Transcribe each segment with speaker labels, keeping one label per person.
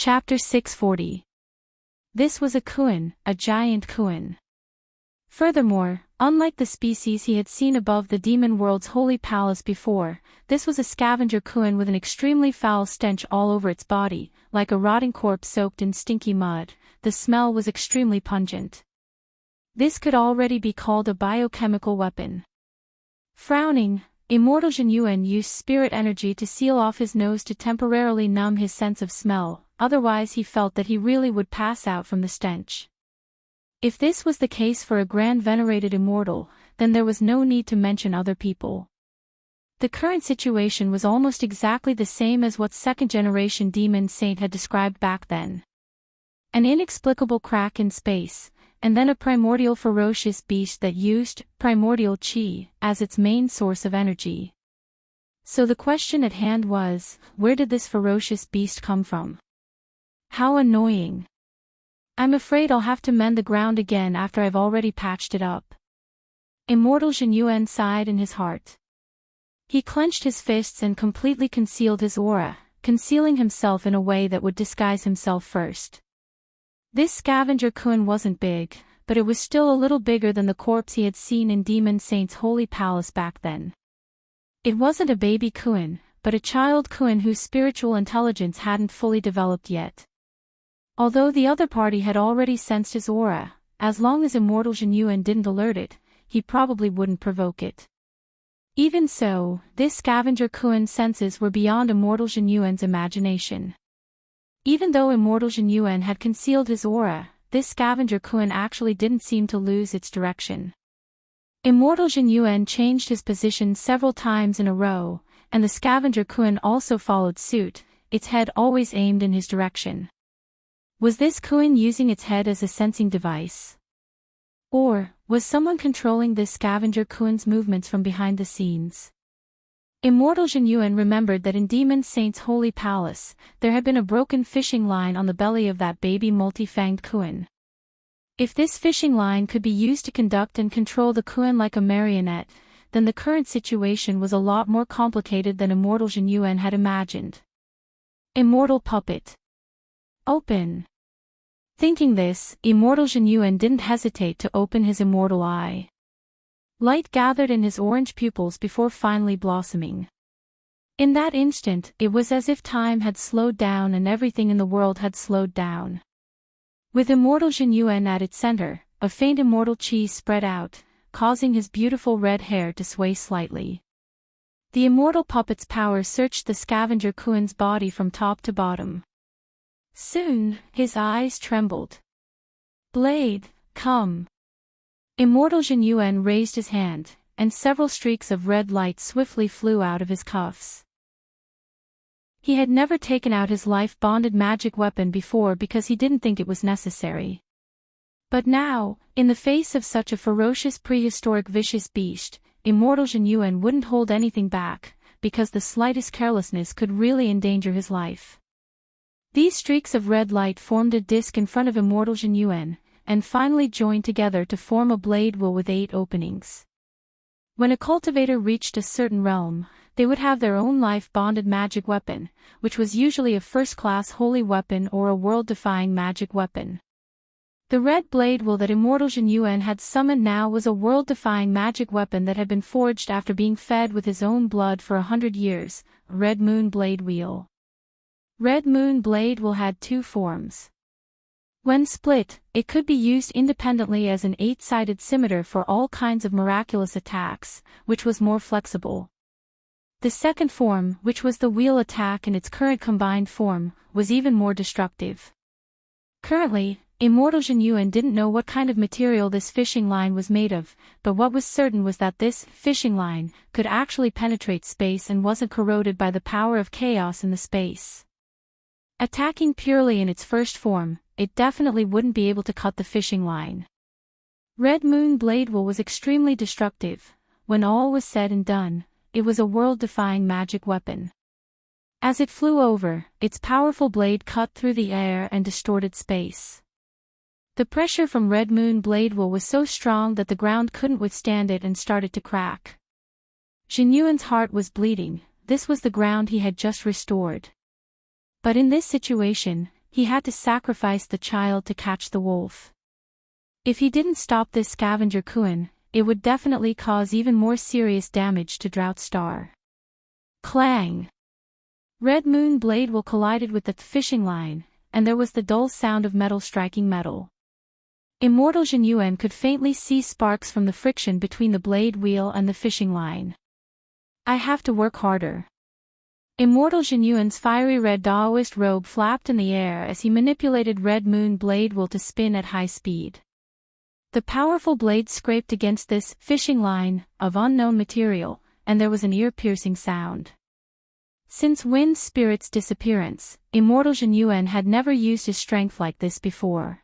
Speaker 1: Chapter 640. This was a Kuan, a giant Kuan. Furthermore, unlike the species he had seen above the demon world's holy palace before, this was a scavenger Kuan with an extremely foul stench all over its body, like a rotting corpse soaked in stinky mud. The smell was extremely pungent. This could already be called a biochemical weapon. Frowning, Immortal Jin Yuan used spirit energy to seal off his nose to temporarily numb his sense of smell, otherwise he felt that he really would pass out from the stench. If this was the case for a grand venerated immortal, then there was no need to mention other people. The current situation was almost exactly the same as what second-generation demon saint had described back then. An inexplicable crack in space, and then a primordial ferocious beast that used primordial chi as its main source of energy. So the question at hand was, where did this ferocious beast come from? How annoying. I'm afraid I'll have to mend the ground again after I've already patched it up. Immortal Jin Yuan sighed in his heart. He clenched his fists and completely concealed his aura, concealing himself in a way that would disguise himself first. This scavenger Kuan wasn't big, but it was still a little bigger than the corpse he had seen in Demon Saint's holy palace back then. It wasn't a baby Kuan, but a child Kuan whose spiritual intelligence hadn't fully developed yet. Although the other party had already sensed his aura, as long as Immortal Jin Yuan didn't alert it, he probably wouldn't provoke it. Even so, this scavenger Kuan's senses were beyond Immortal Jin Yuan's imagination. Even though Immortal Jin Yuan had concealed his aura, this scavenger Kuan actually didn't seem to lose its direction. Immortal Jin Yuan changed his position several times in a row, and the scavenger Kuan also followed suit, its head always aimed in his direction. Was this Kuan using its head as a sensing device? Or, was someone controlling this scavenger Kuan's movements from behind the scenes? Immortal Jin Yuan remembered that in Demon Saint's holy palace, there had been a broken fishing line on the belly of that baby multi-fanged Kuan. If this fishing line could be used to conduct and control the Kuan like a marionette, then the current situation was a lot more complicated than Immortal Jin Yuan had imagined. Immortal puppet. Open. Thinking this, Immortal Jin Yuan didn't hesitate to open his immortal eye. Light gathered in his orange pupils before finally blossoming. In that instant, it was as if time had slowed down and everything in the world had slowed down. With Immortal Jin Yuan at its center, a faint immortal chi spread out, causing his beautiful red hair to sway slightly. The immortal puppet's power searched the scavenger Kuan's body from top to bottom. Soon, his eyes trembled. Blade, come. Immortal Jin Yuan raised his hand, and several streaks of red light swiftly flew out of his cuffs. He had never taken out his life-bonded magic weapon before because he didn't think it was necessary. But now, in the face of such a ferocious prehistoric vicious beast, Immortal Jin Yuan wouldn't hold anything back, because the slightest carelessness could really endanger his life. These streaks of red light formed a disc in front of Immortal Jin Yuan, and finally joined together to form a blade wheel with 8 openings. When a cultivator reached a certain realm, they would have their own life-bonded magic weapon, which was usually a first-class holy weapon or a world-defying magic weapon. The red blade wheel that Immortal Jin Yuan had summoned now was a world-defying magic weapon that had been forged after being fed with his own blood for 100 years, Red Moon Blade Wheel. Red Moon Blade Wheel had 2 forms. When split, it could be used independently as an 8-sided scimitar for all kinds of miraculous attacks, which was more flexible. The second form, which was the wheel attack in its current combined form, was even more destructive. Currently, Immortal Jin Yuan didn't know what kind of material this fishing line was made of, but what was certain was that this fishing line could actually penetrate space and wasn't corroded by the power of chaos in the space. Attacking purely in its first form, it definitely wouldn't be able to cut the fishing line. Red Moon Blade Wheel was extremely destructive. When all was said and done, it was a world-defying magic weapon. As it flew over, its powerful blade cut through the air and distorted space. The pressure from Red Moon Blade Wheel was so strong that the ground couldn't withstand it and started to crack. Jin Yuan's heart was bleeding. This was the ground he had just restored. But in this situation, he had to sacrifice the child to catch the wolf. If he didn't stop this scavenger Kuan, it would definitely cause even more serious damage to Drought Star. Clang! Red Moon blade will collided with the fishing line, and there was the dull sound of metal striking metal. Immortal Jin Yuan could faintly see sparks from the friction between the blade wheel and the fishing line. I have to work harder. Immortal Jin Yuan's fiery red Daoist robe flapped in the air as he manipulated Red Moon blade wheel to spin at high speed. The powerful blade scraped against this fishing line of unknown material, and there was an ear-piercing sound. Since Wind Spirit's disappearance, Immortal Jin Yuan had never used his strength like this before.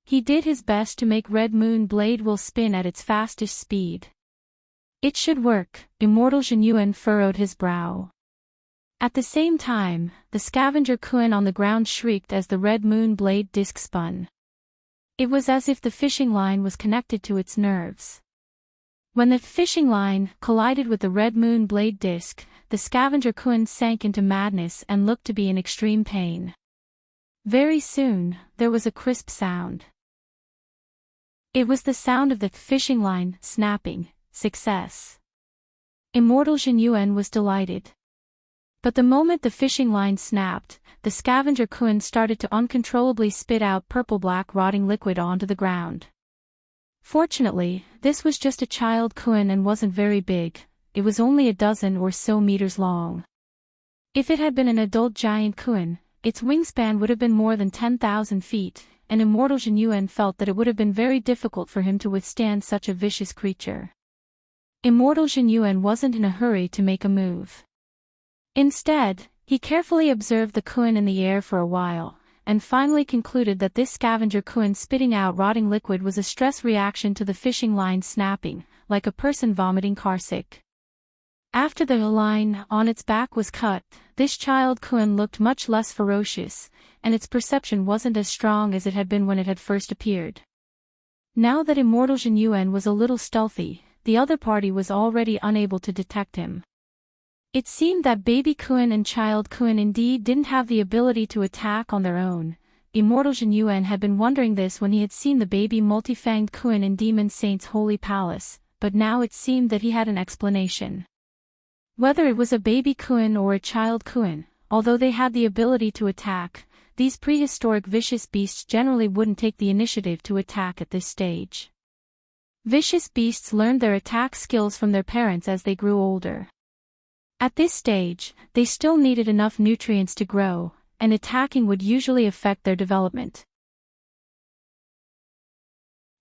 Speaker 1: He did his best to make Red Moon blade will spin at its fastest speed. It should work, Immortal Jin Yuan furrowed his brow. At the same time, the scavenger Kuan on the ground shrieked as the Red Moon blade disc spun. It was as if the fishing line was connected to its nerves. When the fishing line collided with the Red Moon blade disc, the scavenger Kuan sank into madness and looked to be in extreme pain. Very soon, there was a crisp sound. It was the sound of the fishing line snapping. Success. Immortal Jin Yuan was delighted. But the moment the fishing line snapped, the scavenger Kuan started to uncontrollably spit out purple-black rotting liquid onto the ground. Fortunately, this was just a child Kuan and wasn't very big. It was only a dozen or so meters long. If it had been an adult giant Kuan, its wingspan would have been more than 10,000 feet, and Immortal Jin Yuan felt that it would have been very difficult for him to withstand such a vicious creature. Immortal Jin Yuan wasn't in a hurry to make a move. Instead, he carefully observed the Kuan in the air for a while, and finally concluded that this scavenger Kuan spitting out rotting liquid was a stress reaction to the fishing line snapping, like a person vomiting carsick. After the line on its back was cut, this child Kuan looked much less ferocious, and its perception wasn't as strong as it had been when it had first appeared. Now that Immortal Jin Yuan was a little stealthy, the other party was already unable to detect him. It seemed that baby Kuan and child Kuan indeed didn't have the ability to attack on their own. Immortal Jin Yuan had been wondering this when he had seen the baby multi-fanged Kuan in Demon Saint's holy palace, but now it seemed that he had an explanation. Whether it was a baby Kuan or a child Kuan, although they had the ability to attack, these prehistoric vicious beasts generally wouldn't take the initiative to attack at this stage. Vicious beasts learned their attack skills from their parents as they grew older. At this stage, they still needed enough nutrients to grow, and attacking would usually affect their development.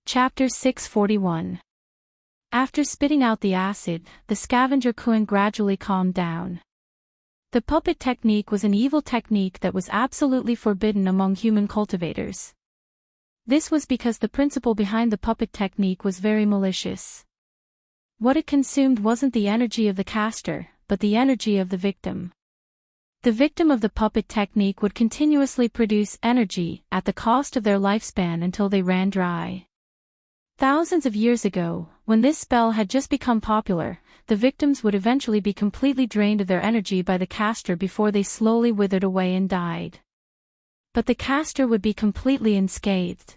Speaker 1: Chapter 641. After spitting out the acid, the scavenger Kuan gradually calmed down. The puppet technique was an evil technique that was absolutely forbidden among human cultivators. This was because the principle behind the puppet technique was very malicious. What it consumed wasn't the energy of the caster, but the energy of the victim. The victim of the puppet technique would continuously produce energy at the cost of their lifespan until they ran dry. Thousands of years ago, when this spell had just become popular, the victims would eventually be completely drained of their energy by the caster before they slowly withered away and died. But the caster would be completely unscathed.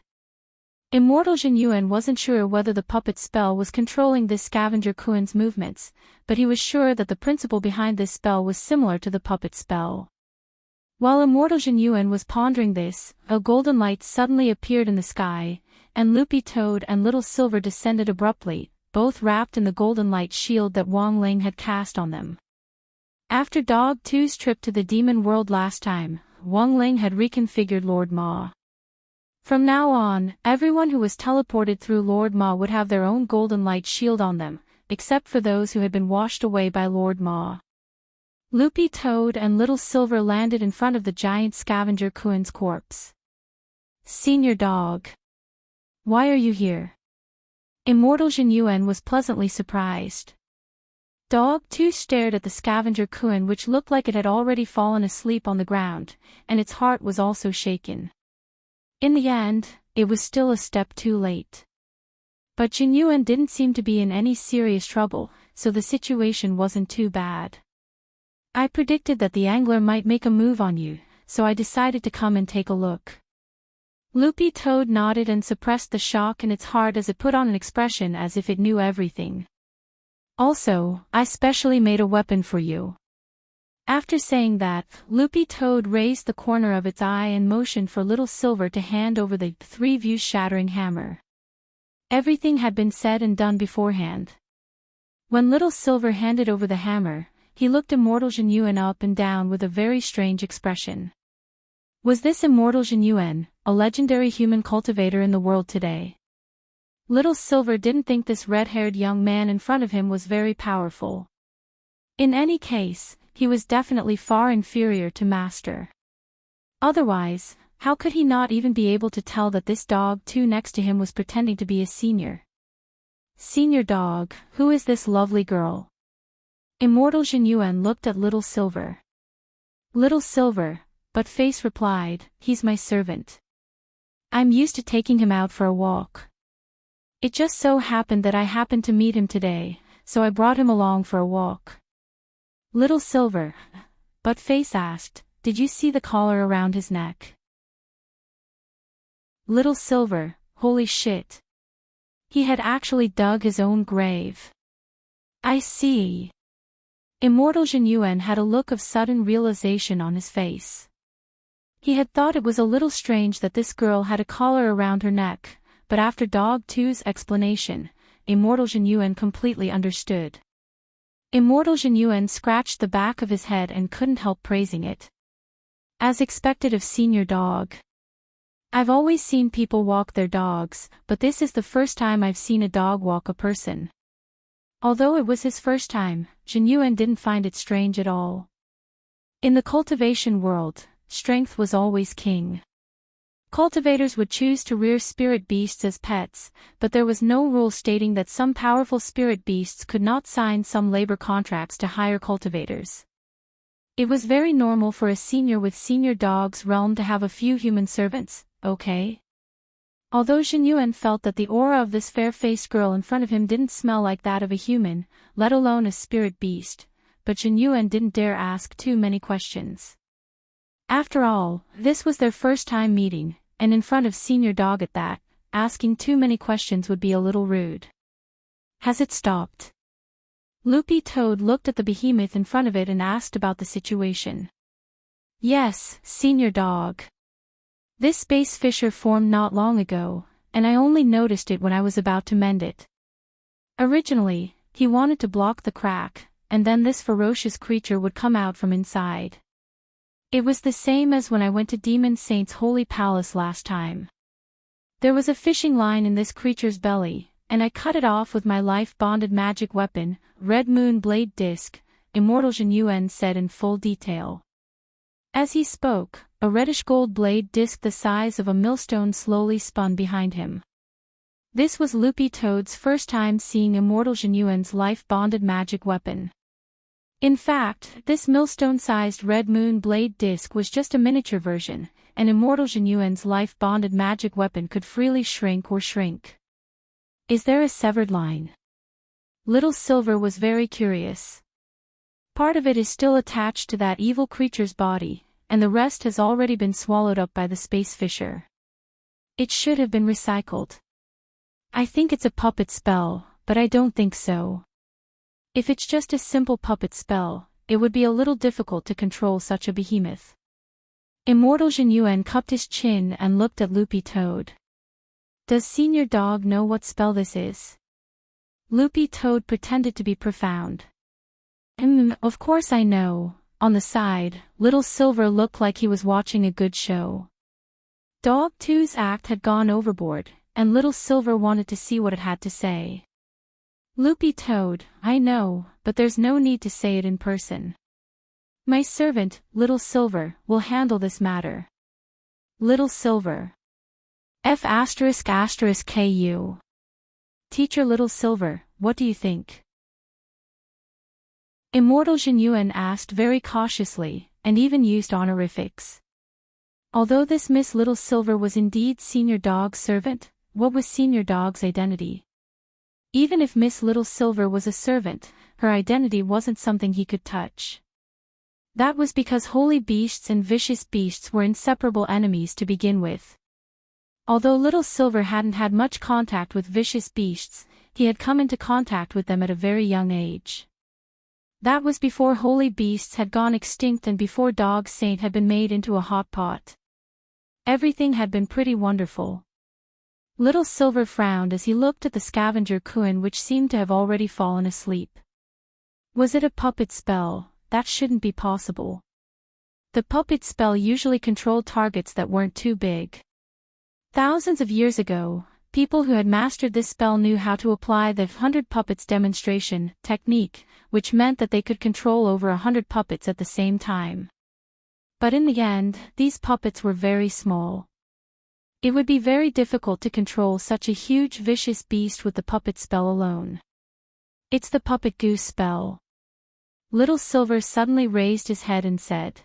Speaker 1: Immortal Jin Yuan wasn't sure whether the puppet spell was controlling this scavenger Kuan's movements, but he was sure that the principle behind this spell was similar to the puppet spell. While Immortal Jin Yuan was pondering this, a golden light suddenly appeared in the sky, and Loopy Toad and Little Silver descended abruptly, both wrapped in the golden light shield that Wang Ling had cast on them. After Dog 2's trip to the demon world last time, Wang Ling had reconfigured Lord Ma. From now on, everyone who was teleported through Lord Ma would have their own golden light shield on them, except for those who had been washed away by Lord Ma. Loopy Toad and Little Silver landed in front of the giant scavenger Kuan's corpse. "Senior Dog. Why are you here?" Immortal Jin Yuan was pleasantly surprised. Dog 2 stared at the scavenger Kuan, which looked like it had already fallen asleep on the ground, and its heart was also shaken. In the end, it was still a step too late. But Jin Yuan didn't seem to be in any serious trouble, so the situation wasn't too bad. "I predicted that the angler might make a move on you, so I decided to come and take a look. Loopy Toad nodded and suppressed the shock in its heart as it put on an expression as if it knew everything. Also, I specially made a weapon for you. After saying that, Loopy Toad raised the corner of its eye and motioned for Little Silver to hand over the 3-view-shattering hammer. Everything had been said and done beforehand. When Little Silver handed over the hammer, he looked Immortal Genuine up and down with a very strange expression. Was this Immortal Genuine, a legendary human cultivator in the world today? Little Silver didn't think this red-haired young man in front of him was very powerful. In any case, he was definitely far inferior to Master. Otherwise, how could he not even be able to tell that this dog too next to him was pretending to be a senior? Senior dog, who is this lovely girl? Immortal Genuine looked at Little Silver. Little Silver, but face replied, he's my servant. I'm used to taking him out for a walk. It just so happened that I happened to meet him today, so I brought him along for a walk. Little Silver, but face asked, did you see the collar around his neck? Little Silver, holy shit. He had actually dug his own grave. I see. Immortal Genuine had a look of sudden realization on his face. He had thought it was a little strange that this girl had a collar around her neck, but after Dog 2's explanation, Immortal Genuine completely understood. Immortal Genuine scratched the back of his head and couldn't help praising it. As expected of Senior Dog. I've always seen people walk their dogs, but this is the first time I've seen a dog walk a person. Although it was his first time, Genuine didn't find it strange at all. In the cultivation world, strength was always king. Cultivators would choose to rear spirit beasts as pets, but there was no rule stating that some powerful spirit beasts could not sign some labor contracts to hire cultivators. It was very normal for a senior with Senior Dog's realm to have a few human servants, okay? Although Genuine felt that the aura of this fair-faced girl in front of him didn't smell like that of a human, let alone a spirit beast, but Genuine didn't dare ask too many questions. After all, this was their first time meeting, and in front of Senior Dog at that, asking too many questions would be a little rude. Has it stopped? Loopy Toad looked at the behemoth in front of it and asked about the situation. Yes, Senior Dog. This space fissure formed not long ago, and I only noticed it when I was about to mend it. Originally, he wanted to block the crack, and then this ferocious creature would come out from inside. It was the same as when I went to Demon Saint's holy palace last time. There was a fishing line in this creature's belly, and I cut it off with my life-bonded magic weapon, Red Moon Blade Disc, Immortal Genuine said in full detail. As he spoke, a reddish-gold blade disc the size of a millstone slowly spun behind him. This was Loopy Toad's first time seeing Immortal Genuine's life-bonded magic weapon. In fact, this millstone-sized Red Moon Blade disc was just a miniature version, and Immortal Genuine's life-bonded magic weapon could freely shrink or shrink. Is there a severed line? Little Silver was very curious. Part of it is still attached to that evil creature's body, and the rest has already been swallowed up by the space fissure. It should have been recycled. I think it's a puppet spell, but I don't think so. If it's just a simple puppet spell, it would be a little difficult to control such a behemoth. Immortal Genuine cupped his chin and looked at Loopy Toad. Does Senior Dog know what spell this is? Loopy Toad pretended to be profound. Of course I know. On the side, Little Silver looked like he was watching a good show. Dog 2's act had gone overboard, and Little Silver wanted to see what it had to say. Loopy Toad, I know, but there's no need to say it in person. My servant, Little Silver, will handle this matter. Little Silver. F***ku. Teacher Little Silver, what do you think? Immortal Genuine asked very cautiously, and even used honorifics. Although this Miss Little Silver was indeed Senior Dog's servant, what was Senior Dog's identity? Even if Miss Little Silver was a servant, her identity wasn't something he could touch. That was because holy beasts and vicious beasts were inseparable enemies to begin with. Although Little Silver hadn't had much contact with vicious beasts, he had come into contact with them at a very young age. That was before holy beasts had gone extinct and before Dog Saint had been made into a hot pot. Everything had been pretty wonderful. Little Silver frowned as he looked at the scavenger Kuin, which seemed to have already fallen asleep. Was it a puppet spell? That shouldn't be possible. The puppet spell usually controlled targets that weren't too big. Thousands of years ago, people who had mastered this spell knew how to apply the 100 puppets demonstration technique, which meant that they could control over 100 puppets at the same time. But in the end, these puppets were very small. It would be very difficult to control such a huge vicious beast with the puppet spell alone. It's the puppet goose spell. Little Silver suddenly raised his head and said.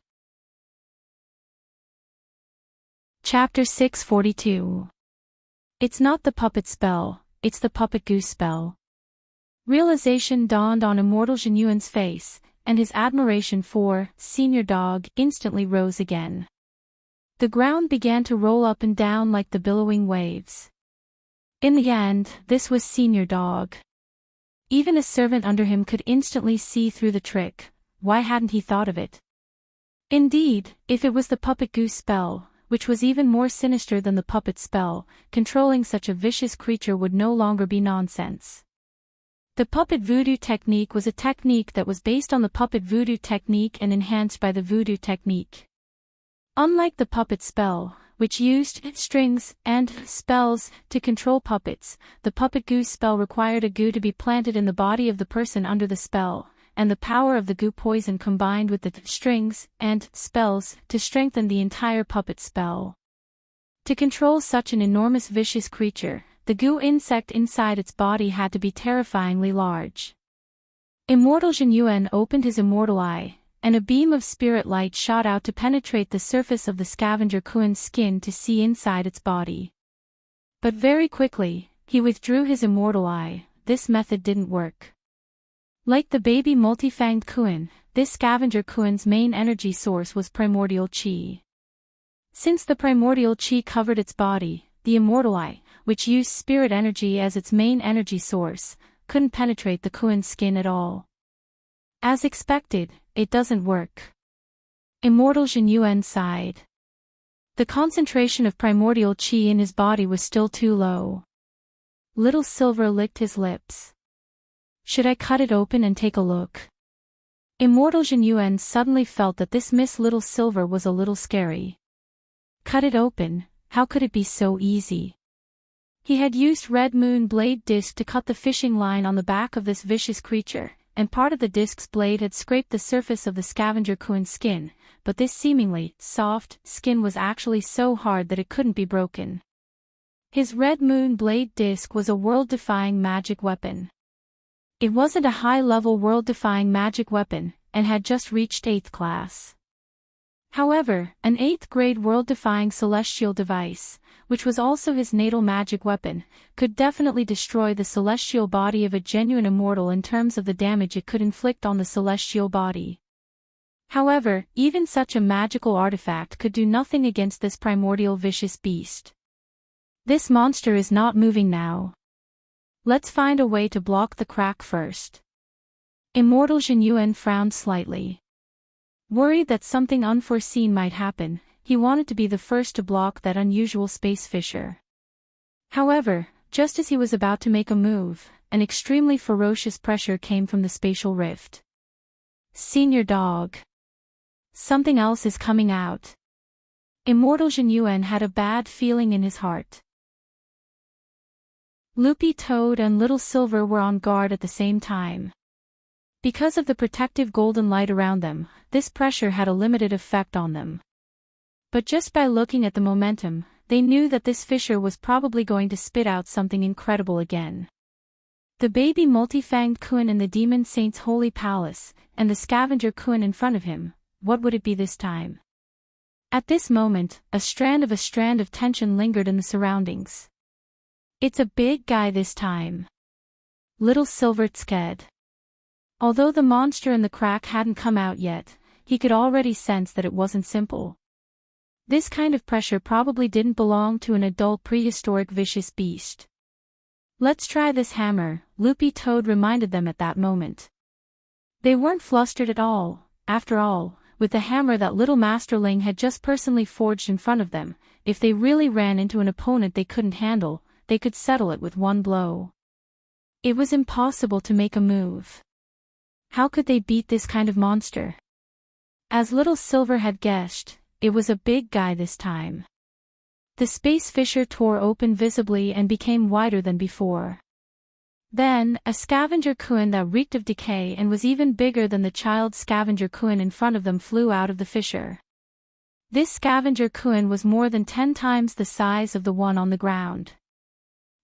Speaker 1: Chapter 642. It's not the puppet spell, it's the puppet goose spell. Realization dawned on Immortal Genuine's face, and his admiration for Senior Dog instantly rose again. The ground began to roll up and down like the billowing waves. In the end, this was Senior Dog. Even a servant under him could instantly see through the trick. Why hadn't he thought of it? Indeed, if it was the puppet goose spell, which was even more sinister than the puppet spell, controlling such a vicious creature would no longer be nonsense. The puppet voodoo technique was a technique that was based on the puppet voodoo technique and enhanced by the voodoo technique. Unlike the puppet spell, which used strings and spells to control puppets, the puppet goose spell required a goo to be planted in the body of the person under the spell, and the power of the goo poison combined with the strings and spells to strengthen the entire puppet spell. To control such an enormous vicious creature, the goo insect inside its body had to be terrifyingly large. Immortal Genuine opened his immortal eye, and a beam of spirit light shot out to penetrate the surface of the scavenger Kuin's skin to see inside its body. But very quickly, he withdrew his immortal eye. This method didn't work. Like the baby multi-fanged Kuin, this scavenger Kuin's main energy source was primordial chi. Since the primordial chi covered its body, the immortal eye, which used spirit energy as its main energy source, couldn't penetrate the Kuin's skin at all. As expected, it doesn't work. Immortal Genuine sighed. The concentration of primordial chi in his body was still too low. Little Silver licked his lips. Should I cut it open and take a look? Immortal Genuine suddenly felt that this Miss Little Silver was a little scary. Cut it open, how could it be so easy? He had used Red Moon Blade Disc to cut the fishing line on the back of this vicious creature, and part of the disc's blade had scraped the surface of the scavenger Kuin's skin, but this seemingly soft skin was actually so hard that it couldn't be broken. His Red Moon Blade Disc was a world-defying magic weapon. It wasn't a high-level world-defying magic weapon, and had just reached 8th class. However, an 8th grade world-defying celestial device, which was also his natal magic weapon, could definitely destroy the celestial body of a genuine immortal in terms of the damage it could inflict on the celestial body. However, even such a magical artifact could do nothing against this primordial vicious beast. This monster is not moving now. Let's find a way to block the crack first. Immortal Genuine frowned slightly. Worried that something unforeseen might happen, he wanted to be the first to block that unusual space fissure. However, just as he was about to make a move, an extremely ferocious pressure came from the spatial rift. Senior Dog. Something else is coming out. Immortal Genuine had a bad feeling in his heart. Loopy Toad and Little Silver were on guard at the same time. Because of the protective golden light around them, this pressure had a limited effect on them. But just by looking at the momentum, they knew that this fissure was probably going to spit out something incredible again. The baby multi-fanged Kuin in the Demon Saint's holy palace, and the scavenger Kuin in front of him, what would it be this time? At this moment, a strand of tension lingered in the surroundings. It's a big guy this time. Little Silver scared. Although the monster in the crack hadn't come out yet, he could already sense that it wasn't simple. This kind of pressure probably didn't belong to an adult prehistoric vicious beast. "Let's try this hammer," Loopy Toad reminded them at that moment. They weren't flustered at all. After all, with the hammer that little Masterling had just personally forged in front of them, if they really ran into an opponent they couldn't handle, they could settle it with one blow. It was impossible to make a move. How could they beat this kind of monster? As Little Silver had guessed, it was a big guy this time. The space fissure tore open visibly and became wider than before. Then, a scavenger Kuin that reeked of decay and was even bigger than the child scavenger Kuin in front of them flew out of the fissure. This scavenger Kuin was more than 10 times the size of the one on the ground.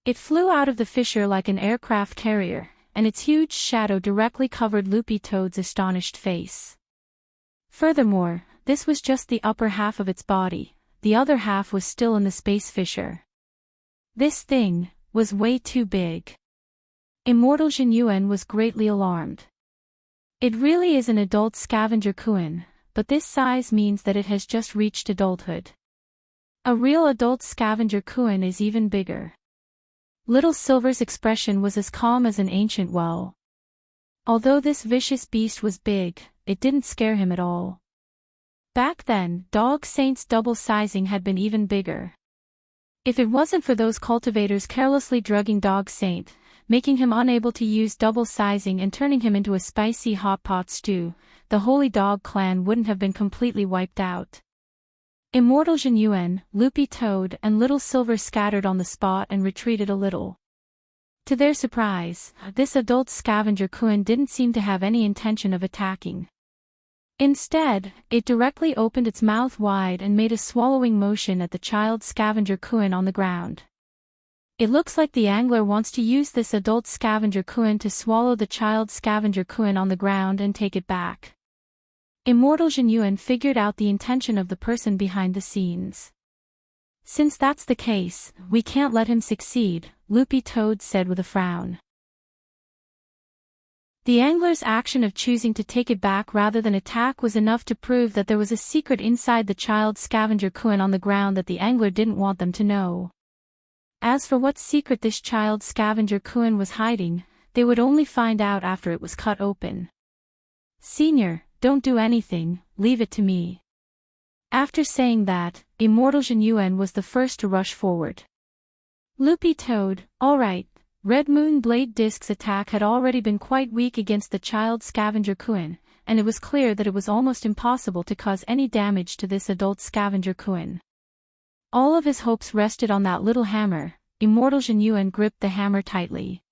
Speaker 1: It flew out of the fissure like an aircraft carrier, and its huge shadow directly covered Loopy Toad's astonished face. Furthermore, this was just the upper half of its body, the other half was still in the space fissure. This thing was way too big. Immortal Jinyuan was greatly alarmed. It really is an adult scavenger Kuin, but this size means that it has just reached adulthood. A real adult scavenger Kuin is even bigger. Little Silver's expression was as calm as an ancient well. Although this vicious beast was big, it didn't scare him at all. Back then, Dog Saint's double sizing had been even bigger. If it wasn't for those cultivators carelessly drugging Dog Saint, making him unable to use double sizing and turning him into a spicy hot pot stew, the Holy Dog clan wouldn't have been completely wiped out. Immortal Jinyuan, Loopy Toad and Little Silver scattered on the spot and retreated a little. To their surprise, this adult scavenger Kuin didn't seem to have any intention of attacking. Instead, it directly opened its mouth wide and made a swallowing motion at the child scavenger Kuin on the ground. It looks like the angler wants to use this adult scavenger Kuin to swallow the child scavenger Kuin on the ground and take it back. Immortal Jinyuan figured out the intention of the person behind the scenes. "Since that's the case, we can't let him succeed," Loopy Toad said with a frown. The angler's action of choosing to take it back rather than attack was enough to prove that there was a secret inside the child scavenger Kuin on the ground that the angler didn't want them to know. As for what secret this child scavenger Kuin was hiding, they would only find out after it was cut open. "Senior, don't do anything, leave it to me." After saying that, Immortal Jinyuan was the first to rush forward. Loopy Toad, all right. Red Moon Blade Disc's attack had already been quite weak against the child scavenger Kuin, and it was clear that it was almost impossible to cause any damage to this adult scavenger Kuin. All of his hopes rested on that little hammer. Immortal Jinyuan gripped the hammer tightly.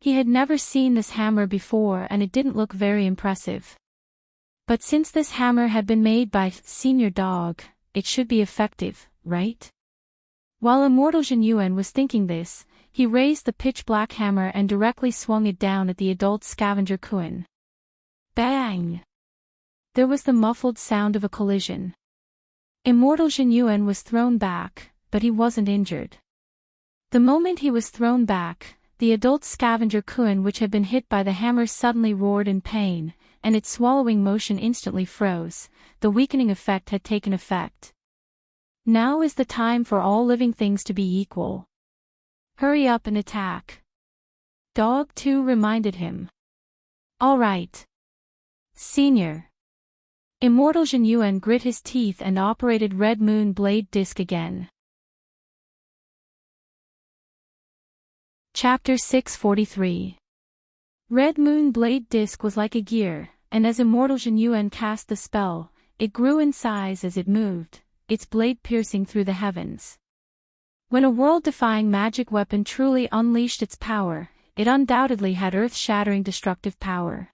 Speaker 1: He had never seen this hammer before and it didn't look very impressive. But since this hammer had been made by Senior Dog, it should be effective, right? While Immortal Jinyuan was thinking this, he raised the pitch-black hammer and directly swung it down at the adult scavenger Kuin. Bang! There was the muffled sound of a collision. Immortal Jinyuan was thrown back, but he wasn't injured. The moment he was thrown back, the adult scavenger Kuin which had been hit by the hammer suddenly roared in pain, and its swallowing motion instantly froze. The weakening effect had taken effect. Now is the time for all living things to be equal. Hurry up and attack. Dog 2 reminded him. All right. Senior. Immortal Jinyuan grit his teeth and operated Red Moon Blade Disc again. Chapter 643. Red Moon Blade Disc was like a gear, and as Immortal Jinyuan cast the spell, it grew in size as it moved, its blade piercing through the heavens. When a world-defying magic weapon truly unleashed its power, it undoubtedly had earth-shattering destructive power.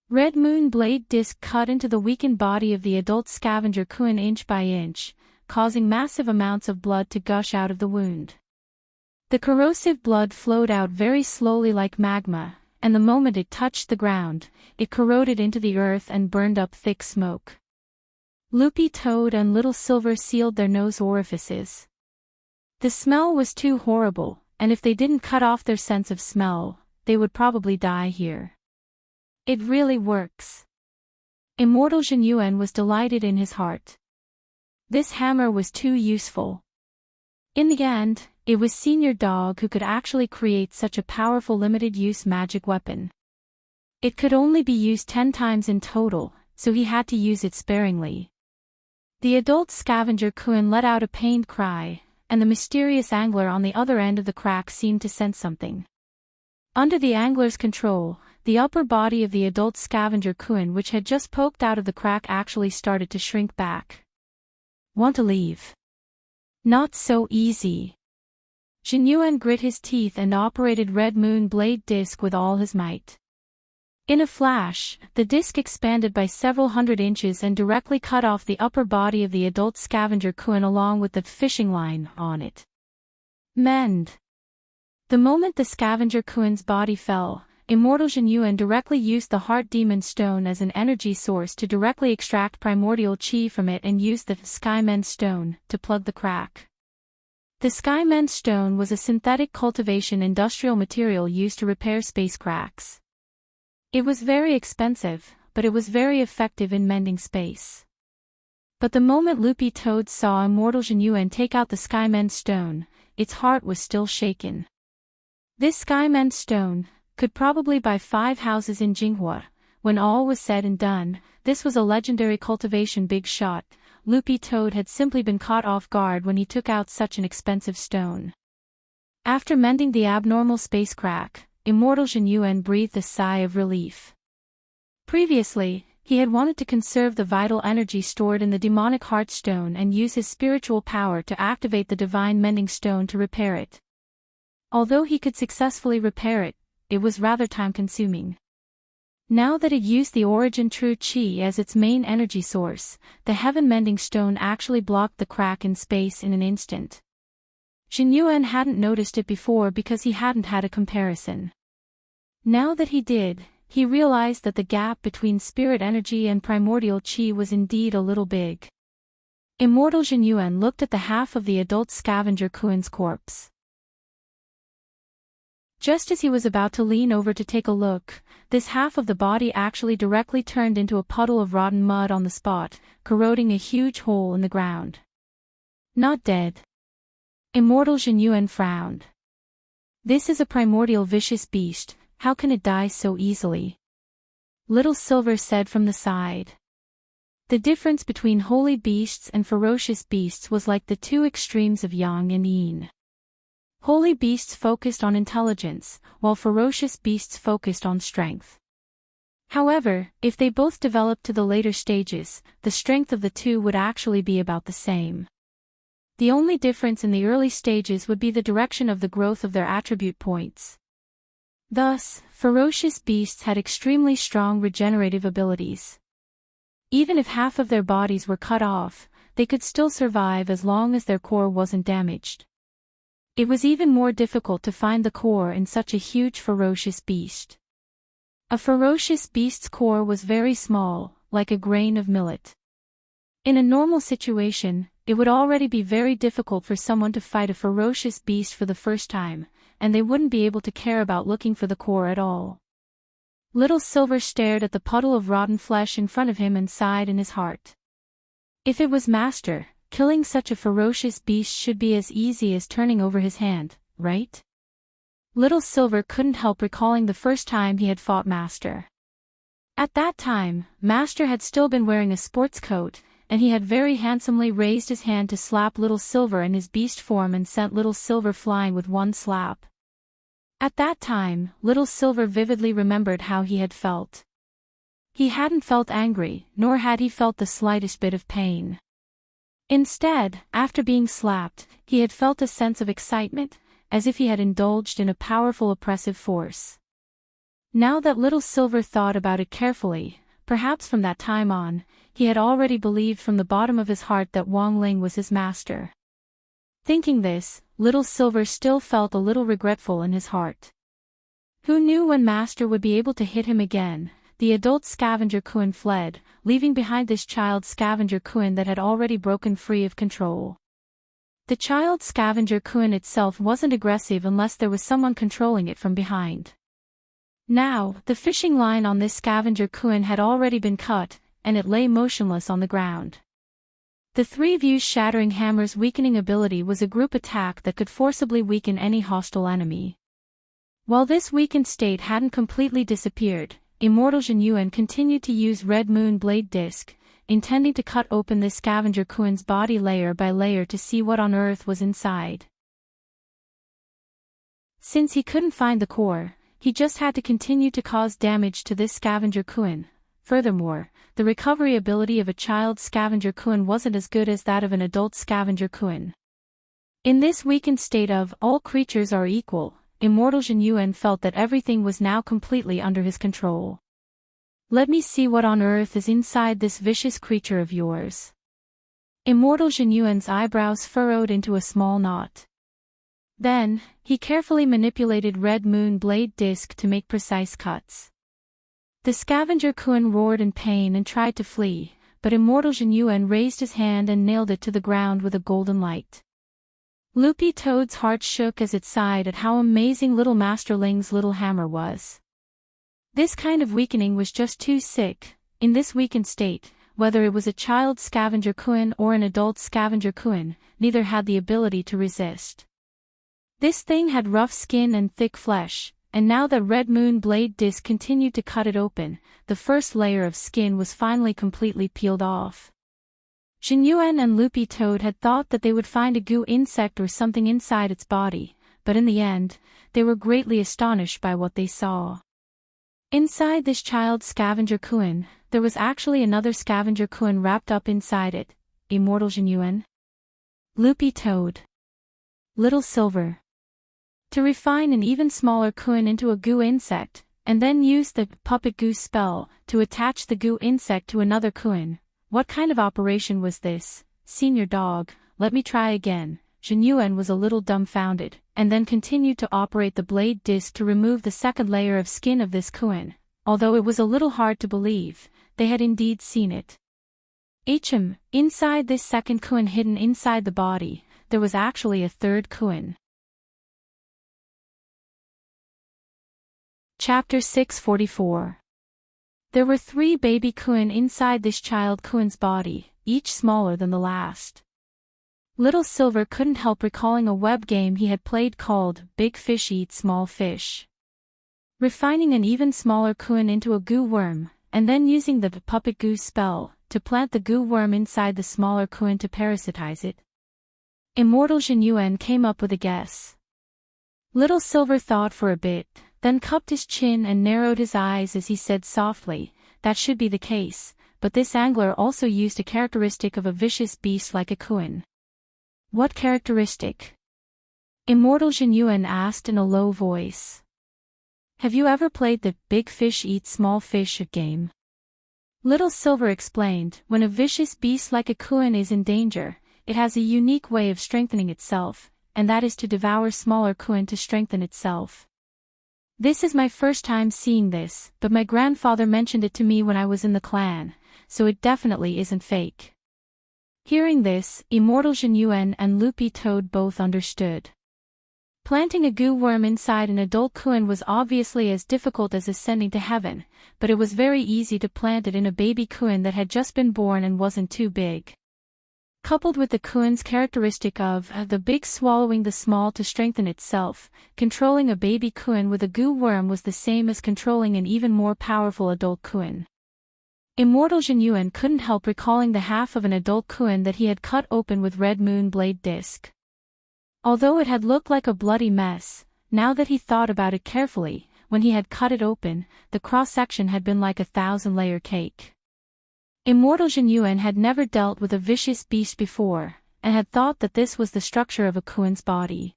Speaker 1: Red Moon Blade Disc cut into the weakened body of the adult scavenger Kuin inch by inch, causing massive amounts of blood to gush out of the wound. The corrosive blood flowed out very slowly like magma, and the moment it touched the ground, it corroded into the earth and burned up thick smoke. Loopy Toad and Little Silver sealed their nose orifices. The smell was too horrible, and if they didn't cut off their sense of smell, they would probably die here. It really works. Immortal Jin Yuan was delighted in his heart. This hammer was too useful. In the end, it was Senior Dog who could actually create such a powerful limited-use magic weapon. It could only be used 10 times in total, so he had to use it sparingly. The adult scavenger Kun let out a pained cry, and the mysterious angler on the other end of the crack seemed to sense something. Under the angler's control, the upper body of the adult scavenger Kun, which had just poked out of the crack, actually started to shrink back. Want to leave? Not so easy. Jin Yuan grit his teeth and operated Red Moon Blade Disc with all his might. In a flash, the disc expanded by several hundred inches and directly cut off the upper body of the adult scavenger Kun along with the fishing line on it. Mend. The moment the scavenger Kun's body fell, Immortal Jin Yuan directly used the Heart Demon Stone as an energy source to directly extract primordial chi from it and used the Skymen Stone to plug the crack. The Skymen Stone was a synthetic cultivation industrial material used to repair space cracks. It was very expensive, but it was very effective in mending space. But the moment Loopy Toad saw Immortal Jin Yuan take out the Skymen Stone, its heart was still shaken. This Skymen Stone could probably buy 5 houses in Jinghua. When all was said and done, this was a legendary cultivation big shot. Loopy Toad had simply been caught off guard when he took out such an expensive stone. After mending the abnormal space crack, Immortal Jin Yuan breathed a sigh of relief. Previously, he had wanted to conserve the vital energy stored in the demonic heart stone and use his spiritual power to activate the divine mending stone to repair it. Although he could successfully repair it, it was rather time-consuming. Now that it used the Origin True Chi as its main energy source, the Heaven Mending Stone actually blocked the crack in space in an instant. Jin Yuan hadn't noticed it before because he hadn't had a comparison. Now that he did, he realized that the gap between spirit energy and primordial chi was indeed a little big. Immortal Jin Yuan looked at the half of the adult scavenger Kun's corpse. Just as he was about to lean over to take a look, this half of the body actually directly turned into a puddle of rotten mud on the spot, corroding a huge hole in the ground. Not dead. Immortal Jin Yuan frowned. This is a primordial vicious beast, how can it die so easily? Little Silver said from the side. The difference between holy beasts and ferocious beasts was like the two extremes of yang and yin. Holy beasts focused on intelligence, while ferocious beasts focused on strength. However, if they both developed to the later stages, the strength of the two would actually be about the same. The only difference in the early stages would be the direction of the growth of their attribute points. Thus, ferocious beasts had extremely strong regenerative abilities. Even if half of their bodies were cut off, they could still survive as long as their core wasn't damaged. It was even more difficult to find the core in such a huge ferocious beast. A ferocious beast's core was very small, like a grain of millet. In a normal situation, it would already be very difficult for someone to fight a ferocious beast for the first time, and they wouldn't be able to care about looking for the core at all. Little Silver stared at the puddle of rotten flesh in front of him and sighed in his heart. If it was Master, killing such a ferocious beast should be as easy as turning over his hand, right? Little Silver couldn't help recalling the first time he had fought Master. At that time, Master had still been wearing a sports coat, and he had very handsomely raised his hand to slap Little Silver in his beast form and sent Little Silver flying with one slap. At that time, Little Silver vividly remembered how he had felt. He hadn't felt angry, nor had he felt the slightest bit of pain. Instead, after being slapped, he had felt a sense of excitement, as if he had indulged in a powerful oppressive force. Now that Little Silver thought about it carefully, perhaps from that time on, he had already believed from the bottom of his heart that Wang Ling was his master. Thinking this, Little Silver still felt a little regretful in his heart. Who knew when Master would be able to hit him again? The adult scavenger Kun fled, leaving behind this child scavenger Kun that had already broken free of control. The child scavenger Kun itself wasn't aggressive unless there was someone controlling it from behind. Now, the fishing line on this scavenger Kun had already been cut, and it lay motionless on the ground. The 3 views shattering hammer's weakening ability was a group attack that could forcibly weaken any hostile enemy. While this weakened state hadn't completely disappeared, Immortal Jinyuan continued to use Red Moon Blade Disc, intending to cut open this scavenger Kuin's body layer by layer to see what on earth was inside. Since he couldn't find the core, he just had to continue to cause damage to this scavenger Kuin. Furthermore, the recovery ability of a child scavenger Kuin wasn't as good as that of an adult scavenger Kuin. In this weakened state of all creatures are equal, Immortal Jinyuan felt that everything was now completely under his control. Let me see what on earth is inside this vicious creature of yours. Immortal Jinyuan's eyebrows furrowed into a small knot. Then, he carefully manipulated Red Moon Blade Disc to make precise cuts. The scavenger Kuin roared in pain and tried to flee, but Immortal Jinyuan raised his hand and nailed it to the ground with a golden light. Loopy Toad's heart shook as it sighed at how amazing little Masterling's little hammer was. This kind of weakening was just too sick. In this weakened state, whether it was a child scavenger Kuin or an adult scavenger Kuin, neither had the ability to resist. This thing had rough skin and thick flesh, and now that Red Moon Blade Disc continued to cut it open, the first layer of skin was finally completely peeled off. Jinyuan and Loopy Toad had thought that they would find a goo insect or something inside its body, but in the end, they were greatly astonished by what they saw. Inside this child scavenger Kuin, there was actually another scavenger Kuin wrapped up inside it. Immortal Jinyuan, Loopy Toad, Little Silver. To refine an even smaller Kuin into a goo insect, and then use the puppet goo spell to attach the goo insect to another Kuin. What kind of operation was this? Senior Dog, let me try again. Jinyuan was a little dumbfounded, and then continued to operate the blade disc to remove the second layer of skin of this Kuin. Although it was a little hard to believe, they had indeed seen it. Inside this second Kuin hidden inside the body, there was actually a third Kuin. Chapter 644. There were 3 baby Kuin inside this child Kuin's body, each smaller than the last. Little Silver couldn't help recalling a web game he had played called Big Fish Eat Small Fish. Refining an even smaller Kuin into a goo worm, and then using the puppet goo spell to plant the goo worm inside the smaller Kuin to parasitize it. Immortal Jinyuan came up with a guess. Little Silver thought for a bit, then cupped his chin and narrowed his eyes as he said softly, that should be the case, but this angler also used a characteristic of a vicious beast like a Kuin. What characteristic? Immortal Jinyuan asked in a low voice. Have you ever played the Big Fish Eat Small Fish game? Little Silver explained, when a vicious beast like a Kuin is in danger, it has a unique way of strengthening itself, and that is to devour smaller Kuin to strengthen itself. This is my first time seeing this, but my grandfather mentioned it to me when I was in the clan, so it definitely isn't fake. Hearing this, Immortal Jinyuan and Loopy Toad both understood. Planting a goo worm inside an adult Kuin was obviously as difficult as ascending to heaven, but it was very easy to plant it in a baby Kuin that had just been born and wasn't too big. Coupled with the Kuin's characteristic of the big swallowing the small to strengthen itself, controlling a baby Kuin with a goo worm was the same as controlling an even more powerful adult Kuin. Immortal Jinyuan couldn't help recalling the half of an adult Kuin that he had cut open with Red Moon Blade Disc. Although it had looked like a bloody mess, now that he thought about it carefully, when he had cut it open, the cross-section had been like a 1,000-layer cake. Immortal Jinyuan had never dealt with a vicious beast before, and had thought that this was the structure of a Kuin's body.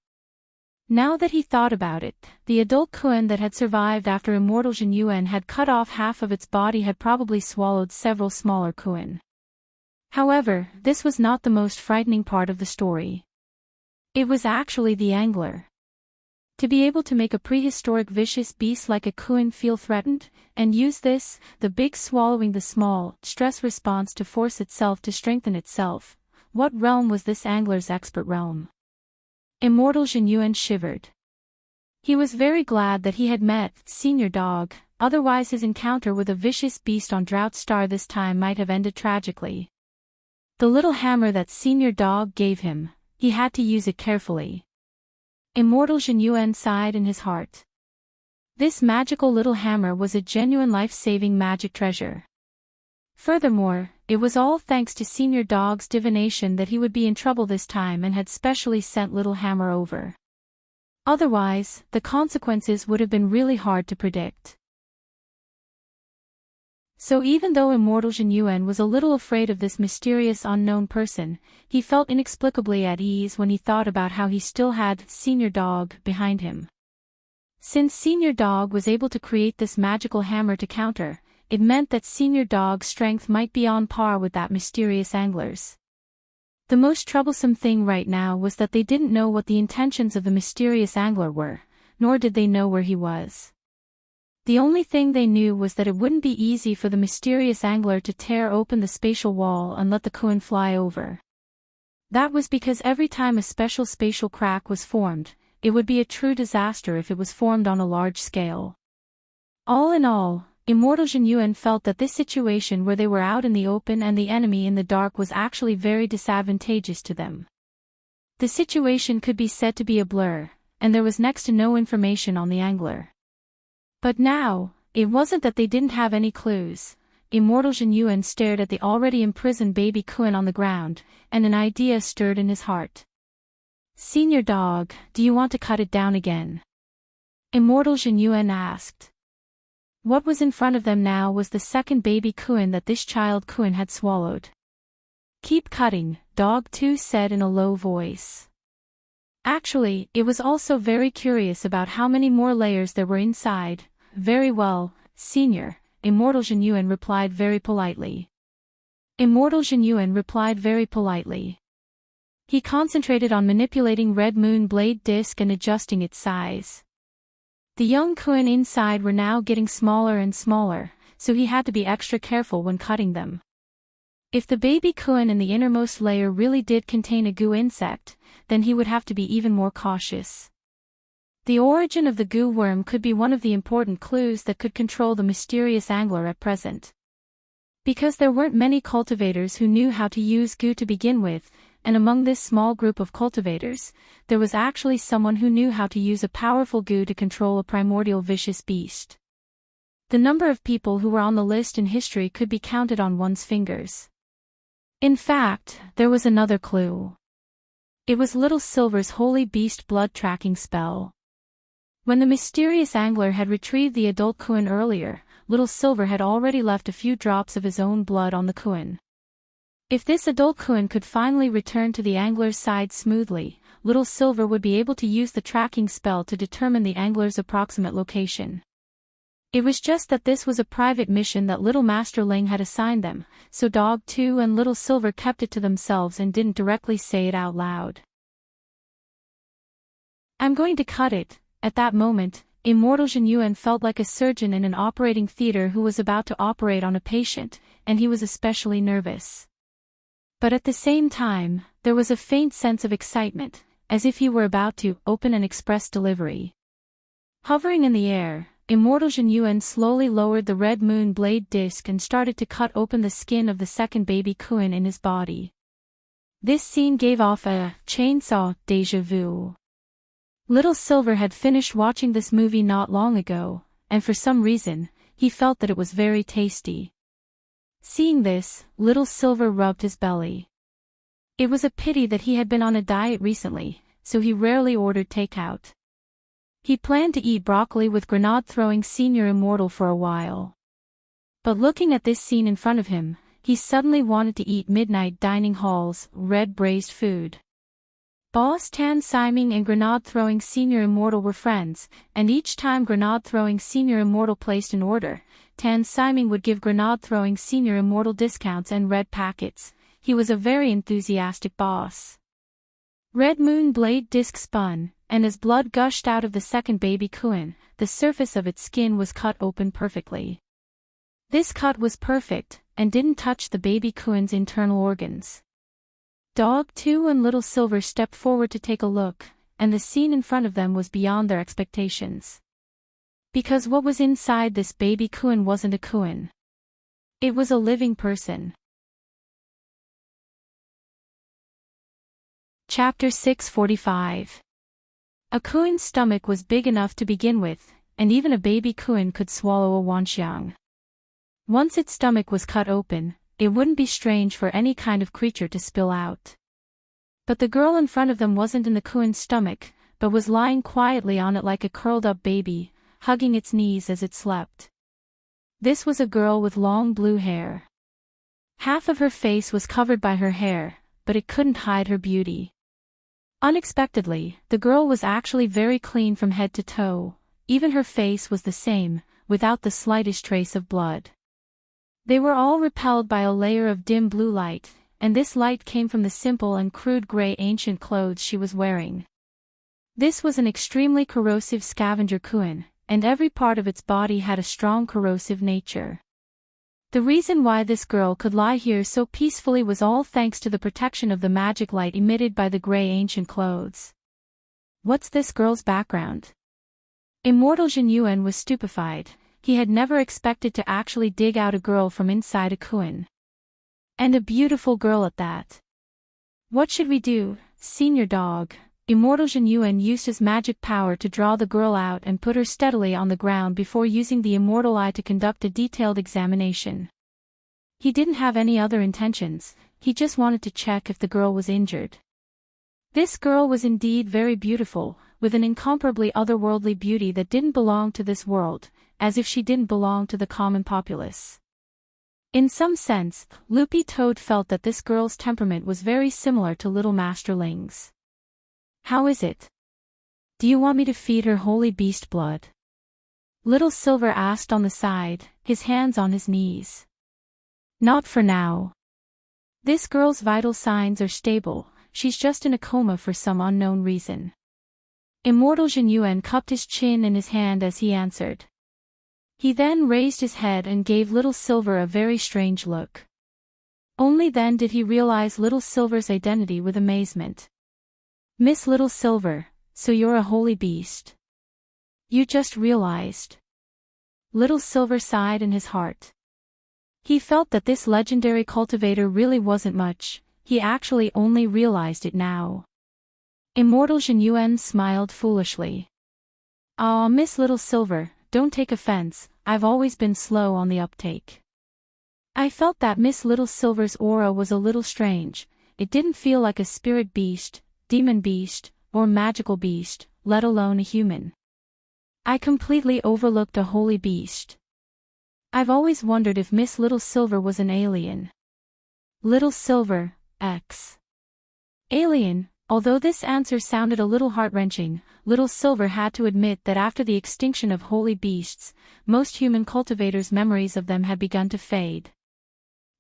Speaker 1: Now that he thought about it, the adult Kuin that had survived after Immortal Jinyuan had cut off half of its body had probably swallowed several smaller Kuin. However, this was not the most frightening part of the story. It was actually the angler. To be able to make a prehistoric vicious beast like a Kuin feel threatened, and use this, the big swallowing the small, stress response to force itself to strengthen itself, what realm was this angler's expert realm? Immortal Jinyuan shivered. He was very glad that he had met Senior Dog, otherwise his encounter with a vicious beast on Drought Star this time might have ended tragically. The little hammer that Senior Dog gave him, he had to use it carefully. Immortal Jin Yuan sighed in his heart. This magical little hammer was a genuine life-saving magic treasure. Furthermore, it was all thanks to Senior Dog's divination that he would be in trouble this time and had specially sent Little Hammer over. Otherwise, the consequences would have been really hard to predict. So even though Immortal Jin Yuan was a little afraid of this mysterious unknown person, he felt inexplicably at ease when he thought about how he still had Senior Dog behind him. Since Senior Dog was able to create this magical hammer to counter, it meant that Senior Dog's strength might be on par with that mysterious angler's. The most troublesome thing right now was that they didn't know what the intentions of the mysterious angler were, nor did they know where he was. The only thing they knew was that it wouldn't be easy for the mysterious angler to tear open the spatial wall and let the Kuan fly over. That was because every time a special spatial crack was formed, it would be a true disaster if it was formed on a large scale. All in all, Immortal Jin Yuan felt that this situation where they were out in the open and the enemy in the dark was actually very disadvantageous to them. The situation could be said to be a blur, and there was next to no information on the angler. But now, it wasn't that they didn't have any clues. Immortal Jin Yuan stared at the already imprisoned baby Kuan on the ground, and an idea stirred in his heart. Senior Dog, do you want to cut it down again? Immortal Jin Yuan asked. What was in front of them now was the second baby Kuan that this child Kuan had swallowed. Keep cutting, Dog 2 said in a low voice. Actually, it was also very curious about how many more layers there were inside. Very well, Senior, Immortal Jin Yuan replied very politely. Immortal Jin Yuan replied very politely. He concentrated on manipulating Red Moon Blade Disc and adjusting its size. The young Kuan inside were now getting smaller and smaller, so he had to be extra careful when cutting them. If the baby Kuan in the innermost layer really did contain a goo insect, then he would have to be even more cautious. The origin of the goo worm could be one of the important clues that could control the mysterious angler at present. Because there weren't many cultivators who knew how to use goo to begin with, and among this small group of cultivators, there was actually someone who knew how to use a powerful goo to control a primordial vicious beast. The number of people who were on the list in history could be counted on one's fingers. In fact, there was another clue. It was Little Silver's holy beast blood tracking spell. When the mysterious angler had retrieved the adult Kuan earlier, Little Silver had already left a few drops of his own blood on the Kuan. If this adult Kuan could finally return to the angler's side smoothly, Little Silver would be able to use the tracking spell to determine the angler's approximate location. It was just that this was a private mission that Little Master Ling had assigned them, so Dog 2 and Little Silver kept it to themselves and didn't directly say it out loud. I'm going to cut it. At that moment, Immortal Jin Yuan felt like a surgeon in an operating theater who was about to operate on a patient, and he was especially nervous. But at the same time, there was a faint sense of excitement, as if he were about to open an express delivery. Hovering in the air, Immortal Jin Yuan slowly lowered the Red Moon Blade Disc and started to cut open the skin of the second baby Kuan in his body. This scene gave off a chainsaw déjà vu. Little Silver had finished watching this movie not long ago, and for some reason, he felt that it was very tasty. Seeing this, Little Silver rubbed his belly. It was a pity that he had been on a diet recently, so he rarely ordered takeout. He planned to eat broccoli with grenade-throwing Senior Immortal for a while. But looking at this scene in front of him, he suddenly wanted to eat Midnight Dining Hall's red braised food. Boss Tan Siming and grenade-throwing Senior Immortal were friends, and each time grenade-throwing Senior Immortal placed an order, Tan Siming would give grenade-throwing Senior Immortal discounts and red packets. He was a very enthusiastic boss. Red Moon Blade Disc spun, and as blood gushed out of the second baby Kuan, the surface of its skin was cut open perfectly. This cut was perfect, and didn't touch the baby Kuan's internal organs. Dog 2 and Little Silver stepped forward to take a look, and the scene in front of them was beyond their expectations. Because what was inside this baby Kuin wasn't a Kuin. It was a living person. Chapter 645. A Kuin's stomach was big enough to begin with, and even a baby Kuin could swallow a wanxiang. Once its stomach was cut open, it wouldn't be strange for any kind of creature to spill out. But the girl in front of them wasn't in the Kuin's stomach, but was lying quietly on it like a curled-up baby, hugging its knees as it slept. This was a girl with long blue hair. Half of her face was covered by her hair, but it couldn't hide her beauty. Unexpectedly, the girl was actually very clean from head to toe. Even her face was the same, without the slightest trace of blood. They were all repelled by a layer of dim blue light, and this light came from the simple and crude gray ancient clothes she was wearing. This was an extremely corrosive scavenger Kuin, and every part of its body had a strong corrosive nature. The reason why this girl could lie here so peacefully was all thanks to the protection of the magic light emitted by the gray ancient clothes. What's this girl's background? Immortal Jin Yuan was stupefied. He had never expected to actually dig out a girl from inside a Kuin. And a beautiful girl at that. What should we do, senior dog? Immortal Jin Yuan used his magic power to draw the girl out and put her steadily on the ground before using the immortal eye to conduct a detailed examination. He didn't have any other intentions, he just wanted to check if the girl was injured. This girl was indeed very beautiful, with an incomparably otherworldly beauty that didn't belong to this world, as if she didn't belong to the common populace. In some sense, Loopy Toad felt that this girl's temperament was very similar to Little Master Ling's. How is it? Do you want me to feed her holy beast blood? Little Silver asked on the side, his hands on his knees. Not for now. This girl's vital signs are stable, she's just in a coma for some unknown reason. Immortal Jin Yuan cupped his chin in his hand as he answered. He then raised his head and gave Little Silver a very strange look. Only then did he realize Little Silver's identity with amazement. Miss Little Silver, so you're a holy beast. You just realized. Little Silver sighed in his heart. He felt that this legendary cultivator really wasn't much, he actually only realized it now. Immortal Jin Yuan smiled foolishly. "Aw, Miss Little Silver, don't take offense, I've always been slow on the uptake." I felt that Miss Little Silver's aura was a little strange, it didn't feel like a spirit beast, demon beast, or magical beast, let alone a human. I completely overlooked a holy beast. I've always wondered if Miss Little Silver was an alien. Little Silver, X. Alien. Although this answer sounded a little heart-wrenching, Little Silver had to admit that after the extinction of holy beasts, most human cultivators' memories of them had begun to fade.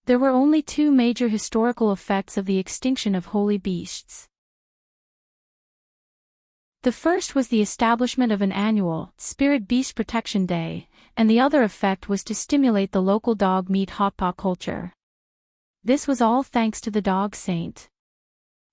Speaker 1: There were only two major historical effects of the extinction of holy beasts. The first was the establishment of an annual Spirit Beast Protection Day, and the other effect was to stimulate the local dog meat hotpot culture. This was all thanks to the dog saint.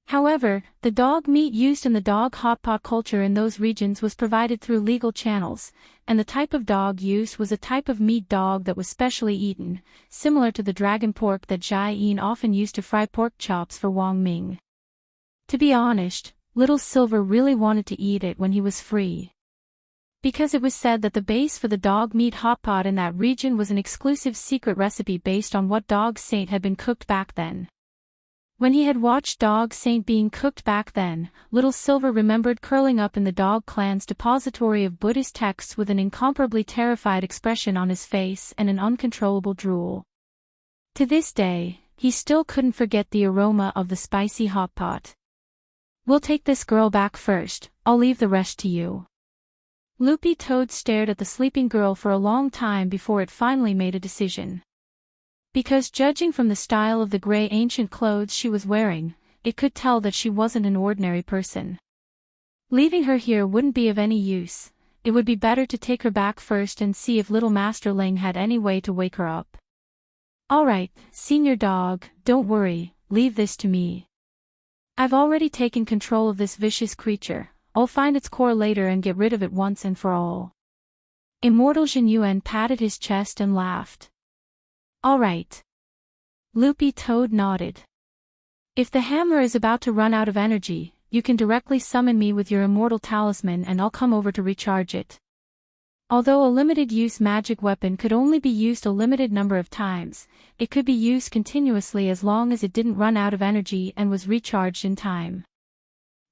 Speaker 1: However, the dog meat used in the dog hotpot culture in those regions was provided through legal channels, and the type of dog used was a type of meat dog that was specially eaten, similar to the dragon pork that Jai Yin often used to fry pork chops for Wang Ming. To be honest, Little Silver really wanted to eat it when he was free. Because it was said that the base for the dog meat hotpot in that region was an exclusive secret recipe based on what Dog Saint had been cooked back then. When he had watched Dog Saint being cooked back then, Little Silver remembered curling up in the dog clan's depository of Buddhist texts with an incomparably terrified expression on his face and an uncontrollable drool. To this day, he still couldn't forget the aroma of the spicy hotpot. "We'll take this girl back first, I'll leave the rest to you." Loopy Toad stared at the sleeping girl for a long time before it finally made a decision. Because judging from the style of the gray ancient clothes she was wearing, it could tell that she wasn't an ordinary person. Leaving her here wouldn't be of any use, it would be better to take her back first and see if Little Master Ling had any way to wake her up. "Alright, senior dog, don't worry, leave this to me. I've already taken control of this vicious creature, I'll find its core later and get rid of it once and for all." Immortal Jinyuan patted his chest and laughed. All right. Loopy Toad nodded. If the hammer is about to run out of energy, you can directly summon me with your immortal talisman and I'll come over to recharge it. Although a limited-use magic weapon could only be used a limited number of times, it could be used continuously as long as it didn't run out of energy and was recharged in time.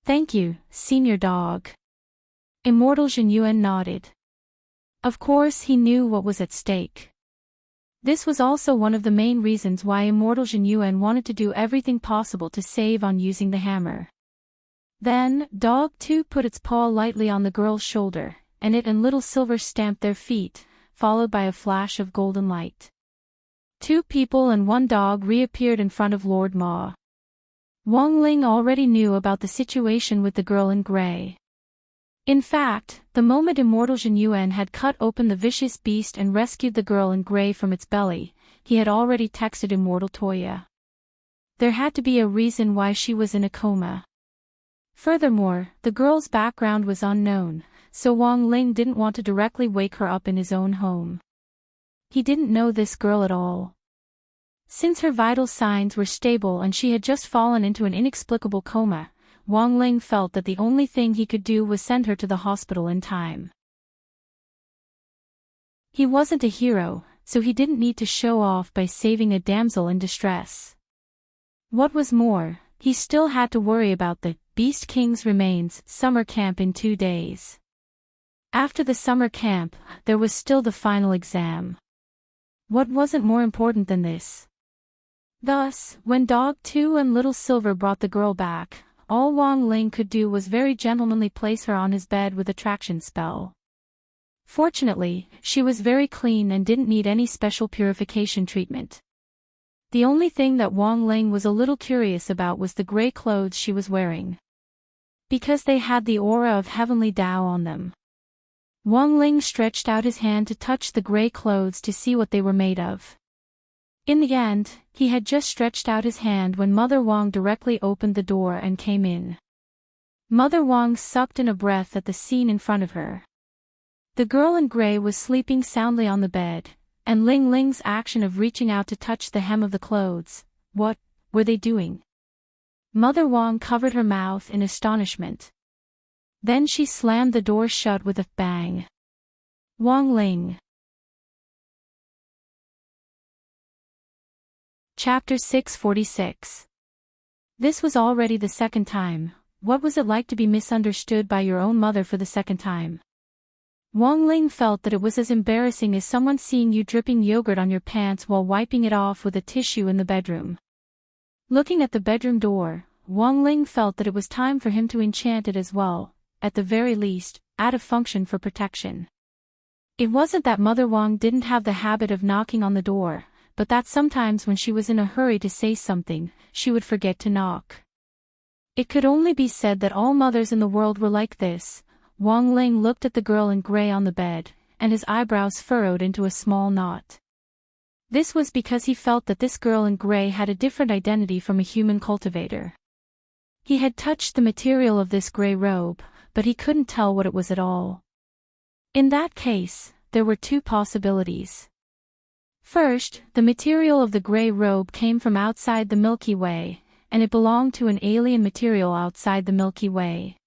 Speaker 1: Thank you, Senior Dog. Immortal Jinyuan nodded. Of course he knew what was at stake. This was also one of the main reasons why Immortal Jinyuan wanted to do everything possible to save on using the hammer. Then, Dog 2 put its paw lightly on the girl's shoulder, and it and Little Silver stamped their feet, followed by a flash of golden light. 2 people and 1 dog reappeared in front of Lord Ma. Wang Ling already knew about the situation with the girl in gray. In fact, the moment Immortal Jinyuan had cut open the vicious beast and rescued the girl in gray from its belly, he had already texted Immortal Toya. There had to be a reason why she was in a coma. Furthermore, the girl's background was unknown, so Wang Ling didn't want to directly wake her up in his own home. He didn't know this girl at all. Since her vital signs were stable and she had just fallen into an inexplicable coma, Wang Ling felt that the only thing he could do was send her to the hospital in time. He wasn't a hero, so he didn't need to show off by saving a damsel in distress. What was more, he still had to worry about the Beast King's remains summer camp in 2 days. After the summer camp, there was still the final exam. What wasn't more important than this? Thus, when Dog 2 and Little Silver brought the girl back, all Wang Ling could do was very gentlemanly place her on his bed with attraction spell. Fortunately, she was very clean and didn't need any special purification treatment. The only thing that Wang Ling was a little curious about was the gray clothes she was wearing. Because they had the aura of heavenly Tao on them. Wang Ling stretched out his hand to touch the gray clothes to see what they were made of. In the end, he had just stretched out his hand when Mother Wang directly opened the door and came in. Mother Wang sucked in a breath at the scene in front of her. The girl in gray was sleeping soundly on the bed, and Ling Ling's action of reaching out to touch the hem of the clothes, what were they doing? Mother Wang covered her mouth in astonishment. Then she slammed the door shut with a bang. Wang Ling. Chapter 646. This was already the second time. What was it like to be misunderstood by your own mother for the second time? Wang Ling felt that it was as embarrassing as someone seeing you dripping yogurt on your pants while wiping it off with a tissue in the bedroom. Looking at the bedroom door, Wang Ling felt that it was time for him to enchant it as well, at the very least, add a function for protection. It wasn't that Mother Wang didn't have the habit of knocking on the door, but that sometimes when she was in a hurry to say something, she would forget to knock. It could only be said that all mothers in the world were like this. Wang Ling looked at the girl in gray on the bed, and his eyebrows furrowed into a small knot. This was because he felt that this girl in gray had a different identity from a human cultivator. He had touched the material of this gray robe, but he couldn't tell what it was at all. In that case, there were 2 possibilities. First, the material of the gray robe came from outside the Milky Way, and it belonged to an alien material outside the Milky Way.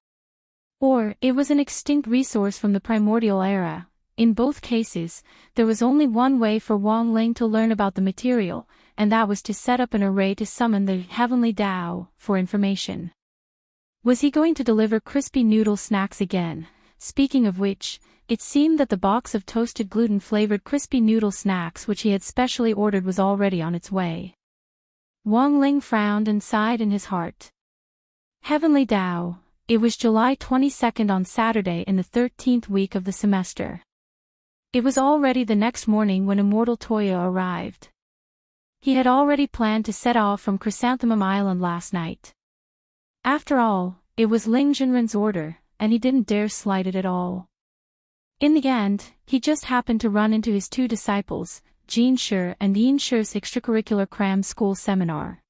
Speaker 1: Or, it was an extinct resource from the primordial era. In both cases, there was only one way for Wang Ling to learn about the material, and that was to set up an array to summon the heavenly Tao for information. Was he going to deliver crispy noodle snacks again? Speaking of which, it seemed that the box of toasted gluten-flavored crispy noodle snacks which he had specially ordered was already on its way. Wang Ling frowned and sighed in his heart. Heavenly Tao. It was July 22nd on Saturday in the 13th week of the semester. It was already the next morning when Immortal Toya arrived. He had already planned to set off from Chrysanthemum Island last night. After all, it was Ling Jinren's order, and he didn't dare slight it at all. In the end, he just happened to run into his 2 disciples, Jin Shi and Yin Shi's extracurricular cram school seminar.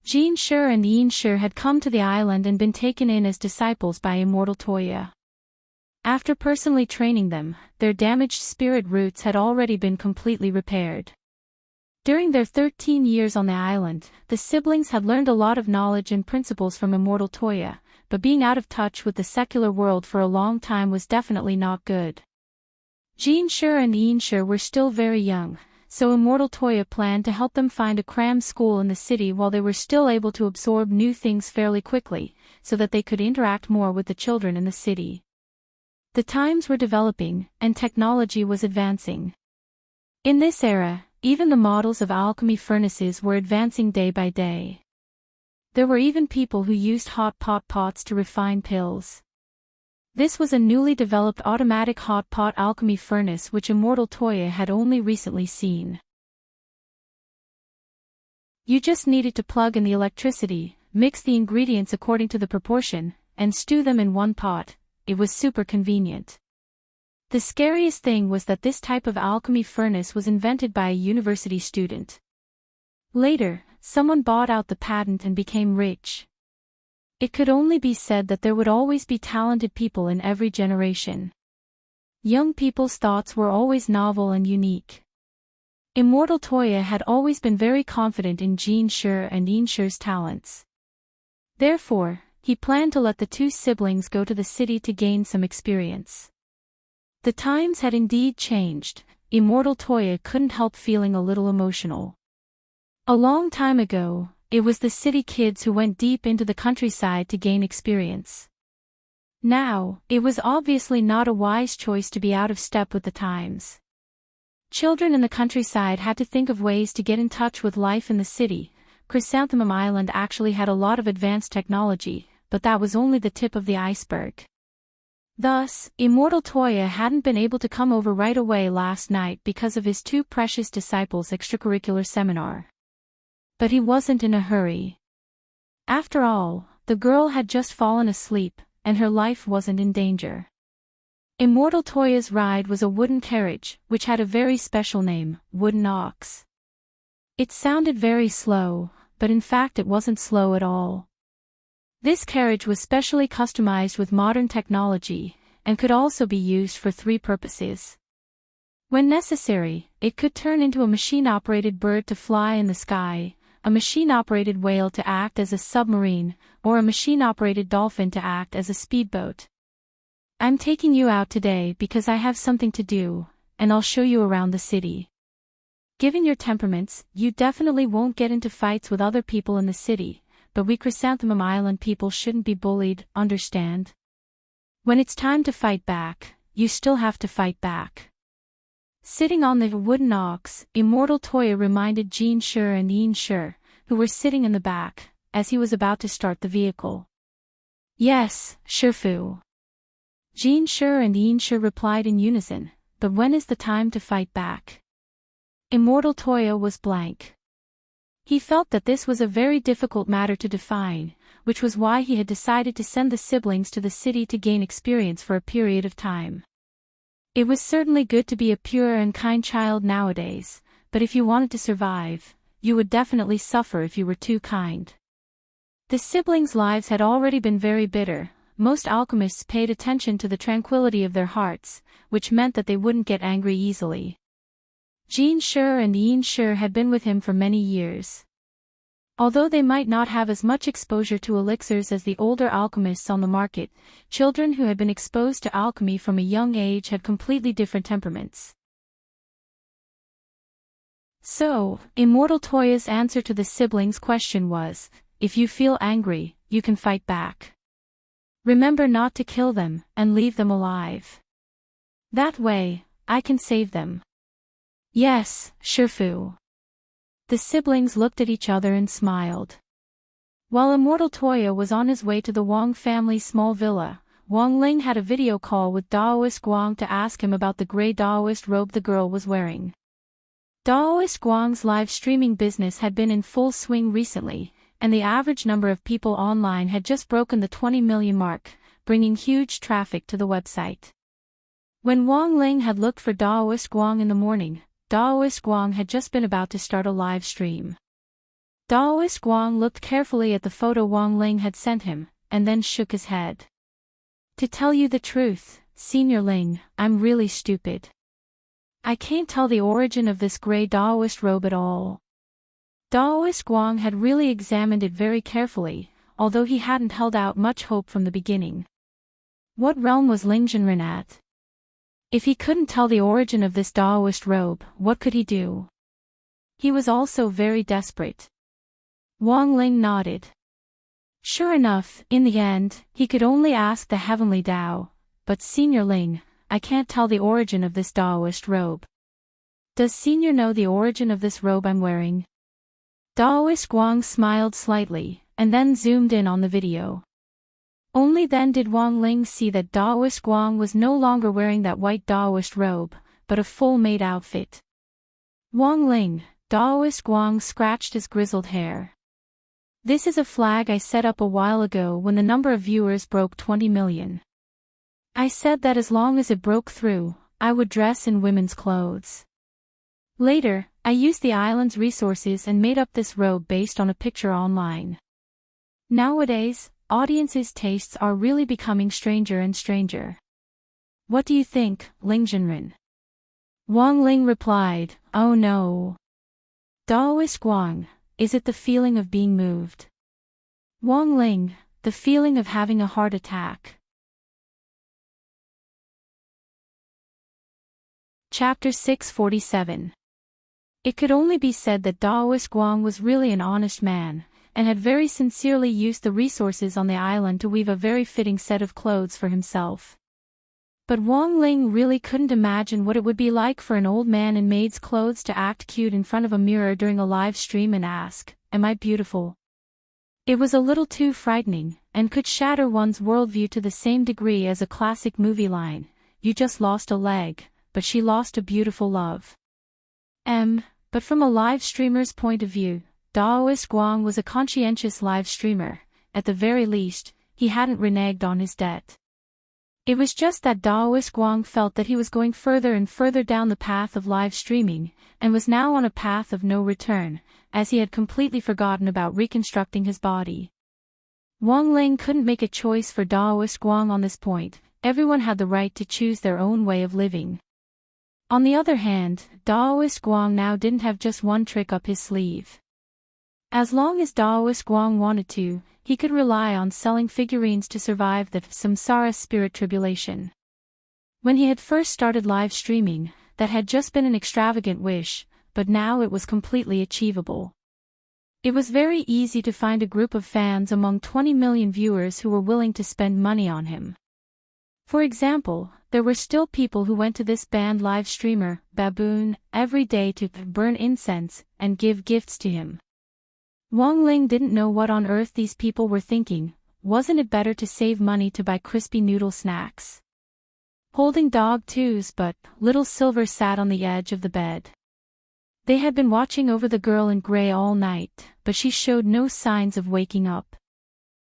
Speaker 1: Jin Shi and Yin Shi had come to the island and been taken in as disciples by Immortal Toya. After personally training them, their damaged spirit roots had already been completely repaired. During their 13 years on the island, the siblings had learned a lot of knowledge and principles from immortal Toya, but being out of touch with the secular world for a long time was definitely not good. Jinshi and Enshi were still very young, so immortal Toya planned to help them find a cram school in the city while they were still able to absorb new things fairly quickly, so that they could interact more with the children in the city. The times were developing, and technology was advancing. In this era, even the models of alchemy furnaces were advancing day by day. There were even people who used hot pots to refine pills. This was a newly developed automatic hot pot alchemy furnace which immortal Toya had only recently seen. You just needed to plug in the electricity, mix the ingredients according to the proportion, and stew them in one pot. It was super convenient. The scariest thing was that this type of alchemy furnace was invented by a university student. Later, someone bought out the patent and became rich. It could only be said that there would always be talented people in every generation. Young people's thoughts were always novel and unique. Immortal Toya had always been very confident in Jinshi and Enshi's talents. Therefore, he planned to let the two siblings go to the city to gain some experience. The times had indeed changed. Immortal Toya couldn't help feeling a little emotional. A long time ago, it was the city kids who went deep into the countryside to gain experience. Now, it was obviously not a wise choice to be out of step with the times. Children in the countryside had to think of ways to get in touch with life in the city. Chrysanthemum Island actually had a lot of advanced technology, but that was only the tip of the iceberg. Thus, immortal Toya hadn't been able to come over right away last night because of his two precious disciples' extracurricular seminar. But he wasn't in a hurry. After all, the girl had just fallen asleep, and her life wasn't in danger. Immortal Toya's ride was a wooden carriage, which had a very special name, Wooden Ox. It sounded very slow, but in fact it wasn't slow at all. This carriage was specially customized with modern technology, and could also be used for three purposes. When necessary, it could turn into a machine-operated bird to fly in the sky, a machine-operated whale to act as a submarine, or a machine-operated dolphin to act as a speedboat. I'm taking you out today because I have something to do, and I'll show you around the city. Given your temperaments, you definitely won't get into fights with other people in the city, but we Chrysanthemum Island people shouldn't be bullied, understand? When it's time to fight back, you still have to fight back. Sitting on the wooden ox, immortal Toya reminded Jinshi and Enshi, who were sitting in the back, as he was about to start the vehicle. Yes, Shifu. Jinshi and Enshi replied in unison, but when is the time to fight back? Immortal Toya was blank. He felt that this was a very difficult matter to define, which was why he had decided to send the siblings to the city to gain experience for a period of time. It was certainly good to be a pure and kind child nowadays, but if you wanted to survive, you would definitely suffer if you were too kind. The siblings' lives had already been very bitter. Most alchemists paid attention to the tranquility of their hearts, which meant that they wouldn't get angry easily. Jinshi and Enshi had been with him for many years. Although they might not have as much exposure to elixirs as the older alchemists on the market, children who had been exposed to alchemy from a young age had completely different temperaments. So, Immortal Toya's answer to the siblings' question was, if you feel angry, you can fight back. Remember not to kill them, and leave them alive. That way, I can save them. Yes, Shifu. The siblings looked at each other and smiled. While Immortal Toya was on his way to the Wang family's small villa, Wang Ling had a video call with Daoist Guang to ask him about the gray Daoist robe the girl was wearing. Daoist Guang's live streaming business had been in full swing recently, and the average number of people online had just broken the 20 million mark, bringing huge traffic to the website. When Wang Ling had looked for Daoist Guang in the morning, Daoist Guang had just been about to start a live stream. Daoist Guang looked carefully at the photo Wang Ling had sent him, and then shook his head. To tell you the truth, Senior Ling, I'm really stupid. I can't tell the origin of this grey Daoist robe at all. Daoist Guang had really examined it very carefully, although he hadn't held out much hope from the beginning. What realm was Ling Zhenren at? If he couldn't tell the origin of this Daoist robe, what could he do? He was also very desperate. Wang Ling nodded. Sure enough, in the end, he could only ask the heavenly Dao, but Senior Ling, I can't tell the origin of this Daoist robe. Does Senior know the origin of this robe I'm wearing? Daoist Guang smiled slightly, and then zoomed in on the video. Only then did Wang Ling see that Daoist Guang was no longer wearing that white Daoist robe, but a full maid outfit. Wang Ling, Daoist Guang scratched his grizzled hair. This is a flag I set up a while ago when the number of viewers broke 20 million. I said that as long as it broke through, I would dress in women's clothes. Later, I used the island's resources and made up this robe based on a picture online. Nowadays, audiences' tastes are really becoming stranger and stranger. What do you think, Ling Zhenren? Wang Ling replied, oh no. Daoist Guang, is it the feeling of being moved? Wang Ling, the feeling of having a heart attack. Chapter 647. It could only be said that Daoist Guang was really an honest man, and had very sincerely used the resources on the island to weave a very fitting set of clothes for himself. But Wang Ling really couldn't imagine what it would be like for an old man in maid's clothes to act cute in front of a mirror during a live stream and ask, am I beautiful? It was a little too frightening, and could shatter one's worldview to the same degree as a classic movie line, you just lost a leg, but she lost a beautiful love. But from a live streamer's point of view, Daoist Guang was a conscientious live streamer. At the very least, he hadn't reneged on his debt. It was just that Daoist Guang felt that he was going further and further down the path of live streaming, and was now on a path of no return, as he had completely forgotten about reconstructing his body. Wang Ling couldn't make a choice for Daoist Guang on this point. Everyone had the right to choose their own way of living. On the other hand, Daoist Guang now didn't have just one trick up his sleeve. As long as Daoist Guang wanted to, he could rely on selling figurines to survive the samsara spirit tribulation. When he had first started live streaming, that had just been an extravagant wish, but now it was completely achievable. It was very easy to find a group of fans among 20 million viewers who were willing to spend money on him. For example, there were still people who went to this banned live streamer, Baboon, every day to burn incense and give gifts to him. Wang Ling didn't know what on earth these people were thinking. Wasn't it better to save money to buy crispy noodle snacks? Holding dog twos, but little Silver sat on the edge of the bed. They had been watching over the girl in gray all night, but she showed no signs of waking up.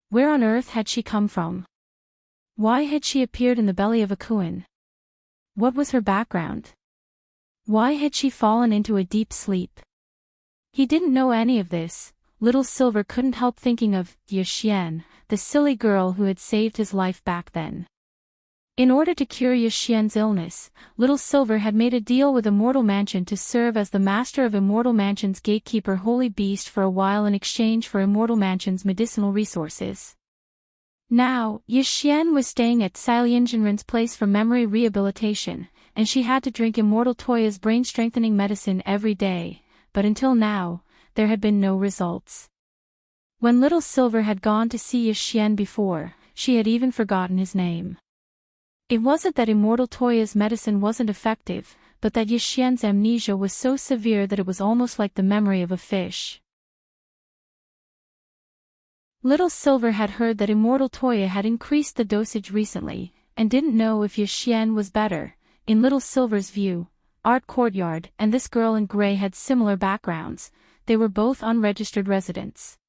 Speaker 1: Where on earth had she come from? Why had she appeared in the belly of a Kuan? What was her background? Why had she fallen into a deep sleep? He didn't know any of this. Little Silver couldn't help thinking of Yixian, the silly girl who had saved his life back then. In order to cure Yixian's illness, Little Silver had made a deal with Immortal Mansion to serve as the master of Immortal Mansion's gatekeeper holy beast for a while in exchange for Immortal Mansion's medicinal resources. Now, Yixian was staying at Ling Zhenren's place for memory rehabilitation, and she had to drink Immortal Toya's brain-strengthening medicine every day, but until now, there had been no results. When Little Silver had gone to see Yixian before, she had even forgotten his name. It wasn't that Immortal Toya's medicine wasn't effective, but that Yixian's amnesia was so severe that it was almost like the memory of a fish. Little Silver had heard that Immortal Toya had increased the dosage recently, and didn't know if Yixian was better. In Little Silver's view, Art Courtyard and this girl in gray had similar backgrounds. They were both unregistered residents.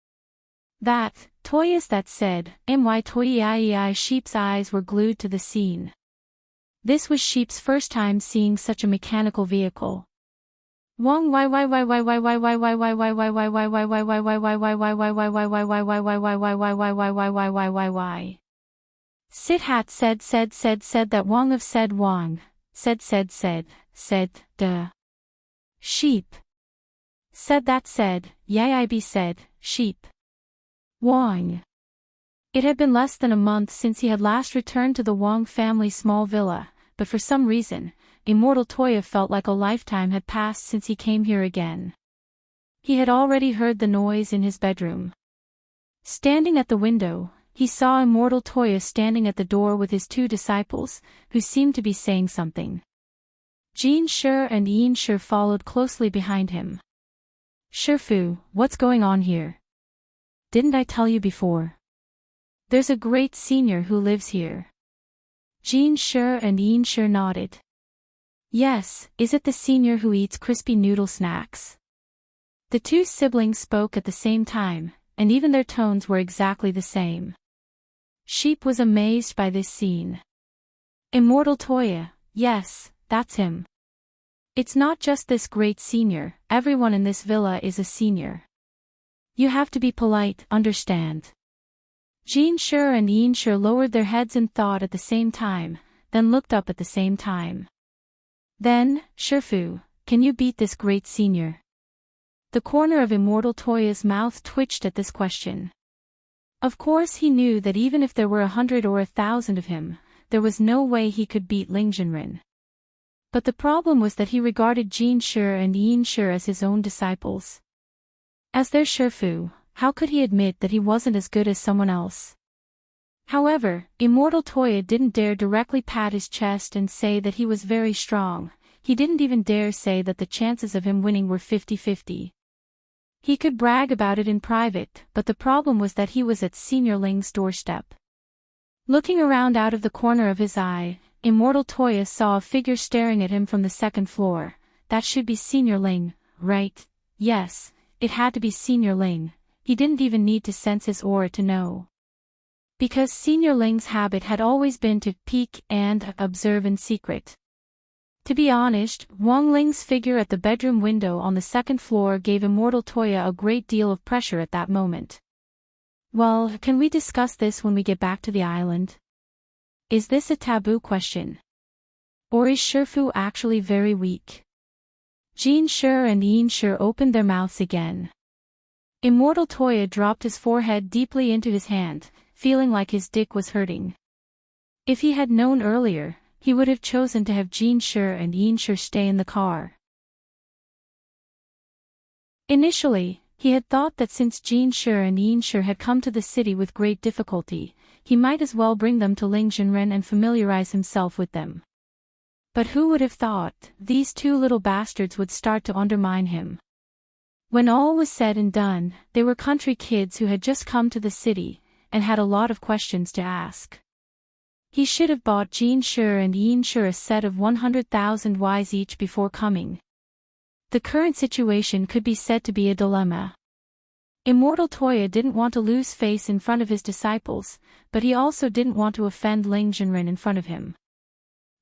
Speaker 1: Toya's that said, my Toyai Sheep's eyes were glued to the scene. This was Sheep's first time seeing such a mechanical vehicle. Wang Sit hat said that Wong of said Wong, said duh. Sheep. Said that said, yay I be said, sheep. Wong. It had been less than a month since he had last returned to the Wong family's small villa, but for some reason, Immortal Toya felt like a lifetime had passed since he came here again. He had already heard the noise in his bedroom. Standing at the window, he saw Immortal Toya standing at the door with his two disciples, who seemed to be saying something. Jin Shi and Yin Shi followed closely behind him. Shifu, what's going on here? Didn't I tell you before? There's a great senior who lives here. Jin Shi and Yin Shi nodded. Yes, is it the senior who eats crispy noodle snacks? The two siblings spoke at the same time, and even their tones were exactly the same. Sheep was amazed by this scene. Immortal Toya, yes, that's him. It's not just this great senior, everyone in this villa is a senior. You have to be polite, understand? Jin Shi and Yin Shi lowered their heads in thought at the same time, then looked up at the same time. Then, Shifu, can you beat this great senior? The corner of Immortal Toya's mouth twitched at this question. Of course he knew that even if there were 100 or 1,000 of him, there was no way he could beat Ling Jinren. But the problem was that he regarded Jin Shi and Yin Shi as his own disciples. As their Shifu, how could he admit that he wasn't as good as someone else? However, Immortal Toya didn't dare directly pat his chest and say that he was very strong. He didn't even dare say that the chances of him winning were 50-50. He could brag about it in private, but the problem was that he was at Senior Ling's doorstep. Looking around out of the corner of his eye, Immortal Toya saw a figure staring at him from the second floor. That should be Senior Ling, right? Yes, it had to be Senior Ling. He didn't even need to sense his aura to know. Because Senior Ling's habit had always been to peek and observe in secret. To be honest, Wang Ling's figure at the bedroom window on the second floor gave Immortal Toya a great deal of pressure at that moment. Well, can we discuss this when we get back to the island? Is this a taboo question? Or is Shifu actually very weak? Jin Shi and Yin Shi opened their mouths again. Immortal Toya dropped his forehead deeply into his hand, feeling like his dick was hurting. If he had known earlier, he would have chosen to have Jin Shi and Yin Shi stay in the car. Initially, he had thought that since Jin Shi and Yin Shi had come to the city with great difficulty, he might as well bring them to Ling Jinren and familiarize himself with them. But who would have thought these two little bastards would start to undermine him? When all was said and done, they were country kids who had just come to the city, and had a lot of questions to ask. He should have bought Jin Shi and Yin Shi a set of 100,000 Ys each before coming. The current situation could be said to be a dilemma. Immortal Toya didn't want to lose face in front of his disciples, but he also didn't want to offend Ling Jinren in front of him.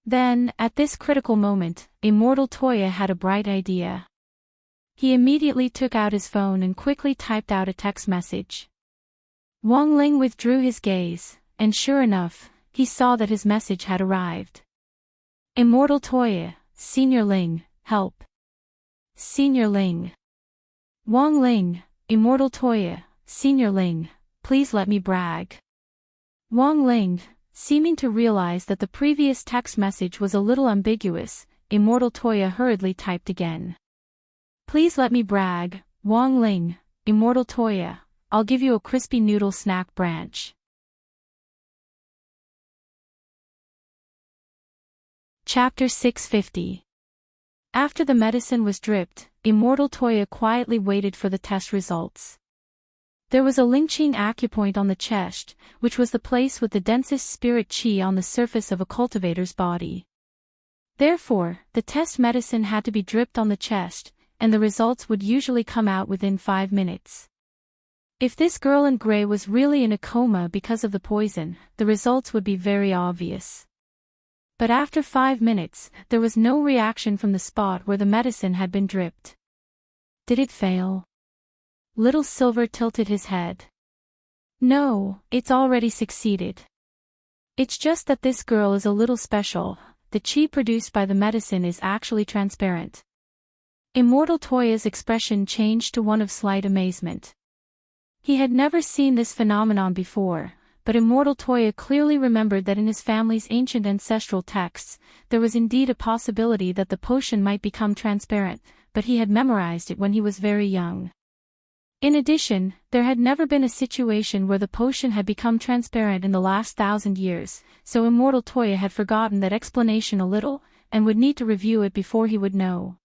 Speaker 1: Then, at this critical moment, Immortal Toya had a bright idea. He immediately took out his phone and quickly typed out a text message. Wang Ling withdrew his gaze, and sure enough, he saw that his message had arrived. Immortal Toya, Senior Ling, help. Senior Ling. Wang Ling, Immortal Toya, Senior Ling, please let me brag. Wang Ling, seeming to realize that the previous text message was a little ambiguous, Immortal Toya hurriedly typed again. Please let me brag, Wang Ling, Immortal Toya, I'll give you a crispy noodle snack branch. Chapter 650. After the medicine was dripped, Immortal Toya quietly waited for the test results. There was a Lingqing acupoint on the chest, which was the place with the densest spirit qi on the surface of a cultivator's body. Therefore, the test medicine had to be dripped on the chest, and the results would usually come out within 5 minutes. If this girl in gray was really in a coma because of the poison, the results would be very obvious. But after 5 minutes, there was no reaction from the spot where the medicine had been dripped. Did it fail? Little Silver tilted his head. No, it's already succeeded. It's just that this girl is a little special. The chi produced by the medicine is actually transparent. Immortal Toya's expression changed to one of slight amazement. He had never seen this phenomenon before, but Immortal Toya clearly remembered that in his family's ancient ancestral texts, there was indeed a possibility that the potion might become transparent, but he had memorized it when he was very young. In addition, there had never been a situation where the potion had become transparent in the last 1,000 years, so Immortal Toya had forgotten that explanation a little, and would need to review it before he would know.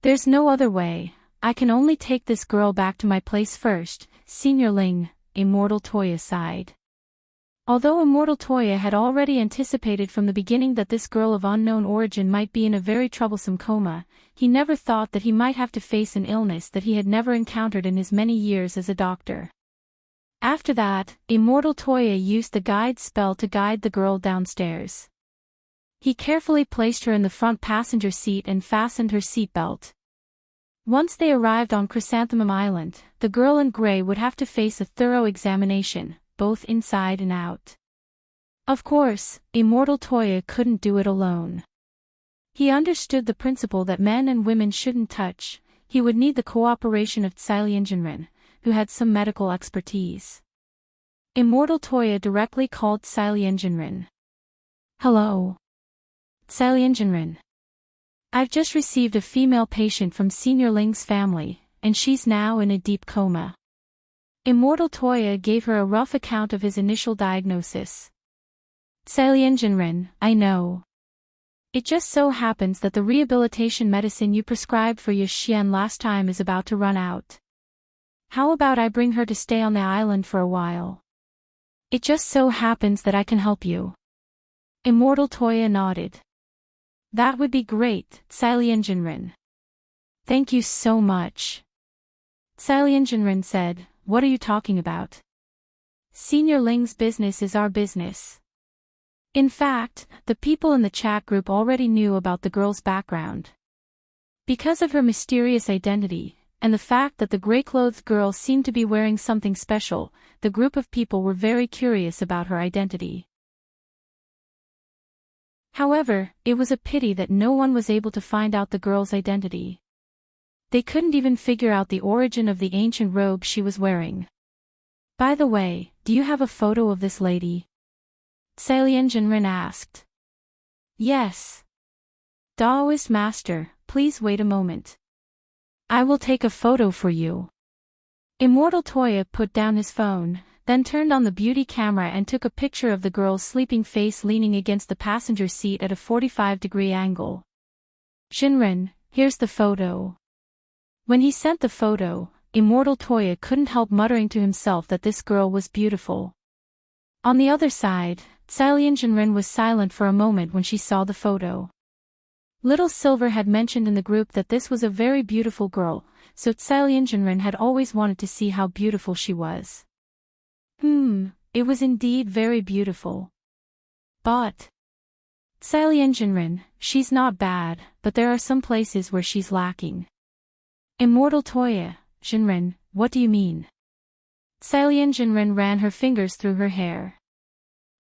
Speaker 1: There's no other way. I can only take this girl back to my place first, Senior Ling, Immortal Toya sighed. Although Immortal Toya had already anticipated from the beginning that this girl of unknown origin might be in a very troublesome coma, he never thought that he might have to face an illness that he had never encountered in his many years as a doctor. After that, Immortal Toya used the guide spell to guide the girl downstairs. He carefully placed her in the front passenger seat and fastened her seatbelt. Once they arrived on Chrysanthemum Island, the girl in gray would have to face a thorough examination, both inside and out. Of course, Immortal Toya couldn't do it alone. He understood the principle that men and women shouldn't touch. He would need the cooperation of Lianjinren, who had some medical expertise. Immortal Toya directly called Lianjinren. Hello. Lianjinren. I've just received a female patient from Senior Ling's family, and she's now in a deep coma. Immortal Toya gave her a rough account of his initial diagnosis. Lianjinren, I know. It just so happens that the rehabilitation medicine you prescribed for Xian last time is about to run out. How about I bring her to stay on the island for a while? It just so happens that I can help you. Immortal Toya nodded. That would be great, Lianjinren. Thank you so much. Lianjinren said, what are you talking about? Senior Ling's business is our business. In fact, the people in the chat group already knew about the girl's background. Because of her mysterious identity, and the fact that the gray-clothed girl seemed to be wearing something special, the group of people were very curious about her identity. However, it was a pity that no one was able to find out the girl's identity. They couldn't even figure out the origin of the ancient robe she was wearing. By the way, do you have a photo of this lady? Lianjinren asked. Yes. Daoist Master, please wait a moment. I will take a photo for you. Immortal Toya put down his phone, then turned on the beauty camera and took a picture of the girl's sleeping face leaning against the passenger seat at a 45-degree angle. Jinren, here's the photo. When he sent the photo, Immortal Toya couldn't help muttering to himself that this girl was beautiful. On the other side, Lianjinren was silent for a moment when she saw the photo. Little Silver had mentioned in the group that this was a very beautiful girl, so Lianjinren had always wanted to see how beautiful she was. It was indeed very beautiful. But Lianjinren, she's not bad, but there are some places where she's lacking. Immortal Toya, Jinren, what do you mean? Lianjinren ran her fingers through her hair.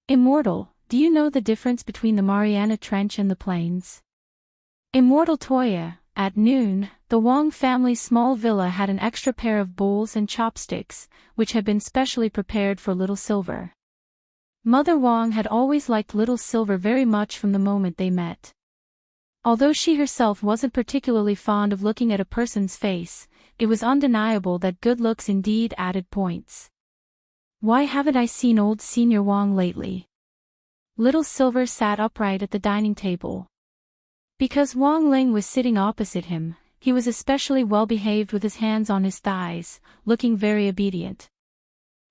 Speaker 1: Immortal, do you know the difference between the Mariana Trench and the plains? Immortal Toya, at noon, the Wang family's small villa had an extra pair of bowls and chopsticks, which had been specially prepared for Little Silver. Mother Wang had always liked Little Silver very much from the moment they met. Although she herself wasn't particularly fond of looking at a person's face, it was undeniable that good looks indeed added points. Why haven't I seen old Senior Wang lately? Little Silver sat upright at the dining table. Because Wang Ling was sitting opposite him, he was especially well behaved with his hands on his thighs, looking very obedient.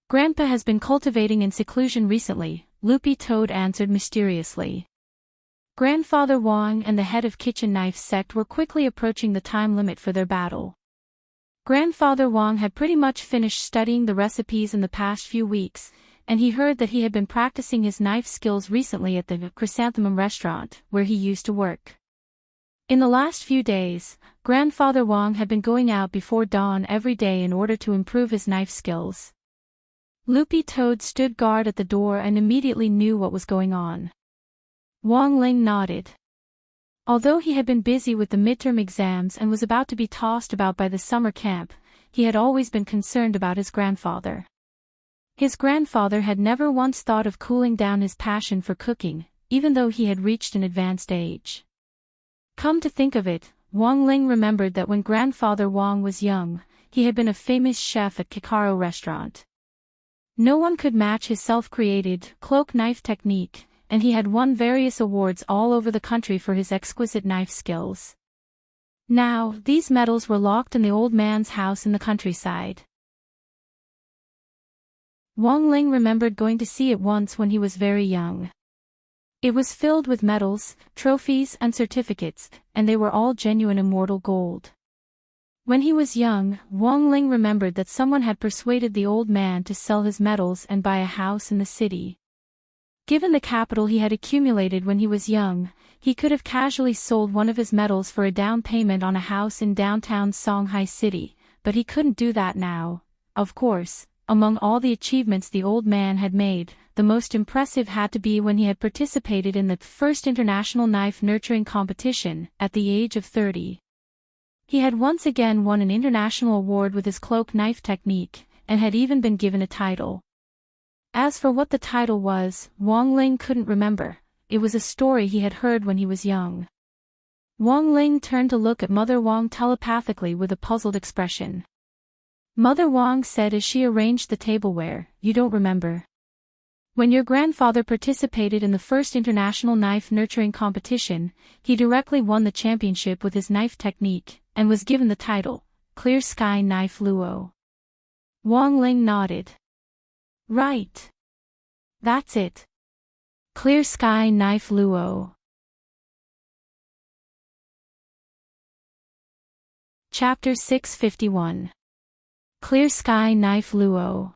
Speaker 1: Grandpa has been cultivating in seclusion recently, Loopy Toad answered mysteriously. Grandfather Wang and the head of Kitchen Knife sect were quickly approaching the time limit for their battle. Grandfather Wang had pretty much finished studying the recipes in the past few weeks, and he heard that he had been practicing his knife skills recently at the Chrysanthemum restaurant, where he used to work. In the last few days, Grandfather Wang had been going out before dawn every day in order to improve his knife skills. Loopy Toad stood guard at the door and immediately knew what was going on. Wong Ling nodded. Although he had been busy with the midterm exams and was about to be tossed about by the summer camp, he had always been concerned about his grandfather. His grandfather had never once thought of cooling down his passion for cooking, even though he had reached an advanced age. Come to think of it, Wong Ling remembered that when Grandfather Wong was young, he had been a famous chef at Kikaro restaurant. No one could match his self-created cloak knife technique, and he had won various awards all over the country for his exquisite knife skills. Now, these medals were locked in the old man's house in the countryside. Wong Ling remembered going to see it once when he was very young. It was filled with medals, trophies and certificates, and they were all genuine immortal gold. When he was young, Wong Ling remembered that someone had persuaded the old man to sell his medals and buy a house in the city. Given the capital he had accumulated when he was young, he could have casually sold one of his medals for a down payment on a house in downtown Songhai City, but he couldn't do that now. Of course, among all the achievements the old man had made, the most impressive had to be when he had participated in the first international knife nurturing competition, at the age of 30. He had once again won an international award with his cloak knife technique, and had even been given a title. As for what the title was, Wong Ling couldn't remember. It was a story he had heard when he was young. Wong Ling turned to look at Mother Wong telepathically with a puzzled expression. Mother Wong said as she arranged the tableware, "You don't remember? When your grandfather participated in the first international knife nurturing competition, he directly won the championship with his knife technique, and was given the title, Clear Sky Knife Luo." Wong Ling nodded. Right. That's it. Clear Sky Knife Luo. Chapter 651. Clear Sky Knife Luo.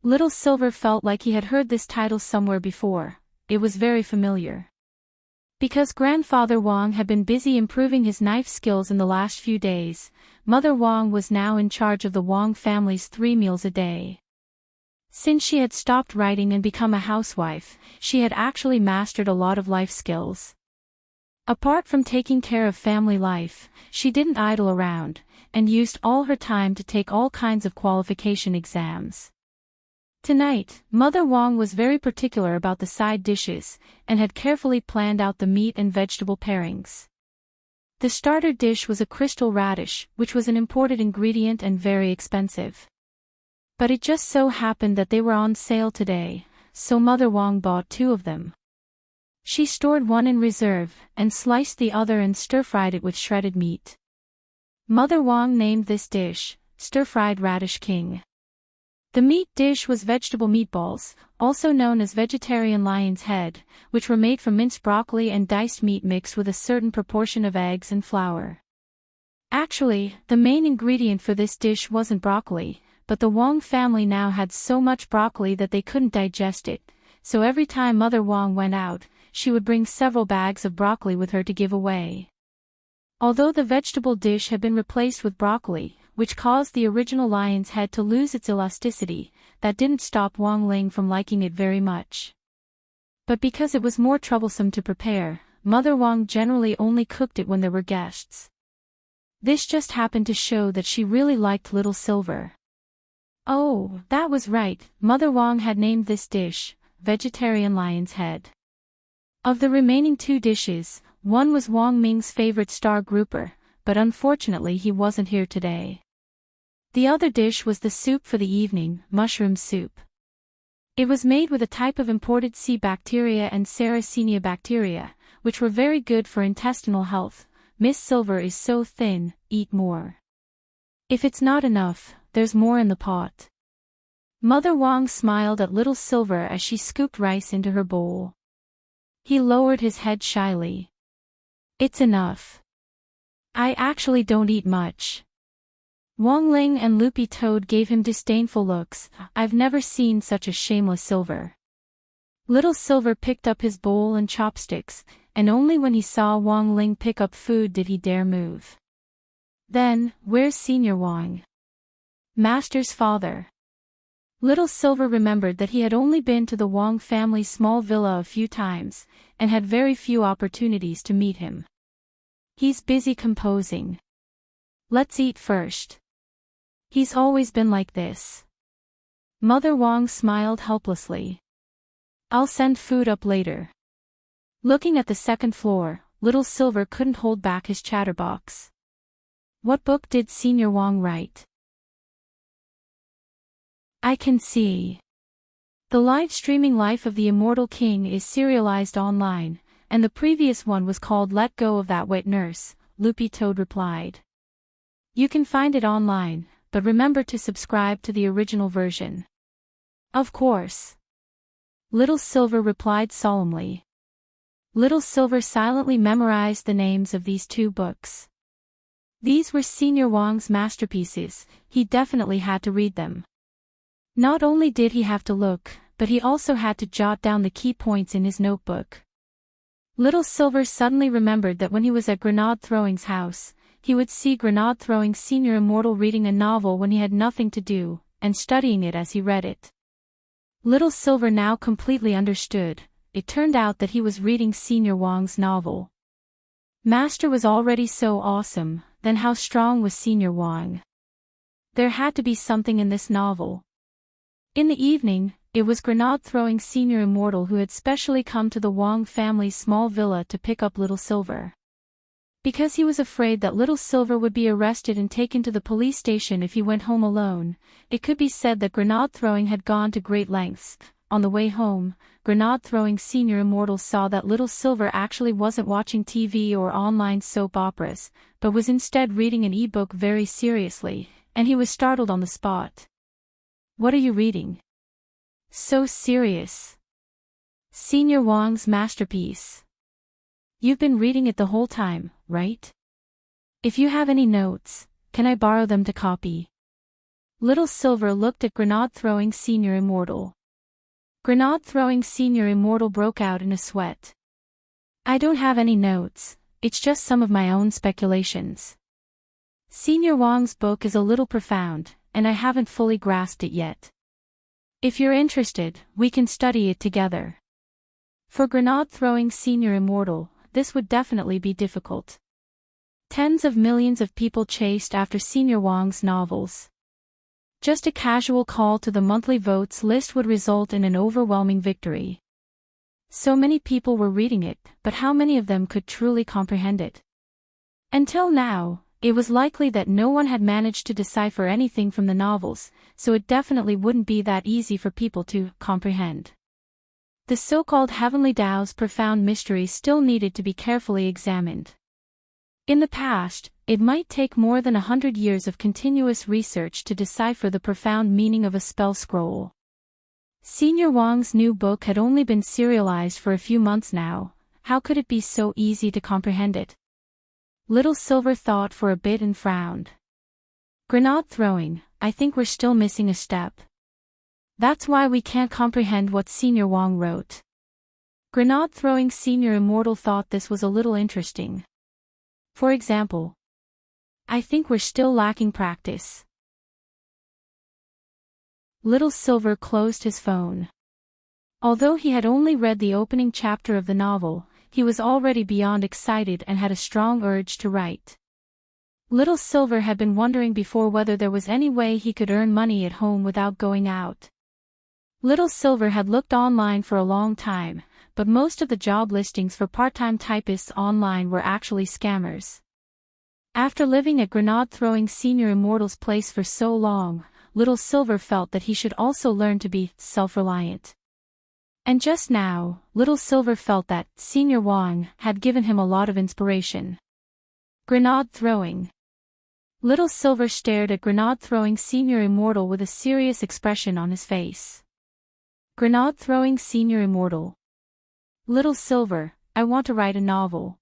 Speaker 1: Little Silver felt like he had heard this title somewhere before. It was very familiar. Because Grandfather Wong had been busy improving his knife skills in the last few days, Mother Wong was now in charge of the Wong family's 3 meals a day. Since she had stopped writing and become a housewife, she had actually mastered a lot of life skills. Apart from taking care of family life, she didn't idle around, and used all her time to take all kinds of qualification exams. Tonight, Mother Wong was very particular about the side dishes, and had carefully planned out the meat and vegetable pairings. The starter dish was a crystal radish, which was an imported ingredient and very expensive. But it just so happened that they were on sale today, so Mother Wong bought 2 of them. She stored one in reserve, and sliced the other and stir-fried it with shredded meat. Mother Wong named this dish, Stir-Fried Radish King. The meat dish was vegetable meatballs, also known as vegetarian lion's head, which were made from minced broccoli and diced meat mixed with a certain proportion of eggs and flour. Actually, the main ingredient for this dish wasn't broccoli, but the Wong family now had so much broccoli that they couldn't digest it, so every time Mother Wong went out, she would bring several bags of broccoli with her to give away. Although the vegetable dish had been replaced with broccoli, which caused the original lion's head to lose its elasticity, that didn't stop Wong Ling from liking it very much. But because it was more troublesome to prepare, Mother Wong generally only cooked it when there were guests. This just happened to show that she really liked Little Silver. Oh, that was right, Mother Wong had named this dish, Vegetarian Lion's Head. Of the remaining 2 dishes, one was Wong Ming's favorite star grouper, but unfortunately he wasn't here today. The other dish was the soup for the evening, mushroom soup. It was made with a type of imported C. bacteria and Sarracenia bacteria, which were very good for intestinal health. Miss Silver is so thin, eat more. If it's not enough, there's more in the pot. Mother Wong smiled at Little Silver as she scooped rice into her bowl. He lowered his head shyly. It's enough. I actually don't eat much. Wong Ling and Loopy Toad gave him disdainful looks. I've never seen such a shameless Silver. Little Silver picked up his bowl and chopsticks, and only when he saw Wong Ling pick up food did he dare move. Then, where's Senior Wong? Master's father. Little Silver remembered that he had only been to the Wong family's small villa a few times, and had very few opportunities to meet him. He's busy composing. Let's eat first. He's always been like this. Mother Wong smiled helplessly. I'll send food up later. Looking at the second floor, Little Silver couldn't hold back his chatterbox. What book did Senior Wong write? I can see. The live-streaming Life of the Immortal King is serialized online, and the previous one was called Let Go of That Wet Nurse, Loopy Toad replied. You can find it online, but remember to subscribe to the original version. Of course. Little Silver replied solemnly. Little Silver silently memorized the names of these two books. These were Senior Wong's masterpieces, he definitely had to read them. Not only did he have to look, but he also had to jot down the key points in his notebook. Little Silver suddenly remembered that when he was at Grenade Throwing's house, he would see Grenade Throwing Senior Immortal reading a novel when he had nothing to do, and studying it as he read it. Little Silver now completely understood. It turned out that he was reading Senior Wong's novel. Master was already so awesome, then how strong was Senior Wong? There had to be something in this novel. In the evening, it was Grenade Throwing Senior Immortal who had specially come to the Wong family's small villa to pick up Little Silver. Because he was afraid that Little Silver would be arrested and taken to the police station if he went home alone, it could be said that Grenade Throwing had gone to great lengths. On the way home, Grenade Throwing Senior Immortal saw that Little Silver actually wasn't watching TV or online soap operas, but was instead reading an e-book very seriously, and he was startled on the spot. What are you reading? So serious. Senior Wong's masterpiece. You've been reading it the whole time, right? If you have any notes, can I borrow them to copy? Little Silver looked at Grenade Throwing Senior Immortal. Grenade Throwing Senior Immortal broke out in a sweat. I don't have any notes, it's just some of my own speculations. Senior Wong's book is a little profound, and I haven't fully grasped it yet. If you're interested, we can study it together. For Grenade Throwing Senior Immortal, this would definitely be difficult. Tens of millions of people chased after Senior Wong's novels. Just a casual call to the monthly votes list would result in an overwhelming victory. So many people were reading it, but how many of them could truly comprehend it? Until now, it was likely that no one had managed to decipher anything from the novels, so it definitely wouldn't be that easy for people to comprehend. The so-called Heavenly Tao's profound mysteries still needed to be carefully examined. In the past, it might take more than 100 years of continuous research to decipher the profound meaning of a spell scroll. Senior Wong's new book had only been serialized for a few months now. How could it be so easy to comprehend it? Little Silver thought for a bit and frowned. Grenade Throwing, I think we're still missing a step. That's why we can't comprehend what Senior Wong wrote. Grenade Throwing Senior Immortal thought this was a little interesting. For example, I think we're still lacking practice. Little Silver closed his phone. Although he had only read the opening chapter of the novel, he was already beyond excited and had a strong urge to write. Little Silver had been wondering before whether there was any way he could earn money at home without going out. Little Silver had looked online for a long time, but most of the job listings for part-time typists online were actually scammers. After living at Grenade Throwing Senior Immortal's place for so long, Little Silver felt that he should also learn to be self-reliant. And just now, Little Silver felt that Senior Wong had given him a lot of inspiration. Grenade Throwing. Little Silver stared at Grenade Throwing Senior Immortal with a serious expression on his face. Grenade Throwing Senior Immortal. Little Silver, I want to write a novel.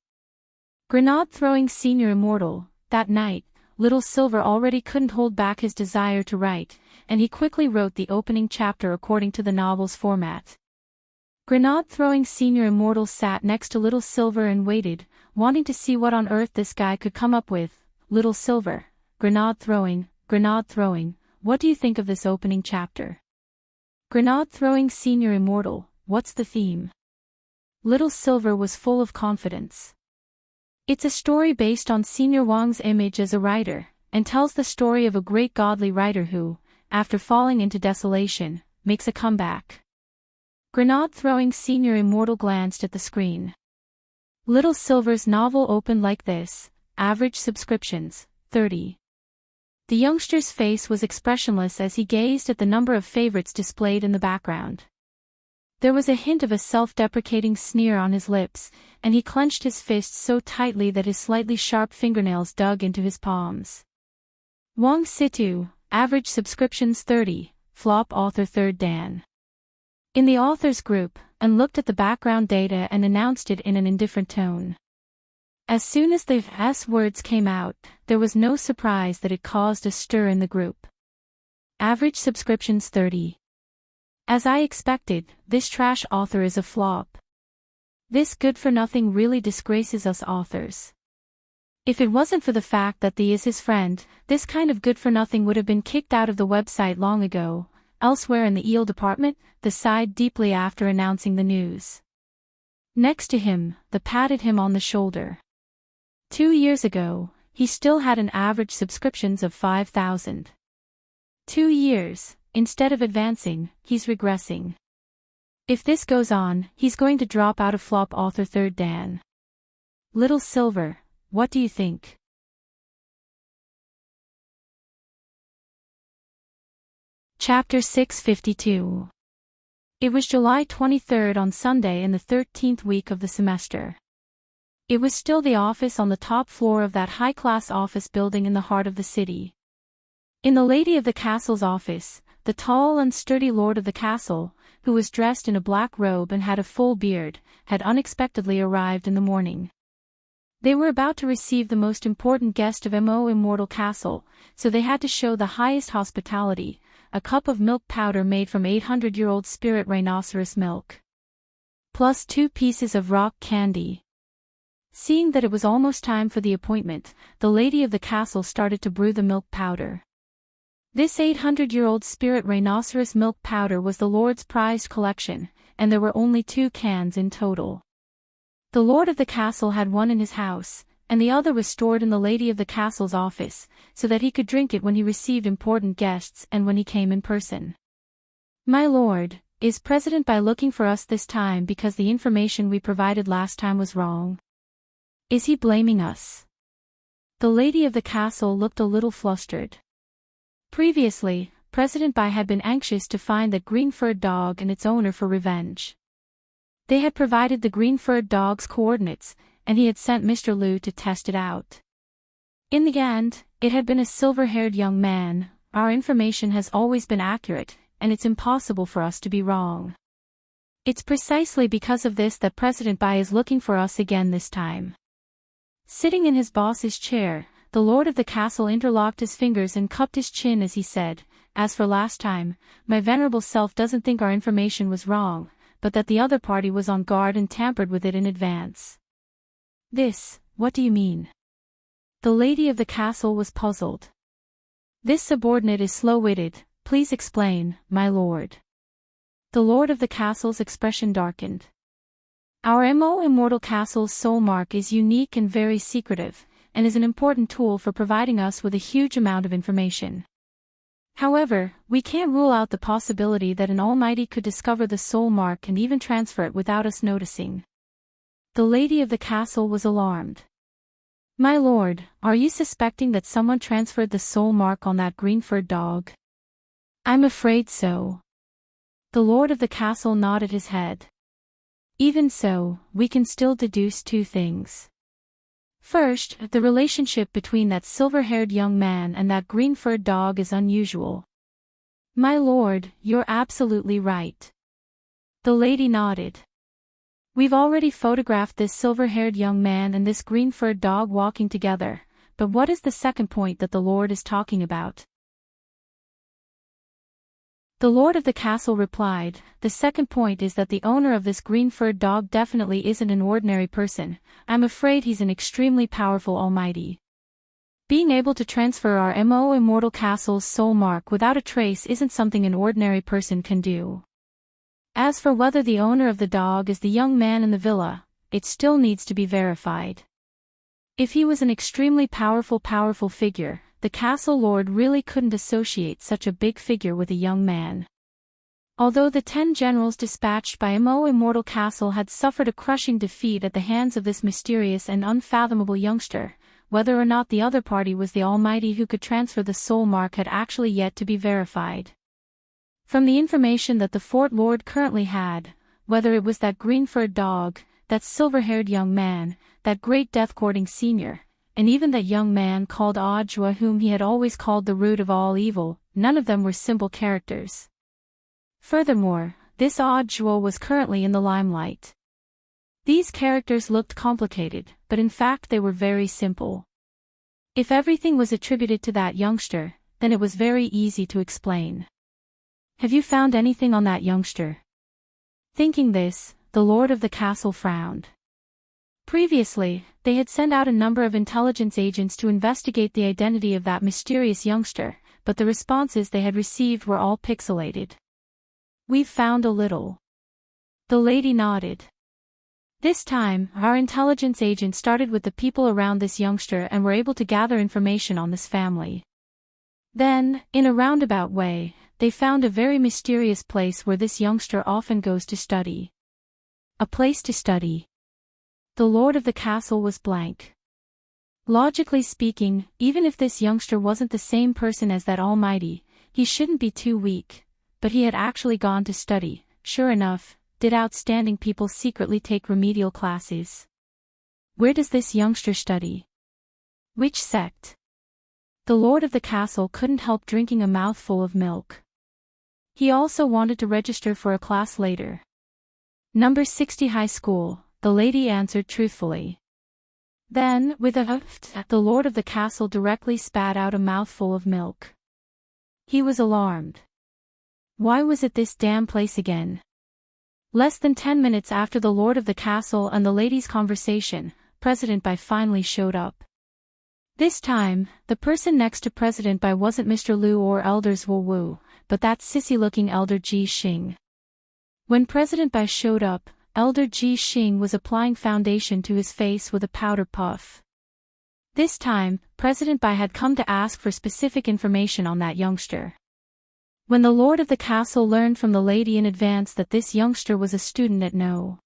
Speaker 1: Grenade Throwing Senior Immortal. That night, Little Silver already couldn't hold back his desire to write, and he quickly wrote the opening chapter according to the novel's format. Grenade Throwing Senior Immortal sat next to Little Silver and waited, wanting to see what on earth this guy could come up with. Little Silver, Grenade Throwing, what do you think of this opening chapter? Grenade-throwing senior immortal, what's the theme? Little Silver was full of confidence. It's a story based on Senior Wang's image as a writer, and tells the story of a great godly writer who, after falling into desolation, makes a comeback. Grenade-throwing senior immortal glanced at the screen. Little Silver's novel opened like this, average subscriptions, 30. The youngster's face was expressionless as he gazed at the number of favorites displayed in the background. There was a hint of a self-deprecating sneer on his lips, and he clenched his fists so tightly that his slightly sharp fingernails dug into his palms. Wang Situ, average subscriptions 30, flop author 3rd Dan. In the authors group, and looked at the background data and announced it in an indifferent tone. As soon as the S words came out, there was no surprise that it caused a stir in the group. Average subscriptions 30. As I expected, this trash author is a flop. This good-for-nothing really disgraces us authors. If it wasn't for the fact that the is his friend, this kind of good-for-nothing would have been kicked out of the website long ago. Elsewhere in the EL department, the sighed deeply after announcing the news. Next to him, the patted him on the shoulder. 2 years ago, he still had an average subscriptions of 5,000. 2 years, instead of advancing, he's regressing. If this goes on, he's going to drop out of flop author 3rd Dan. Little Silver, what do you think? Chapter 652. It was July 23rd on Sunday in the 13th week of the semester. It was still the office on the top floor of that high-class office building in the heart of the city. In the lady of the castle's office, the tall and sturdy lord of the castle, who was dressed in a black robe and had a full beard, had unexpectedly arrived in the morning. They were about to receive the most important guest of Mo Immortal Castle, so they had to show the highest hospitality, a cup of milk powder made from 800-year-old spirit rhinoceros milk. Plus 2 pieces of rock candy. Seeing that it was almost time for the appointment, the lady of the castle started to brew the milk powder. This 800-year-old spirit rhinoceros milk powder was the Lord's prized collection, and there were only 2 cans in total. The Lord of the castle had one in his house, and the other was stored in the lady of the castle's office, so that he could drink it when he received important guests and when he came in person. My lord, is President Bai looking for us this time because the information we provided last time was wrong? Is he blaming us? The lady of the castle looked a little flustered. Previously, President Bai had been anxious to find that green-furred dog and its owner for revenge. They had provided the green-furred dog's coordinates, and he had sent Mr. Liu to test it out. In the end, it had been a silver-haired young man. Our information has always been accurate, and it's impossible for us to be wrong. It's precisely because of this that President Bai is looking for us again this time. Sitting in his boss's chair, the lord of the castle interlocked his fingers and cupped his chin as he said, "As for last time, my venerable self doesn't think our information was wrong, but that the other party was on guard and tampered with it in advance." This, what do you mean? The lady of the castle was puzzled. This subordinate is slow-witted, please explain, my lord. The lord of the castle's expression darkened. Our Mo Immortal Castle's soul mark is unique and very secretive, and is an important tool for providing us with a huge amount of information. However, we can't rule out the possibility that an almighty could discover the soul mark and even transfer it without us noticing. The lady of the castle was alarmed. My lord, are you suspecting that someone transferred the soul mark on that green-furred dog? I'm afraid so. The lord of the castle nodded his head. Even so, we can still deduce 2 things. First, the relationship between that silver-haired young man and that green-furred dog is unusual. My lord, you're absolutely right. The lady nodded. We've already photographed this silver-haired young man and this green-furred dog walking together, but what is the second point that the lord is talking about? The lord of the castle replied, the second point is that the owner of this green-furred dog definitely isn't an ordinary person. I'm afraid he's an extremely powerful almighty. Being able to transfer our immortal castle's soul mark without a trace isn't something an ordinary person can do. As for whether the owner of the dog is the young man in the villa, it still needs to be verified. If he was an extremely powerful figure, the castle lord really couldn't associate such a big figure with a young man. Although the 10 generals dispatched by Immortal Castle had suffered a crushing defeat at the hands of this mysterious and unfathomable youngster, whether or not the other party was the Almighty who could transfer the soul mark had actually yet to be verified. From the information that the fort lord currently had, whether it was that green-furred dog, that silver-haired young man, that great death-courting senior, and even that young man called Audra whom he had always called the root of all evil, none of them were simple characters. Furthermore, this Audra was currently in the limelight. These characters looked complicated, but in fact they were very simple. If everything was attributed to that youngster, then it was very easy to explain. Have you found anything on that youngster? Thinking this, the lord of the castle frowned. Previously, they had sent out a number of intelligence agents to investigate the identity of that mysterious youngster, but the responses they had received were all pixelated. We've found a little. The lady nodded. This time, our intelligence agent started with the people around this youngster and were able to gather information on this family. Then, in a roundabout way, they found a very mysterious place where this youngster often goes to study. A place to study. The lord of the castle was blank. Logically speaking, even if this youngster wasn't the same person as that Almighty, he shouldn't be too weak, but he had actually gone to study. Sure enough, did outstanding people secretly take remedial classes? Where does this youngster study? Which sect? The lord of the castle couldn't help drinking a mouthful of milk. He also wanted to register for a class later. Number 60 high school, the lady answered truthfully. Then, with a huff, the lord of the castle directly spat out a mouthful of milk. He was alarmed. Why was it this damn place again? Less than 10 minutes after the lord of the castle and the lady's conversation, President Bai finally showed up. This time, the person next to President Bai wasn't Mr. Liu or Elders Wu Wu, but that sissy-looking Elder Ji Xing. When President Bai showed up, Elder Ji Xing was applying foundation to his face with a powder puff. This time, President Bai had come to ask for specific information on that youngster. When the lord of the castle learned from the lady in advance that this youngster was a student at No.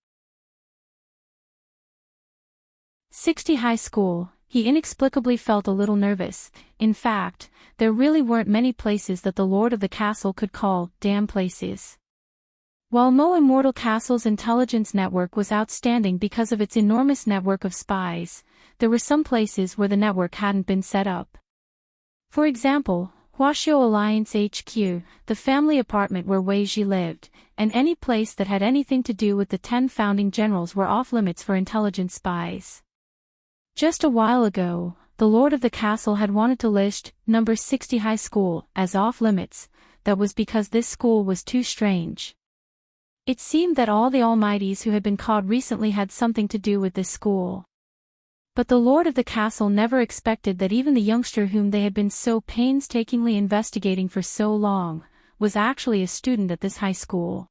Speaker 1: 60 high school, he inexplicably felt a little nervous. In fact, there really weren't many places that the lord of the castle could call damn places. While Immortal Castle's intelligence network was outstanding because of its enormous network of spies, there were some places where the network hadn't been set up. For example, Huaxiu Alliance HQ, the family apartment where Wei Ji lived, and any place that had anything to do with the 10 founding generals were off-limits for intelligence spies. Just a while ago, the lord of the castle had wanted to list number 60 high school as off-limits. That was because this school was too strange. It seemed that all the Almighties who had been caught recently had something to do with this school. But the lord of the castle never expected that even the youngster whom they had been so painstakingly investigating for so long, was actually a student at this high school.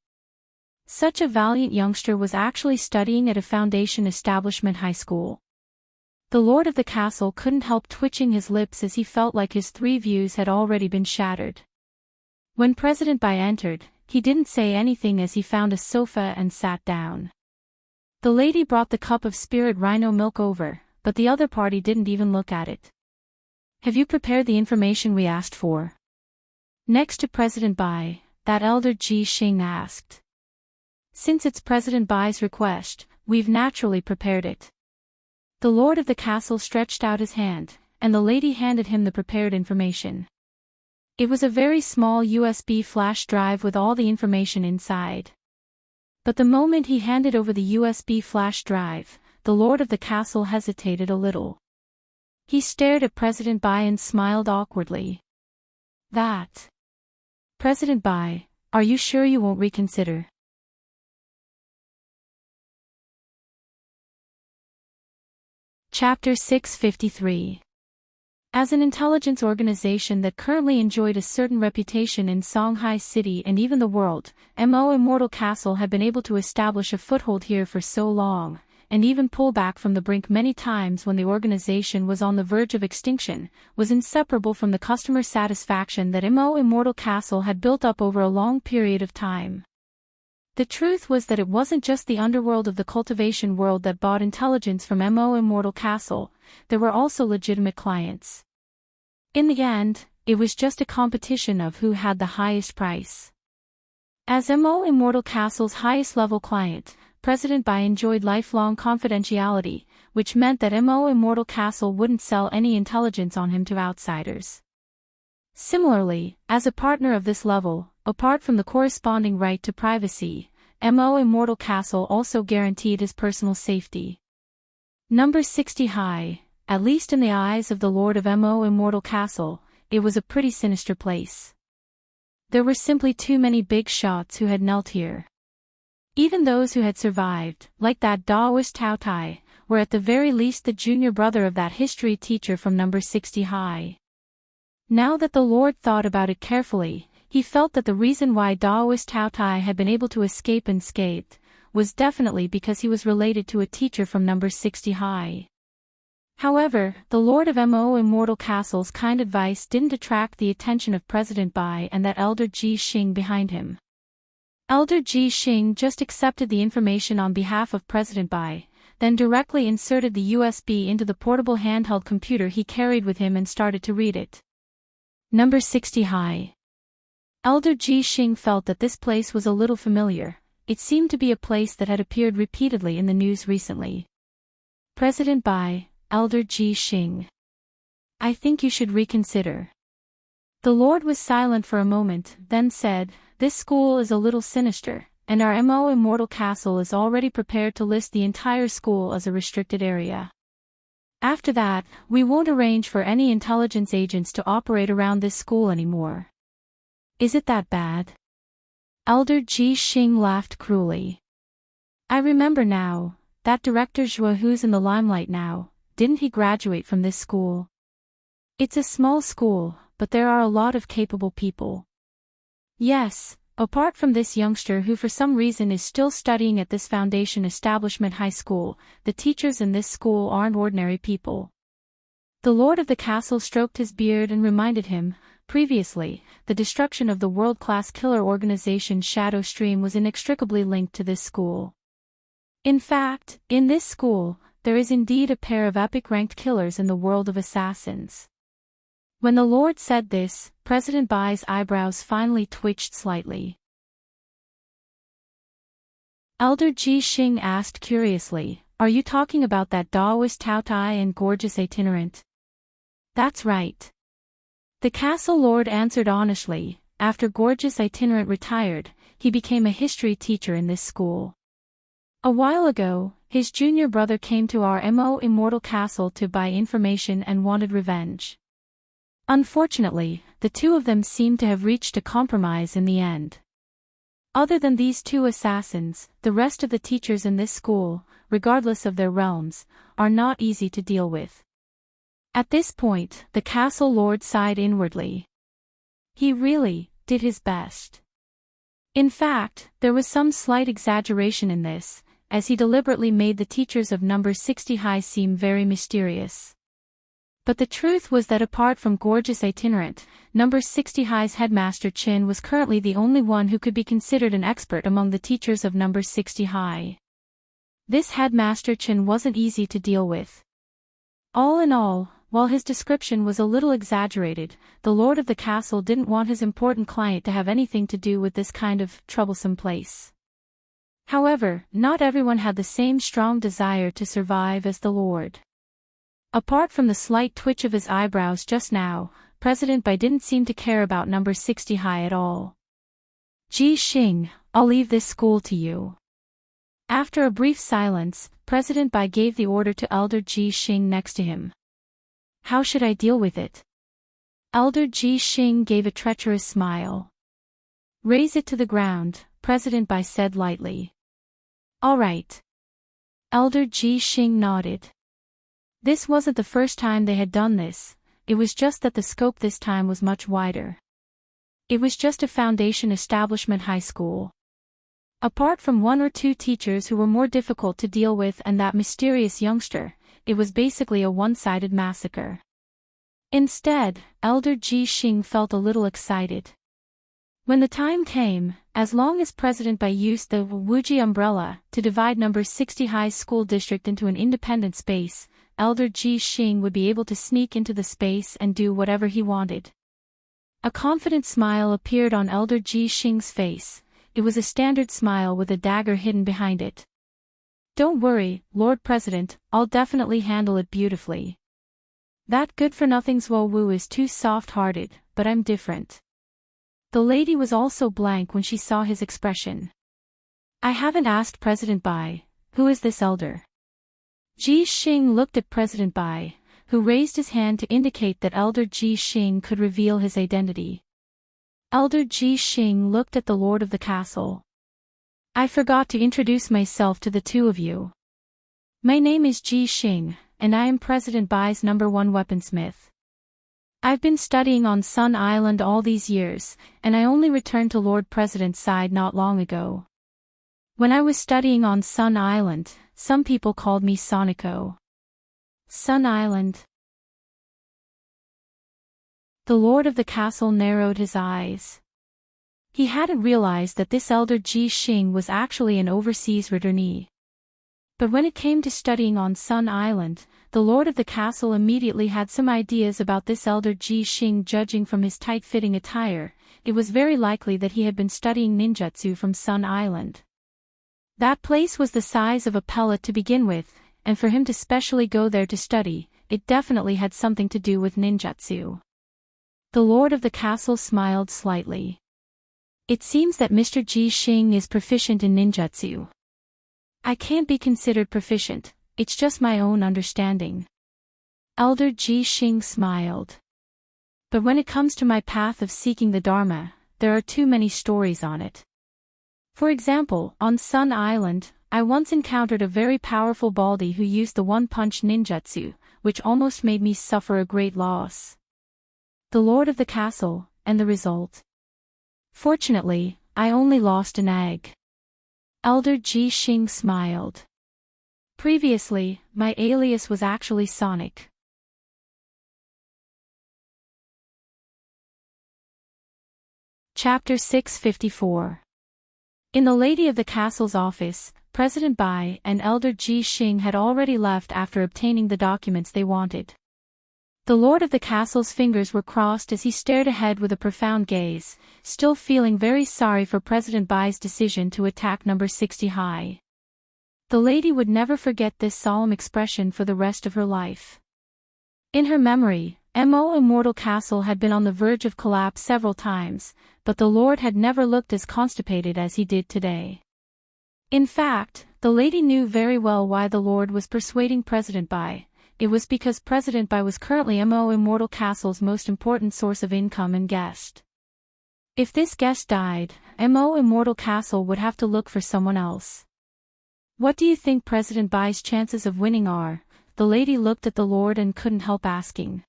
Speaker 1: Such a valiant youngster was actually studying at a foundation establishment high school. The lord of the castle couldn't help twitching his lips as he felt like his 3 views had already been shattered. When President Bai entered, he didn't say anything as he found a sofa and sat down. The lady brought the cup of spirit rhino milk over, but the other party didn't even look at it. Have you prepared the information we asked for? Next to President Bai, that elder Ji Xing asked. Since it's President Bai's request, we've naturally prepared it. The lord of the castle stretched out his hand, and the lady handed him the prepared information. It was a very small USB flash drive with all the information inside. But the moment he handed over the USB flash drive, the lord of the castle hesitated a little. He stared at President Bai and smiled awkwardly. That. President Bai, are you sure you won't reconsider? Chapter 653. As an intelligence organization that currently enjoyed a certain reputation in Shanghai City and even the world, Mo Immortal Castle had been able to establish a foothold here for so long, and even pull back from the brink many times when the organization was on the verge of extinction, was inseparable from the customer satisfaction that Mo Immortal Castle had built up over a long period of time. The truth was that it wasn't just the underworld of the cultivation world that bought intelligence from Mo Immortal Castle, there were also legitimate clients. In the end, it was just a competition of who had the highest price. As Mo Immortal Castle's highest level client, President Bai enjoyed lifelong confidentiality, which meant that Mo Immortal Castle wouldn't sell any intelligence on him to outsiders. Similarly, as a partner of this level, apart from the corresponding right to privacy, Mo Immortal Castle also guaranteed his personal safety. Number 60 High, at least in the eyes of the Lord of Mo Immortal Castle, it was a pretty sinister place. There were simply too many big shots who had knelt here. Even those who had survived, like that Daoist Tao Tai, were at the very least the junior brother of that history teacher from number 60 High. Now that the Lord thought about it carefully, he felt that the reason why Daoist Tao Tai had been able to escape unscathed was definitely because he was related to a teacher from number 60 High. However, the Lord of Mo Immortal Castle's kind advice didn't attract the attention of President Bai and that Elder Ji Xing behind him. Elder Ji Xing just accepted the information on behalf of President Bai, then directly inserted the USB into the portable handheld computer he carried with him and started to read it. Number 60 High. Elder Ji Xing felt that this place was a little familiar. It seemed to be a place that had appeared repeatedly in the news recently. President Bai, Elder Ji Xing. I think you should reconsider. The Lord was silent for a moment, then said, this school is a little sinister, and our Mo Immortal Castle is already prepared to list the entire school as a restricted area. After that, we won't arrange for any intelligence agents to operate around this school anymore. Is it that bad? Elder Ji Xing laughed cruelly. I remember now, that director Zhua who's in the limelight now, didn't he graduate from this school? It's a small school, but there are a lot of capable people. Yes, apart from this youngster who for some reason is still studying at this Foundation Establishment High School, the teachers in this school aren't ordinary people. The Lord of the Castle stroked his beard and reminded him, previously, the destruction of the world-class killer organization Shadow Stream was inextricably linked to this school. In fact, in this school, there is indeed a pair of epic-ranked killers in the world of assassins. When the Lord said this, President Bai's eyebrows finally twitched slightly. Elder Ji Xing asked curiously, are you talking about that Daoist Tao Tai and gorgeous itinerant? That's right. The castle lord answered honestly. After gorgeous itinerant retired, he became a history teacher in this school. A while ago, his junior brother came to our Mo Immortal Castle to buy information and wanted revenge. Unfortunately, the two of them seemed to have reached a compromise in the end. Other than these two assassins, the rest of the teachers in this school, regardless of their realms, are not easy to deal with. At this point, the castle lord sighed inwardly. He really did his best. In fact, there was some slight exaggeration in this, as he deliberately made the teachers of number 60 High seem very mysterious. But the truth was that apart from gorgeous itinerant, number 60 High's headmaster Chin was currently the only one who could be considered an expert among the teachers of number 60 High. This headmaster Chin wasn't easy to deal with. All in all, while his description was a little exaggerated, the lord of the castle didn't want his important client to have anything to do with this kind of troublesome place. However, not everyone had the same strong desire to survive as the lord. Apart from the slight twitch of his eyebrows just now, President Bai didn't seem to care about number 60 High at all. Ji Xing, I'll leave this school to you. After a brief silence, President Bai gave the order to Elder Ji Xing next to him. How should I deal with it? Elder Ji Xing gave a treacherous smile. Raise it to the ground, President Bai said lightly. All right. Elder Ji Xing nodded. This wasn't the first time they had done this. it was just that the scope this time was much wider. It was just a foundation establishment high school. Apart from one or two teachers who were more difficult to deal with and that mysterious youngster, it was basically a one-sided massacre. Instead, Elder Ji Xing felt a little excited. When the time came, as long as President Bai used the Wuji umbrella to divide number 60 High School District into an independent space, Elder Ji Xing would be able to sneak into the space and do whatever he wanted. A confident smile appeared on Elder Ji Xing's face. It was a standard smile with a dagger hidden behind it. "Don't worry, Lord President, I'll definitely handle it beautifully. That good-for-nothing Zhuo Wu is too soft-hearted, but I'm different." The lady was also blank when she saw his expression. "I haven't asked President Bai, who is this elder?" Ji Xing looked at President Bai, who raised his hand to indicate that Elder Ji Xing could reveal his identity. Elder Ji Xing looked at the Lord of the Castle. "I forgot to introduce myself to the two of you. My name is Ji Xing, and I am President Bai's #1 weaponsmith. I've been studying on Sun Island all these years, and I only returned to Lord President's side not long ago. When I was studying on Sun Island, some people called me Sonico." Sun Island. The Lord of the Castle narrowed his eyes. He hadn't realized that this Elder Ji Xing was actually an overseas returnee. But when it came to studying on Sun Island, the Lord of the Castle immediately had some ideas about this Elder Ji Xing. Judging from his tight-fitting attire, it was very likely that he had been studying ninjutsu from Sun Island. That place was the size of a pellet to begin with, and for him to specially go there to study, it definitely had something to do with ninjutsu. The Lord of the Castle smiled slightly. "It seems that Mr. Ji Xing is proficient in ninjutsu. I can't be considered proficient, it's just my own understanding." Elder Ji Xing smiled. "But when it comes to my path of seeking the Dharma, there are too many stories on it. For example, on Sun Island, I once encountered a very powerful baldy who used the one-punch ninjutsu, which almost made me suffer a great loss." The Lord of the Castle, and the result? "Fortunately, I only lost an egg." Elder Ji Xing smiled. "Previously, my alias was actually Sonic." Chapter 654. In the Lady of the Castle's office, President Bai and Elder Ji Xing had already left after obtaining the documents they wanted. The Lord of the Castle's fingers were crossed as he stared ahead with a profound gaze, still feeling very sorry for President Bai's decision to attack number 60 High. The lady would never forget this solemn expression for the rest of her life. In her memory, Mo Immortal Castle had been on the verge of collapse several times, but the Lord had never looked as constipated as he did today. In fact, the lady knew very well why the Lord was persuading President Bai. It was because President Bai was currently Mo Immortal Castle's most important source of income and guest. If this guest died, Mo Immortal Castle would have to look for someone else. "What do you think President Bai's chances of winning are?" The lady looked at the Lord and couldn't help asking.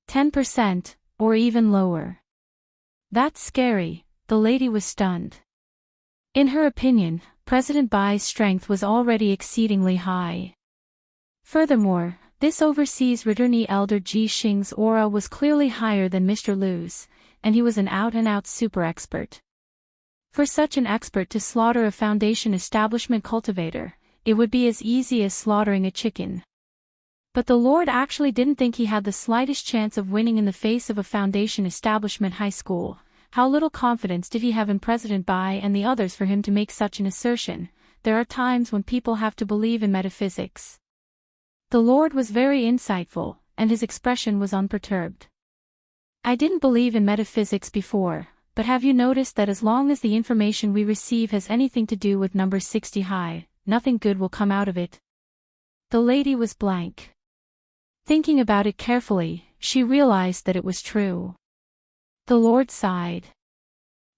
Speaker 1: 10%, or even lower. That's scary. The lady was stunned. In her opinion, President Bai's strength was already exceedingly high. Furthermore, this overseas returnee Elder Ji Xing's aura was clearly higher than Mr. Liu's, and he was an out-and-out super expert. For such an expert to slaughter a foundation establishment cultivator, it would be as easy as slaughtering a chicken. But the Lord actually didn't think he had the slightest chance of winning in the face of a foundation establishment high school. How little confidence did he have in President Bai and the others for him to make such an assertion? There are times when people have to believe in metaphysics. The Lord was very insightful, and his expression was unperturbed. "I didn't believe in metaphysics before, but have you noticed that as long as the information we receive has anything to do with number 60 High, nothing good will come out of it?" The lady was blank. Thinking about it carefully, she realized that it was true. The Lord sighed.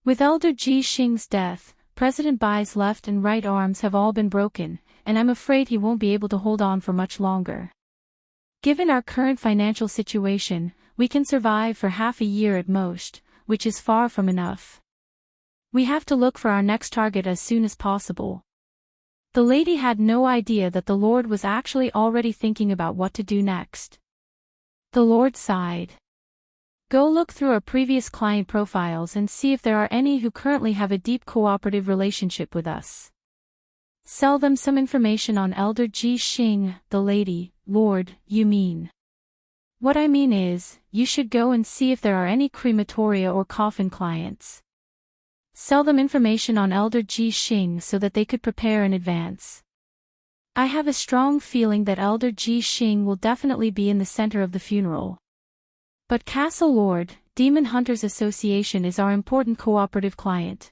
Speaker 1: "With Elder Ji Xing's death, President Bai's left and right arms have all been broken, and I'm afraid he won't be able to hold on for much longer. Given our current financial situation, we can survive for half a year at most, which is far from enough. We have to look for our next target as soon as possible. The lady had no idea that the Lord was actually already thinking about what to do next. The Lord sighed. Go look through our previous client profiles and see if there are any who currently have a deep cooperative relationship with us. Sell them some information on Elder Ji Xing, the lady. Lord, you mean? What I mean is, you should go and see if there are any crematoria or coffin clients. Sell them information on Elder Ji Xing so that they could prepare in advance. I have a strong feeling that Elder Ji Xing will definitely be in the center of the funeral. But Castle Lord, Demon Hunters Association is our important cooperative client.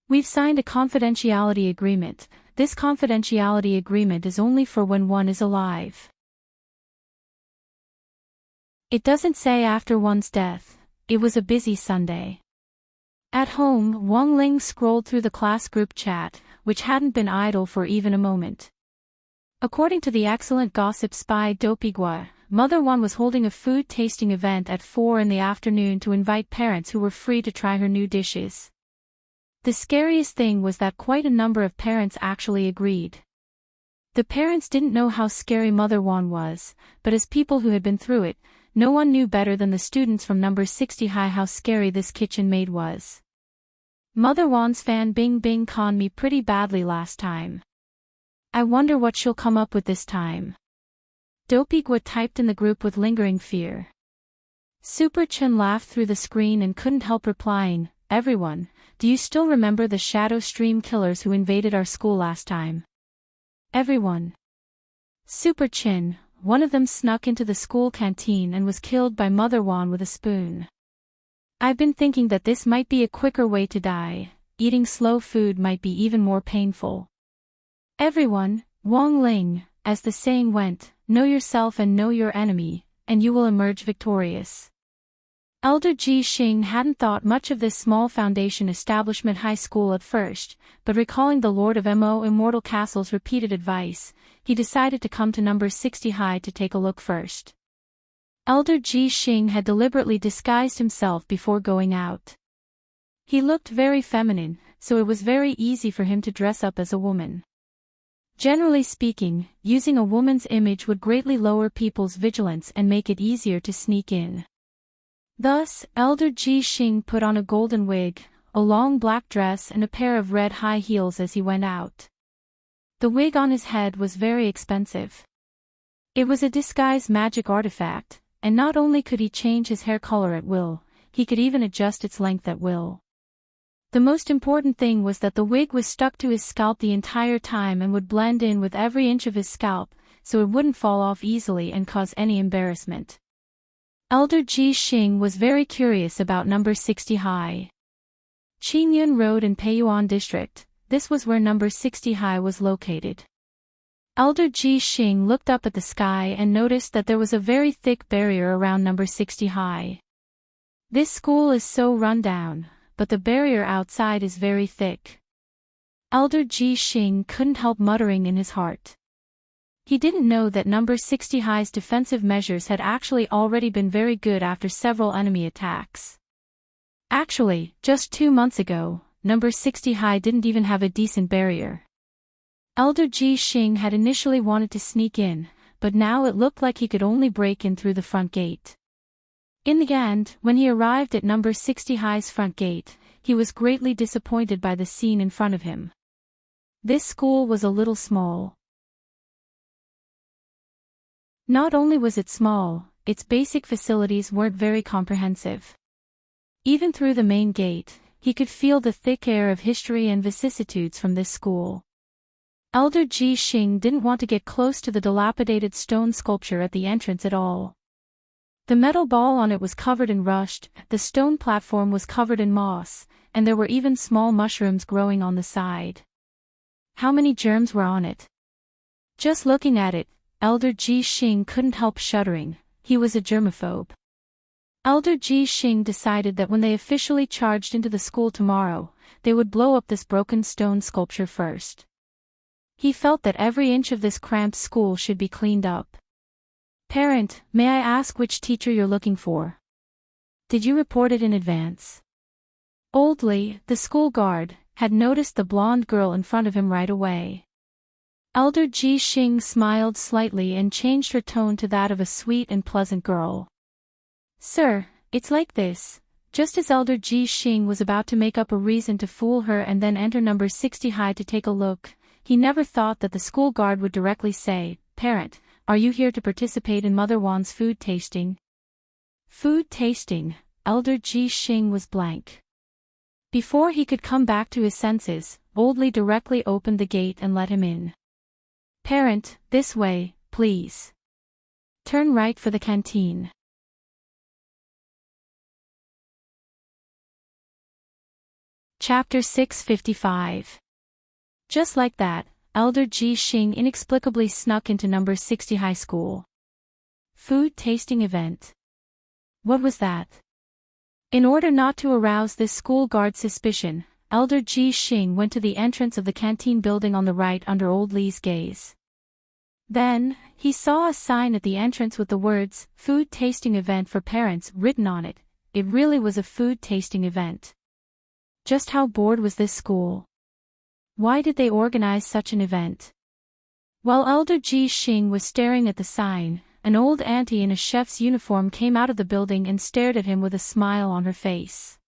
Speaker 1: We've signed a confidentiality agreement. This confidentiality agreement is only for when one is alive. It doesn't say after one's death. It was a busy Sunday. At home, Wang Ling scrolled through the class group chat, which hadn't been idle for even a moment. According to the excellent gossip spy Dopigua, Mother Wan was holding a food tasting event at 4 in the afternoon to invite parents who were free to try her new dishes. The scariest thing was that quite a number of parents actually agreed. The parents didn't know how scary Mother Wan was, but as people who had been through it, no one knew better than the students from number 60 high how scary this kitchen maid was. Mother Wan's fan Bing Bing conned me pretty badly last time. I wonder what she'll come up with this time. Dopigua typed in the group with lingering fear. Super Chen laughed through the screen and couldn't help replying, everyone, do you still remember the Shadow Stream killers who invaded our school last time? Everyone. Super Chen, one of them snuck into the school canteen and was killed by Mother Wan with a spoon. I've been thinking that this might be a quicker way to die. Eating slow food might be even more painful. Everyone, Wang Ling, as the saying went, know yourself and know your enemy, and you will emerge victorious. Elder Ji Xing hadn't thought much of this small foundation establishment high school at first, but recalling the Lord of Mo Immortal Castle's repeated advice, he decided to come to number 60 high to take a look first. Elder Ji Xing had deliberately disguised himself before going out. He looked very feminine, so it was very easy for him to dress up as a woman. Generally speaking, using a woman's image would greatly lower people's vigilance and make it easier to sneak in. Thus, Elder Ji Xing put on a golden wig, a long black dress and a pair of red high heels as he went out. The wig on his head was very expensive. It was a disguise magic artifact, and not only could he change his hair color at will, he could even adjust its length at will. The most important thing was that the wig was stuck to his scalp the entire time and would blend in with every inch of his scalp, so it wouldn't fall off easily and cause any embarrassment. Elder Ji Xing was very curious about number 60 high. Qingyun Road in Peiyuan District, this was where number 60 high was located. Elder Ji Xing looked up at the sky and noticed that there was a very thick barrier around number 60 high. This school is so run down, but the barrier outside is very thick. Elder Ji Xing couldn't help muttering in his heart. He didn't know that number 60 high's defensive measures had actually already been very good after several enemy attacks. Actually, just 2 months ago, number 60 high didn't even have a decent barrier. Elder Ji Xing had initially wanted to sneak in, but now it looked like he could only break in through the front gate. In the end, when he arrived at number 60 high's front gate, he was greatly disappointed by the scene in front of him. This school was a little small. Not only was it small, its basic facilities weren't very comprehensive. Even through the main gate, he could feel the thick air of history and vicissitudes from this school. Elder Ji Xing didn't want to get close to the dilapidated stone sculpture at the entrance at all. The metal ball on it was covered in rust, the stone platform was covered in moss, and there were even small mushrooms growing on the side. How many germs were on it? Just looking at it, Elder Ji Xing couldn't help shuddering. He was a germaphobe. Elder Ji Xing decided that when they officially charged into the school tomorrow, they would blow up this broken stone sculpture first. He felt that every inch of this cramped school should be cleaned up. Parent, may I ask which teacher you're looking for? Did you report it in advance? Oldly, the school guard, had noticed the blonde girl in front of him right away. Elder Ji Xing smiled slightly and changed her tone to that of a sweet and pleasant girl. Sir, it's like this. Just as Elder Ji Xing was about to make up a reason to fool her and then enter number 60 high to take a look, he never thought that the school guard would directly say, Parent, are you here to participate in Mother Wan's food tasting? Food tasting, Elder Ji Xing was blank. Before he could come back to his senses, Oldly directly opened the gate and let him in. Parent, this way, please. Turn right for the canteen. Chapter 655. Just like that, Elder Ji Xing inexplicably snuck into number 60 high school. Food tasting event. What was that? In order not to arouse this school guard's suspicion, Elder Ji Xing went to the entrance of the canteen building on the right under Old Li's gaze. Then, he saw a sign at the entrance with the words, Food Tasting Event for Parents written on it. It really was a food tasting event. Just how bored was this school? Why did they organize such an event? While Elder Ji Xing was staring at the sign, an old auntie in a chef's uniform came out of the building and stared at him with a smile on her face.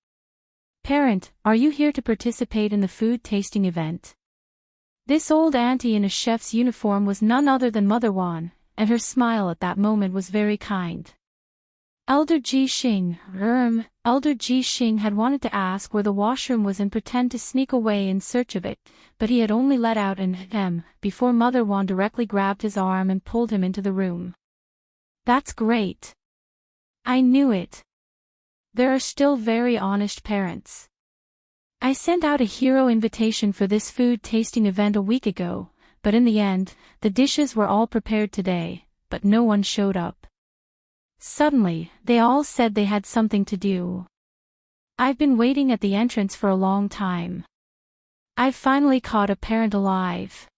Speaker 1: Parent, are you here to participate in the food tasting event? This old auntie in a chef's uniform was none other than Mother Wan, and her smile at that moment was very kind. Elder Ji Xing had wanted to ask where the washroom was and pretend to sneak away in search of it, but he had only let out an "hem" before Mother Wan directly grabbed his arm and pulled him into the room. That's great. I knew it. There are still very honest parents. I sent out a hero invitation for this food tasting event a week ago, but in the end, the dishes were all prepared today, but no one showed up. Suddenly, they all said they had something to do. I've been waiting at the entrance for a long time. I've finally caught a parent alive.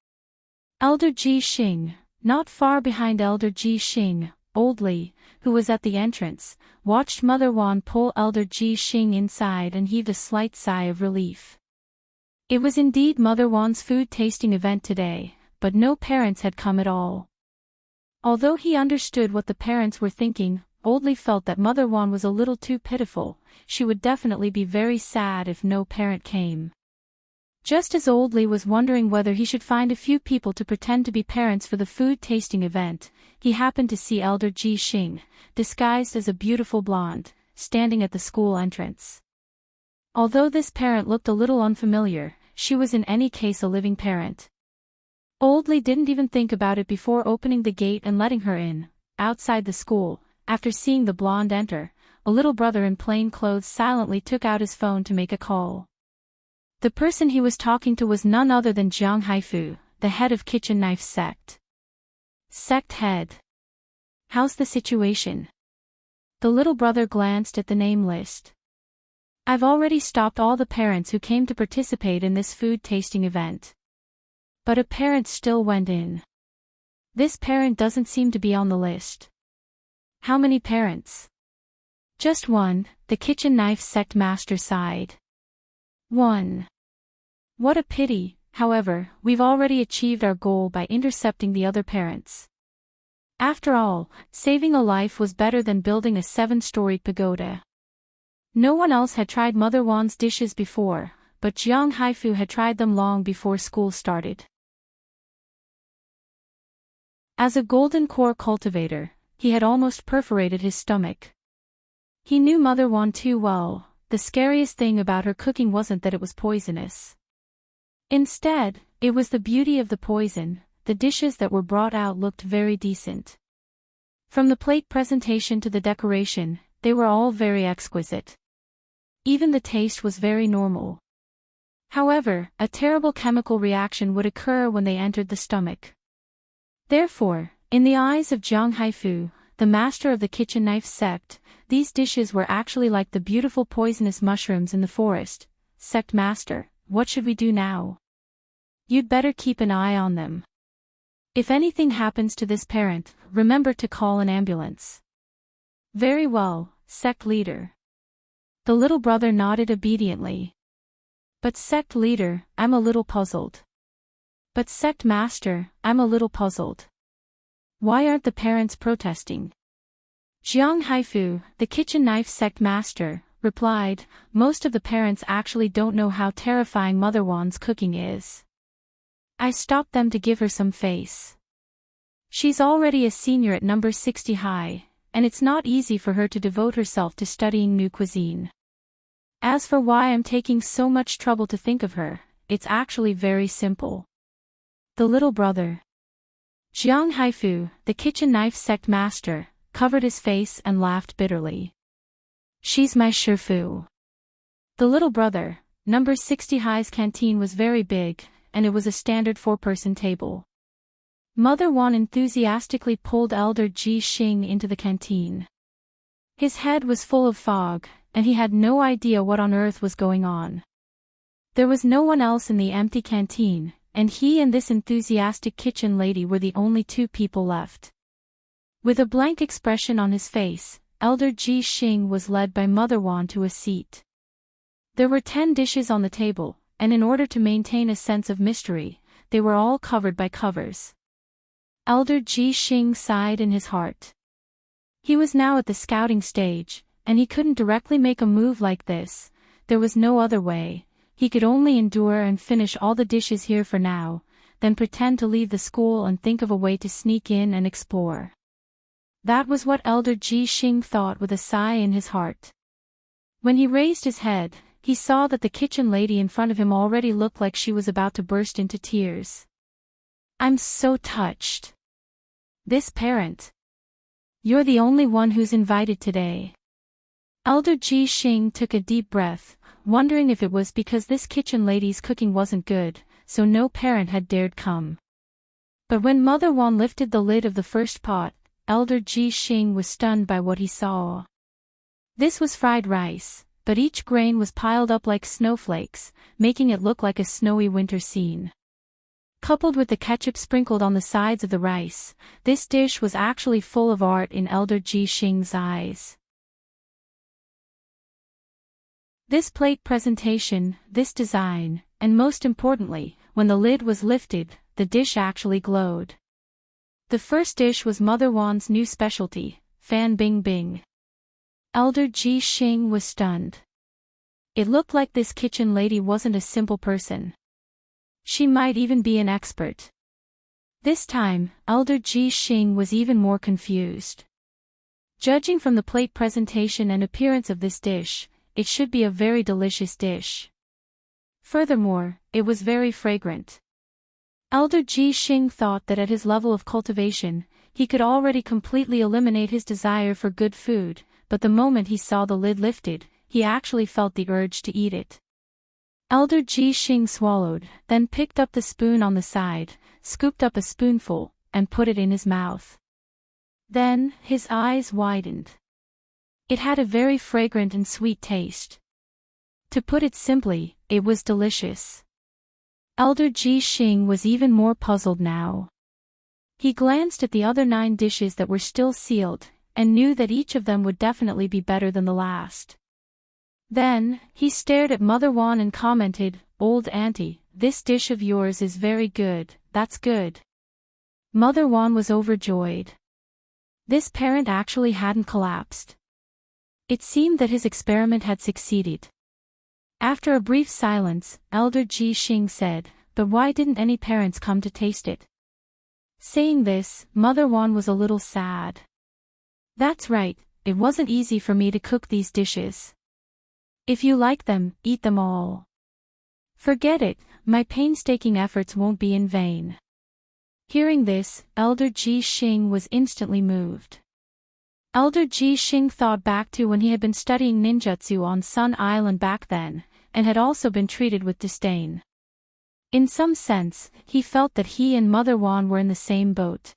Speaker 1: Elder Ji Xing, not far behind Elder Ji Xing, Old Li, who was at the entrance, watched Mother Wan pull Elder Ji Xing inside and heaved a slight sigh of relief. It was indeed Mother Wan's food tasting event today, but no parents had come at all. Although he understood what the parents were thinking, Old Li felt that Mother Wan was a little too pitiful. She would definitely be very sad if no parent came. Just as Old Li was wondering whether he should find a few people to pretend to be parents for the food tasting event, he happened to see Elder Ji Xing, disguised as a beautiful blonde, standing at the school entrance. Although this parent looked a little unfamiliar, she was in any case a living parent. Old Li didn't even think about it before opening the gate and letting her in. Outside the school, after seeing the blonde enter, a little brother in plain clothes silently took out his phone to make a call. The person he was talking to was none other than Jiang Haifu, the head of Kitchen Knife Sect. Sect head. How's the situation? The little brother glanced at the name list. I've already stopped all the parents who came to participate in this food tasting event. But a parent still went in. This parent doesn't seem to be on the list. How many parents? Just one, the Kitchen Knife Sect master sighed. One. What a pity. However, we've already achieved our goal by intercepting the other parents. After all, saving a life was better than building a 7-storied pagoda. No one else had tried Mother Wan's dishes before, but Jiang Haifu had tried them long before school started. As a golden core cultivator, he had almost perforated his stomach. He knew Mother Wan too well. The scariest thing about her cooking wasn't that it was poisonous. Instead, it was the beauty of the poison. The dishes that were brought out looked very decent. From the plate presentation to the decoration, they were all very exquisite. Even the taste was very normal. However, a terrible chemical reaction would occur when they entered the stomach. Therefore, in the eyes of Jiang Haifu, the master of the Kitchen Knife Sect, these dishes were actually like the beautiful poisonous mushrooms in the forest. Sect master, what should we do now? You'd better keep an eye on them. If anything happens to this parent, remember to call an ambulance. Very well, sect leader. The little brother nodded obediently. But sect leader, I'm a little puzzled. But sect master, I'm a little puzzled. Why aren't the parents protesting? Jiang Haifu, the kitchen knife sect master, replied, most of the parents actually don't know how terrifying Mother Wan's cooking is. I stopped them to give her some face. She's already a senior at number 60 high, and it's not easy for her to devote herself to studying new cuisine. As for why I'm taking so much trouble to think of her, it's actually very simple. The little brother, Jiang Haifu, the kitchen knife sect master, covered his face and laughed bitterly. She's my Shifu. The little brother, number 60 high's canteen was very big, and it was a standard 4-person table. Mother Wan enthusiastically pulled Elder Ji Xing into the canteen. His head was full of fog, and he had no idea what on earth was going on. There was no one else in the empty canteen, and he and this enthusiastic kitchen lady were the only two people left. With a blank expression on his face, Elder Ji Xing was led by Mother Wan to a seat. There were 10 dishes on the table, and in order to maintain a sense of mystery, they were all covered by covers. Elder Ji Xing sighed in his heart. He was now at the scouting stage, and he couldn't directly make a move like this. There was no other way. He could only endure and finish all the dishes here for now, then pretend to leave the school and think of a way to sneak in and explore. That was what Elder Ji Xing thought with a sigh in his heart. When he raised his head, he saw that the kitchen lady in front of him already looked like she was about to burst into tears. I'm so touched. This parent. You're the only one who's invited today. Elder Ji Xing took a deep breath, wondering if it was because this kitchen lady's cooking wasn't good, so no parent had dared come. But when Mother Wan lifted the lid of the first pot, Elder Ji Xing was stunned by what he saw. This was fried rice, but each grain was piled up like snowflakes, making it look like a snowy winter scene. Coupled with the ketchup sprinkled on the sides of the rice, this dish was actually full of art in Elder Ji Xing's eyes. This plate presentation, this design, and most importantly, when the lid was lifted, the dish actually glowed. The first dish was Mother Wan's new specialty, Fan Bing Bing. Elder Ji Xing was stunned. It looked like this kitchen lady wasn't a simple person. She might even be an expert. This time, Elder Ji Xing was even more confused. Judging from the plate presentation and appearance of this dish, it should be a very delicious dish. Furthermore, it was very fragrant. Elder Ji Xing thought that at his level of cultivation, he could already completely eliminate his desire for good food, but the moment he saw the lid lifted, he actually felt the urge to eat it. Elder Ji Xing swallowed, then picked up the spoon on the side, scooped up a spoonful, and put it in his mouth. Then, his eyes widened. It had a very fragrant and sweet taste. To put it simply, it was delicious. Elder Ji Xing was even more puzzled now. He glanced at the other 9 dishes that were still sealed, and knew that each of them would definitely be better than the last. Then, he stared at Mother Wan and commented, "Old auntie, this dish of yours is very good, that's good." Mother Wan was overjoyed. This parent actually hadn't collapsed. It seemed that his experiment had succeeded. After a brief silence, Elder Ji Xing said, "But why didn't any parents come to taste it?" Saying this, Mother Wan was a little sad. "That's right, it wasn't easy for me to cook these dishes. If you like them, eat them all. Forget it, my painstaking efforts won't be in vain." Hearing this, Elder Ji Xing was instantly moved. Elder Ji Xing thought back to when he had been studying ninjutsu on Sun Island back then, and had also been treated with disdain. In some sense, he felt that he and Mother Wan were in the same boat.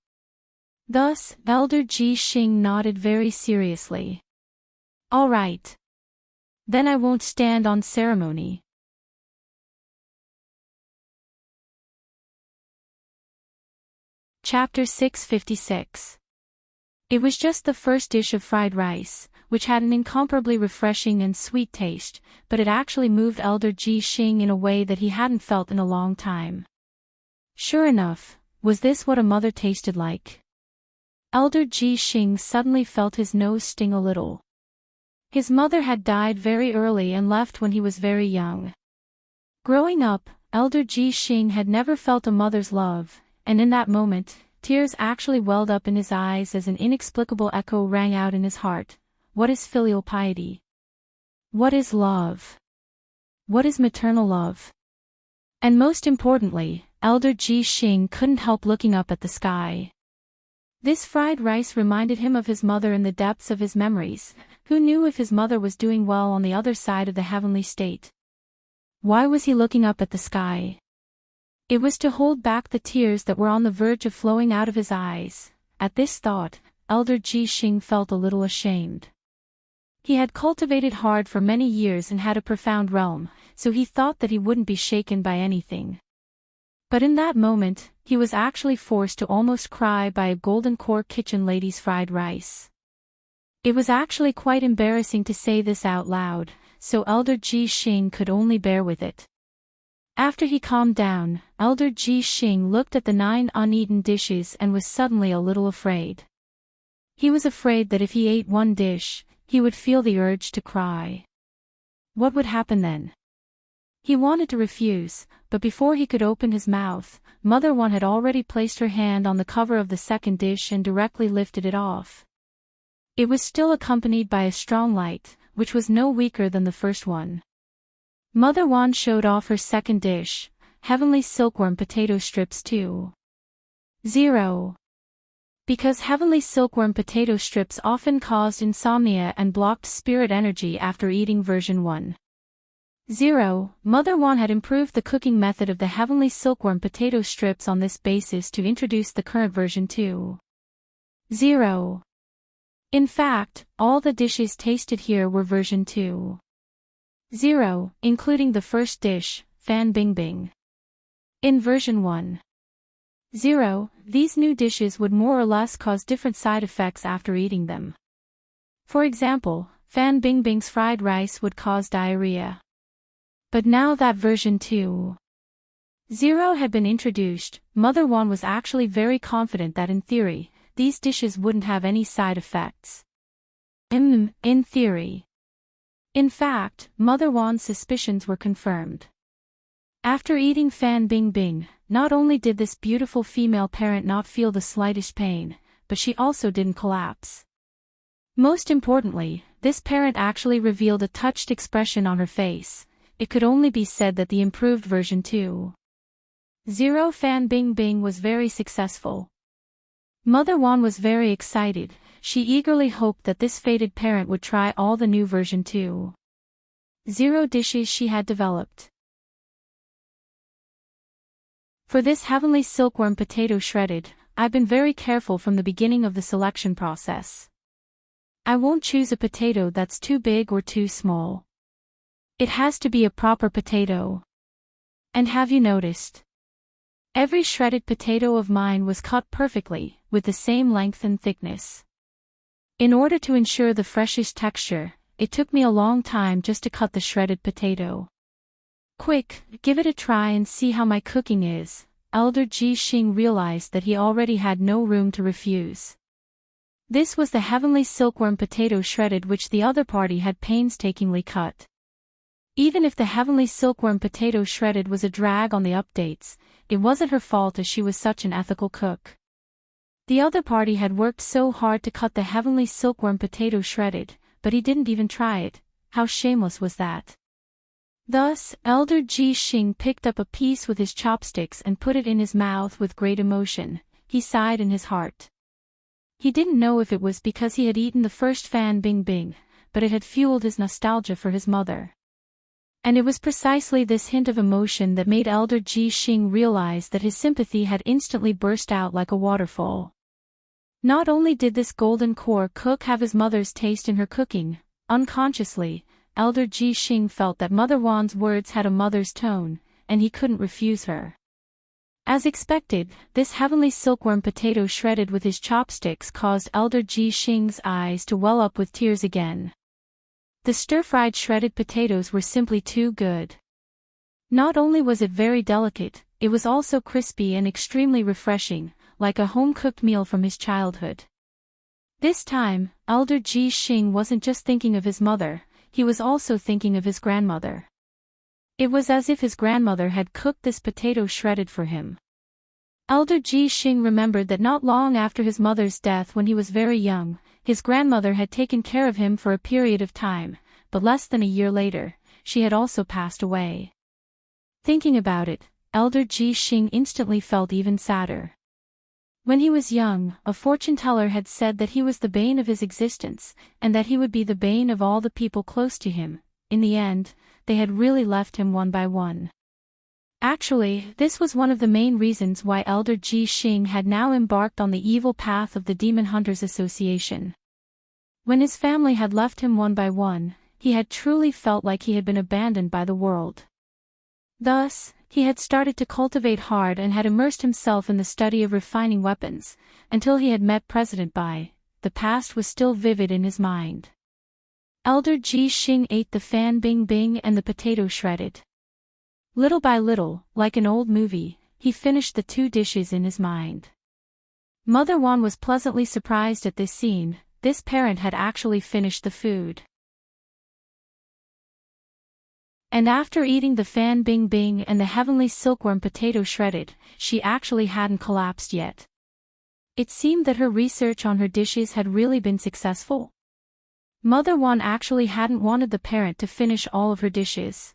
Speaker 1: Thus, Elder Ji Xing nodded very seriously. "All right. Then I won't stand on ceremony." Chapter 656. It was just the first dish of fried rice, which had an incomparably refreshing and sweet taste, but it actually moved Elder Ji Xing in a way that he hadn't felt in a long time. Sure enough, was this what a mother tasted like? Elder Ji Xing suddenly felt his nose sting a little. His mother had died very early and left when he was very young. Growing up, Elder Ji Xing had never felt a mother's love, and in that moment, tears actually welled up in his eyes as an inexplicable echo rang out in his heart. What is filial piety? What is love? What is maternal love? And most importantly, Elder Ji Xing couldn't help looking up at the sky. This fried rice reminded him of his mother in the depths of his memories. Who knew if his mother was doing well on the other side of the heavenly state? Why was he looking up at the sky? It was to hold back the tears that were on the verge of flowing out of his eyes. At this thought, Elder Ji Xing felt a little ashamed. He had cultivated hard for many years and had a profound realm, so he thought that he wouldn't be shaken by anything. But in that moment, he was actually forced to almost cry by a golden core kitchen lady's fried rice. It was actually quite embarrassing to say this out loud, so Elder Ji Xing could only bear with it. After he calmed down, Elder Ji Xing looked at the 9 uneaten dishes and was suddenly a little afraid. He was afraid that if he ate one dish, he would feel the urge to cry. What would happen then? He wanted to refuse, but before he could open his mouth, Mother Wan had already placed her hand on the cover of the second dish and directly lifted it off. It was still accompanied by a strong light, which was no weaker than the first one. Mother Wan showed off her second dish, heavenly silkworm potato strips 2.0. Because heavenly silkworm potato strips often caused insomnia and blocked spirit energy after eating version 1.0, Mother Wan had improved the cooking method of the heavenly silkworm potato strips on this basis to introduce the current version 2.0. In fact, all the dishes tasted here were version 2.0, including the first dish, Fan Bingbing. In version 1.0, these new dishes would more or less cause different side effects after eating them. For example, Fan Bingbing's fried rice would cause diarrhea. But now that version 2.0 had been introduced, Mother Wan was actually very confident that in theory, these dishes wouldn't have any side effects. In theory. In fact, Mother Wan's suspicions were confirmed. After eating Fan Bingbing, not only did this beautiful female parent not feel the slightest pain, but she also didn't collapse. Most importantly, this parent actually revealed a touched expression on her face. It could only be said that the improved version 2.0 Fan Bingbing was very successful. Mother Wan was very excited. She eagerly hoped that this fated parent would try all the new version 2.0 dishes she had developed. For this heavenly silkworm potato shredded, I've been very careful from the beginning of the selection process. I won't choose a potato that's too big or too small. It has to be a proper potato. And have you noticed? Every shredded potato of mine was cut perfectly, with the same length and thickness. In order to ensure the freshest texture, it took me a long time just to cut the shredded potato. Quick, give it a try and see how my cooking is. Elder Ji Xing realized that he already had no room to refuse. This was the heavenly silkworm potato shredded which the other party had painstakingly cut. Even if the heavenly silkworm potato shredded was a drag on the updates, it wasn't her fault as she was such an ethical cook. The other party had worked so hard to cut the heavenly silkworm potato shredded, but he didn't even try it. How shameless was that? Thus, Elder Ji Xing picked up a piece with his chopsticks and put it in his mouth with great emotion. He sighed in his heart. He didn't know if it was because he had eaten the first Fan Bingbing, but it had fueled his nostalgia for his mother. And it was precisely this hint of emotion that made Elder Ji Xing realize that his sympathy had instantly burst out like a waterfall. Not only did this golden core cook have his mother's taste in her cooking, unconsciously, Elder Ji Xing felt that Mother Wan's words had a mother's tone, and he couldn't refuse her. As expected, this heavenly silkworm potato shredded with his chopsticks caused Elder Ji Xing's eyes to well up with tears again. The stir-fried shredded potatoes were simply too good. Not only was it very delicate, it was also crispy and extremely refreshing, like a home-cooked meal from his childhood. This time, Elder Ji Xing wasn't just thinking of his mother, he was also thinking of his grandmother. It was as if his grandmother had cooked this potato shredded for him. Elder Ji Xing remembered that not long after his mother's death when he was very young, his grandmother had taken care of him for a period of time, but less than a year later, she had also passed away. Thinking about it, Elder Ji Xing instantly felt even sadder. When he was young, a fortune-teller had said that he was the bane of his existence, and that he would be the bane of all the people close to him. In the end, they had really left him one by one. Actually, this was one of the main reasons why Elder Ji Xing had now embarked on the evil path of the Demon Hunters Association. When his family had left him one by one, he had truly felt like he had been abandoned by the world. Thus, he had started to cultivate hard and had immersed himself in the study of refining weapons, until he had met President Bai. The past was still vivid in his mind. Elder Ji Xing ate the fan bing bing and the potato shredded. Little by little, like an old movie, he finished the two dishes in his mind. Mother Wan was pleasantly surprised at this scene. This parent had actually finished the food. And after eating the fan bing bing and the heavenly silkworm potato shredded, she actually hadn't collapsed yet. It seemed that her research on her dishes had really been successful. Mother Wan actually hadn't wanted the parent to finish all of her dishes.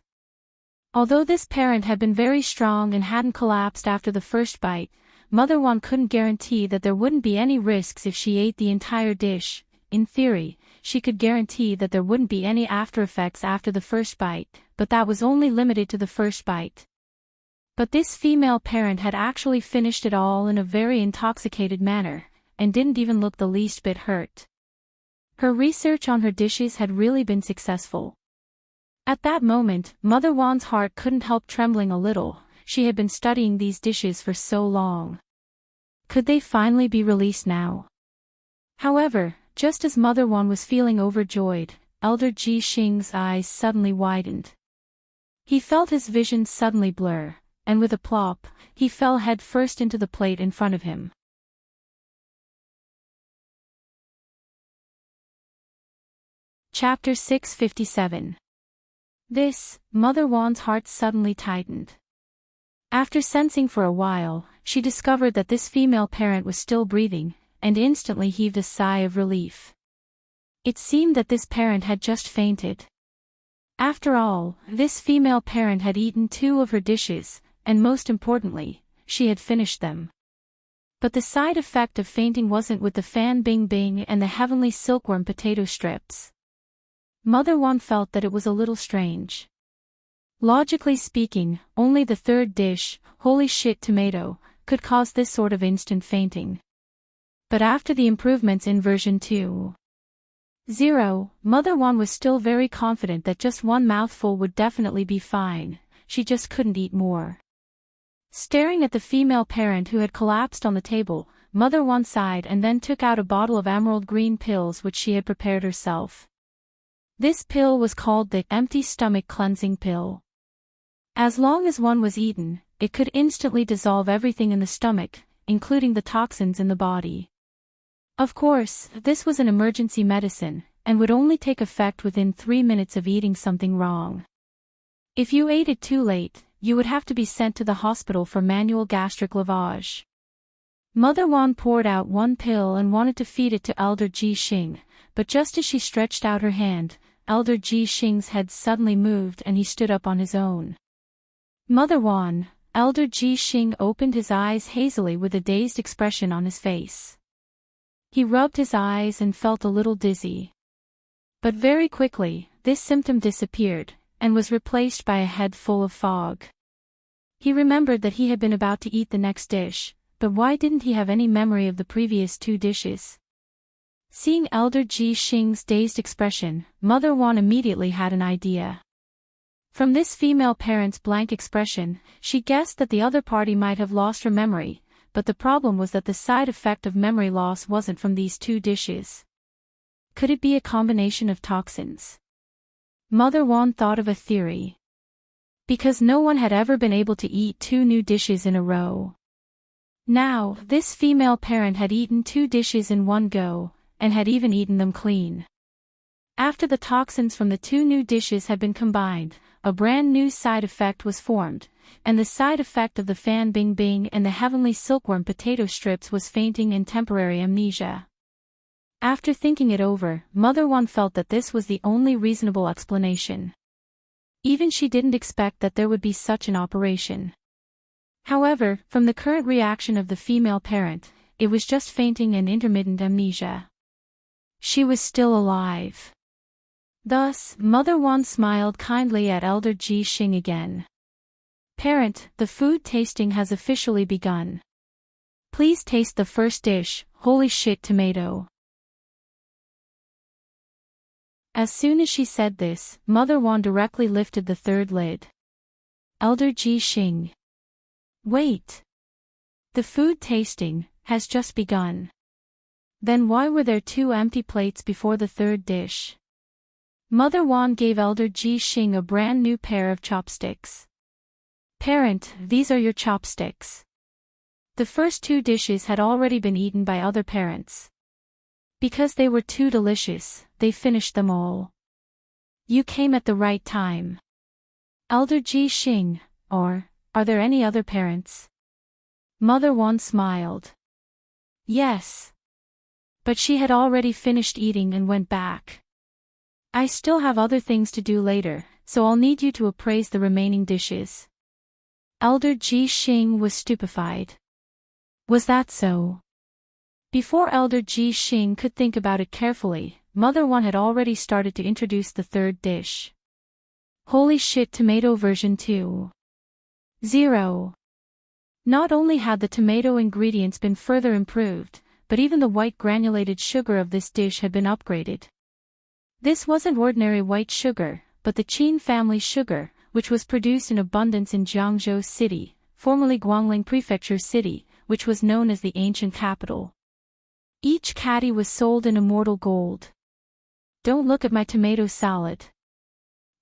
Speaker 1: Although this parent had been very strong and hadn't collapsed after the first bite, Mother Wan couldn't guarantee that there wouldn't be any risks if she ate the entire dish. In theory, she could guarantee that there wouldn't be any after effects after the first bite, but that was only limited to the first bite. But this female parent had actually finished it all in a very intoxicated manner, and didn't even look the least bit hurt. Her research on her dishes had really been successful. At that moment, Mother Wan's heart couldn't help trembling a little. She had been studying these dishes for so long. Could they finally be released now? However, just as Mother Wan was feeling overjoyed, Elder Ji Xing's eyes suddenly widened. He felt his vision suddenly blur, and with a plop, he fell head first into the plate in front of him. Chapter 657. This, Mother Wan's heart suddenly tightened. After sensing for a while, she discovered that this female parent was still breathing, and instantly heaved a sigh of relief. It seemed that this parent had just fainted. After all, this female parent had eaten 2 of her dishes, and most importantly, she had finished them. But the side effect of fainting wasn't with the fan bing bing and the heavenly silkworm potato strips. Mother Wan felt that it was a little strange. Logically speaking, only the third dish, holy shit tomato, could cause this sort of instant fainting. But after the improvements in version 2.0, Mother Wan was still very confident that just one mouthful would definitely be fine. She just couldn't eat more. Staring at the female parent who had collapsed on the table, Mother Wan sighed and then took out a bottle of emerald green pills which she had prepared herself. This pill was called the empty stomach cleansing pill. As long as one was eaten, it could instantly dissolve everything in the stomach, including the toxins in the body. Of course, this was an emergency medicine, and would only take effect within 3 minutes of eating something wrong. If you ate it too late, you would have to be sent to the hospital for manual gastric lavage. Mother Wan poured out one pill and wanted to feed it to Elder Ji Xing, but just as she stretched out her hand, Elder Ji Xing's head suddenly moved and he stood up on his own. Mother Wan, Elder Ji Xing opened his eyes hazily with a dazed expression on his face. He rubbed his eyes and felt a little dizzy. But very quickly, this symptom disappeared, and was replaced by a head full of fog. He remembered that he had been about to eat the next dish, but why didn't he have any memory of the previous 2 dishes? Seeing Elder Ji Xing's dazed expression, Mother Wan immediately had an idea. From this female parent's blank expression, she guessed that the other party might have lost her memory, but the problem was that the side effect of memory loss wasn't from these two dishes. Could it be a combination of toxins? Mother Wan thought of a theory. Because no one had ever been able to eat two new dishes in a row. Now, this female parent had eaten two dishes in one go, and had even eaten them clean. After the toxins from the two new dishes had been combined, a brand new side effect was formed, and the side effect of the fan bing bing and the heavenly silkworm potato strips was fainting and temporary amnesia. After thinking it over, Mother Wan felt that this was the only reasonable explanation. Even she didn't expect that there would be such an operation. However, from the current reaction of the female parent, it was just fainting and intermittent amnesia. She was still alive. Thus, Mother Wan smiled kindly at Elder Ji Xing again. Parent, the food tasting has officially begun. Please taste the first dish, holy shit tomato. As soon as she said this, Mother Wan directly lifted the third lid. Elder Ji Xing. Wait. The food tasting has just begun. Then why were there two empty plates before the third dish? Mother Wan gave Elder Ji Xing a brand new pair of chopsticks. Parent, these are your chopsticks. The first two dishes had already been eaten by other parents. Because they were too delicious, they finished them all. You came at the right time. Elder Ji Xing, or, are there any other parents? Mother Wan smiled. Yes. But she had already finished eating and went back. I still have other things to do later, so I'll need you to appraise the remaining dishes. Elder Ji Xing was stupefied. Was that so? Before Elder Ji Xing could think about it carefully, Mother Wan had already started to introduce the third dish. Holy shit tomato version 2.0. Not only had the tomato ingredients been further improved, but even the white granulated sugar of this dish had been upgraded. This wasn't ordinary white sugar, but the Qin family sugar, which was produced in abundance in Jiangzhou City, formerly Guangling Prefecture City, which was known as the ancient capital. Each caddy was sold in immortal gold. Don't look at my tomato salad.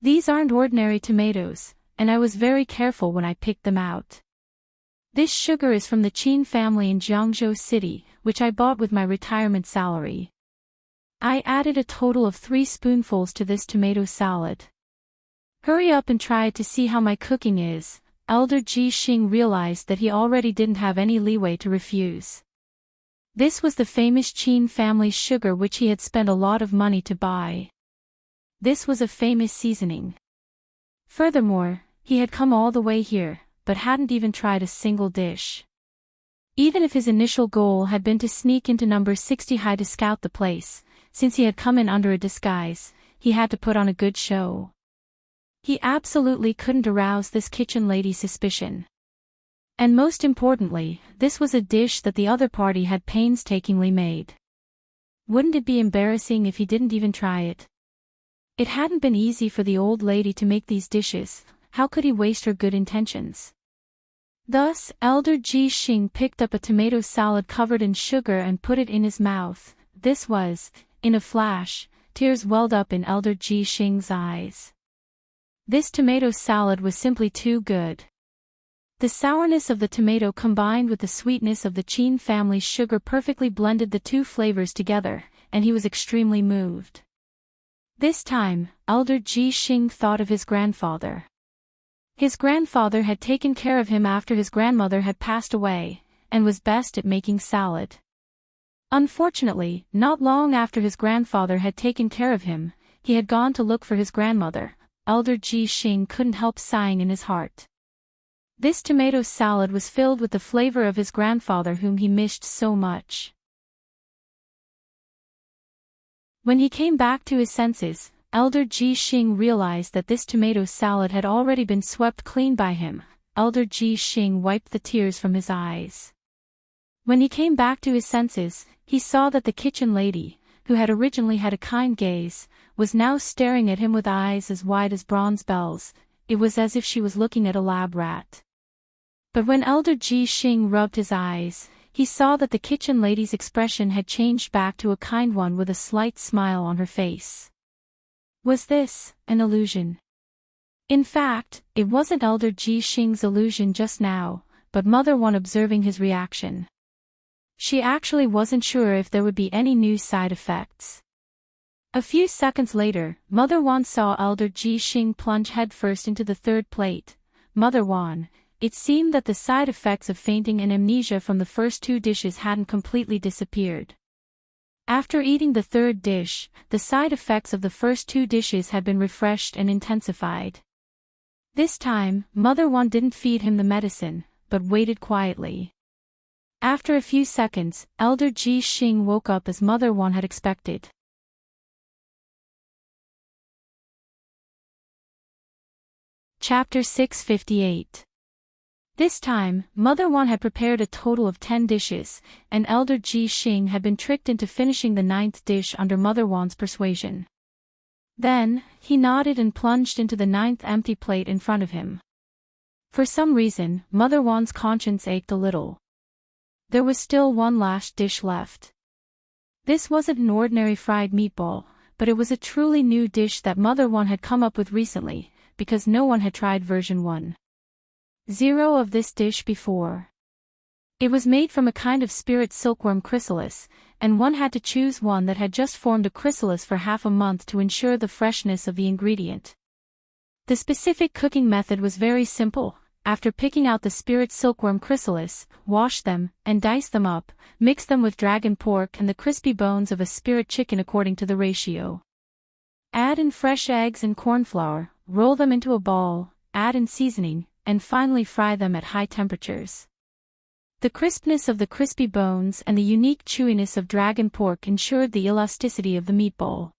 Speaker 1: These aren't ordinary tomatoes, and I was very careful when I picked them out. This sugar is from the Qin family in Jiangzhou City, which I bought with my retirement salary. I added a total of 3 spoonfuls to this tomato salad. Hurry up and try it to see how my cooking is. Elder Ji Xing realized that he already didn't have any leeway to refuse. This was the famous Qin family's sugar which he had spent a lot of money to buy. This was a famous seasoning. Furthermore, he had come all the way here, but hadn't even tried a single dish. Even if his initial goal had been to sneak into number 60 high to scout the place, since he had come in under a disguise, he had to put on a good show. He absolutely couldn't arouse this kitchen lady's suspicion. And most importantly, this was a dish that the other party had painstakingly made. Wouldn't it be embarrassing if he didn't even try it? It hadn't been easy for the old lady to make these dishes. How could he waste her good intentions? Thus, Elder Ji Xing picked up a tomato salad covered in sugar and put it in his mouth. This was, in a flash, tears welled up in Elder Ji Xing's eyes. This tomato salad was simply too good. The sourness of the tomato combined with the sweetness of the Qin family's sugar perfectly blended the two flavors together, and he was extremely moved. This time, Elder Ji Xing thought of his grandfather. His grandfather had taken care of him after his grandmother had passed away, and was best at making salad. Unfortunately, not long after his grandfather had taken care of him, he had gone to look for his grandmother. Elder Ji Xing couldn't help sighing in his heart. This tomato salad was filled with the flavor of his grandfather whom he missed so much. When he came back to his senses, Elder Ji Xing realized that this tomato salad had already been swept clean by him. Elder Ji Xing wiped the tears from his eyes. When he came back to his senses, he saw that the kitchen lady, who had originally had a kind gaze, was now staring at him with eyes as wide as bronze bells. it was as if she was looking at a lab rat. But when Elder Ji Xing rubbed his eyes, he saw that the kitchen lady's expression had changed back to a kind one with a slight smile on her face. Was this an illusion? In fact, it wasn't Elder Ji Xing's illusion just now, but Mother Wan observing his reaction. She actually wasn't sure if there would be any new side effects. A few seconds later, Mother Wan saw Elder Ji Xing plunge headfirst into the third plate. Mother Wan, it seemed that the side effects of fainting and amnesia from the first two dishes hadn't completely disappeared. After eating the third dish, the side effects of the first two dishes had been refreshed and intensified. This time, Mother Wan didn't feed him the medicine, but waited quietly. After a few seconds, Elder Ji Xing woke up as Mother Wan had expected. Chapter 658. This time, Mother Wan had prepared a total of 10 dishes, and Elder Ji Xing had been tricked into finishing the 9th dish under Mother Wan's persuasion. Then, he nodded and plunged into the 9th empty plate in front of him. For some reason, Mother Wan's conscience ached a little. There was still one last dish left. This wasn't an ordinary fried meatball, but it was a truly new dish that Mother Wan had come up with recently, because no one had tried version 1.0 of this dish before. It was made from a kind of spirit silkworm chrysalis, and one had to choose one that had just formed a chrysalis for half a month to ensure the freshness of the ingredient. The specific cooking method was very simple. After picking out the spirit silkworm chrysalis, wash them, and dice them up, mix them with dragon pork and the crispy bones of a spirit chicken according to the ratio. Add in fresh eggs and corn flour, roll them into a ball, add in seasoning, and finally fry them at high temperatures. The crispness of the crispy bones and the unique chewiness of dragon pork ensured the elasticity of the meatball.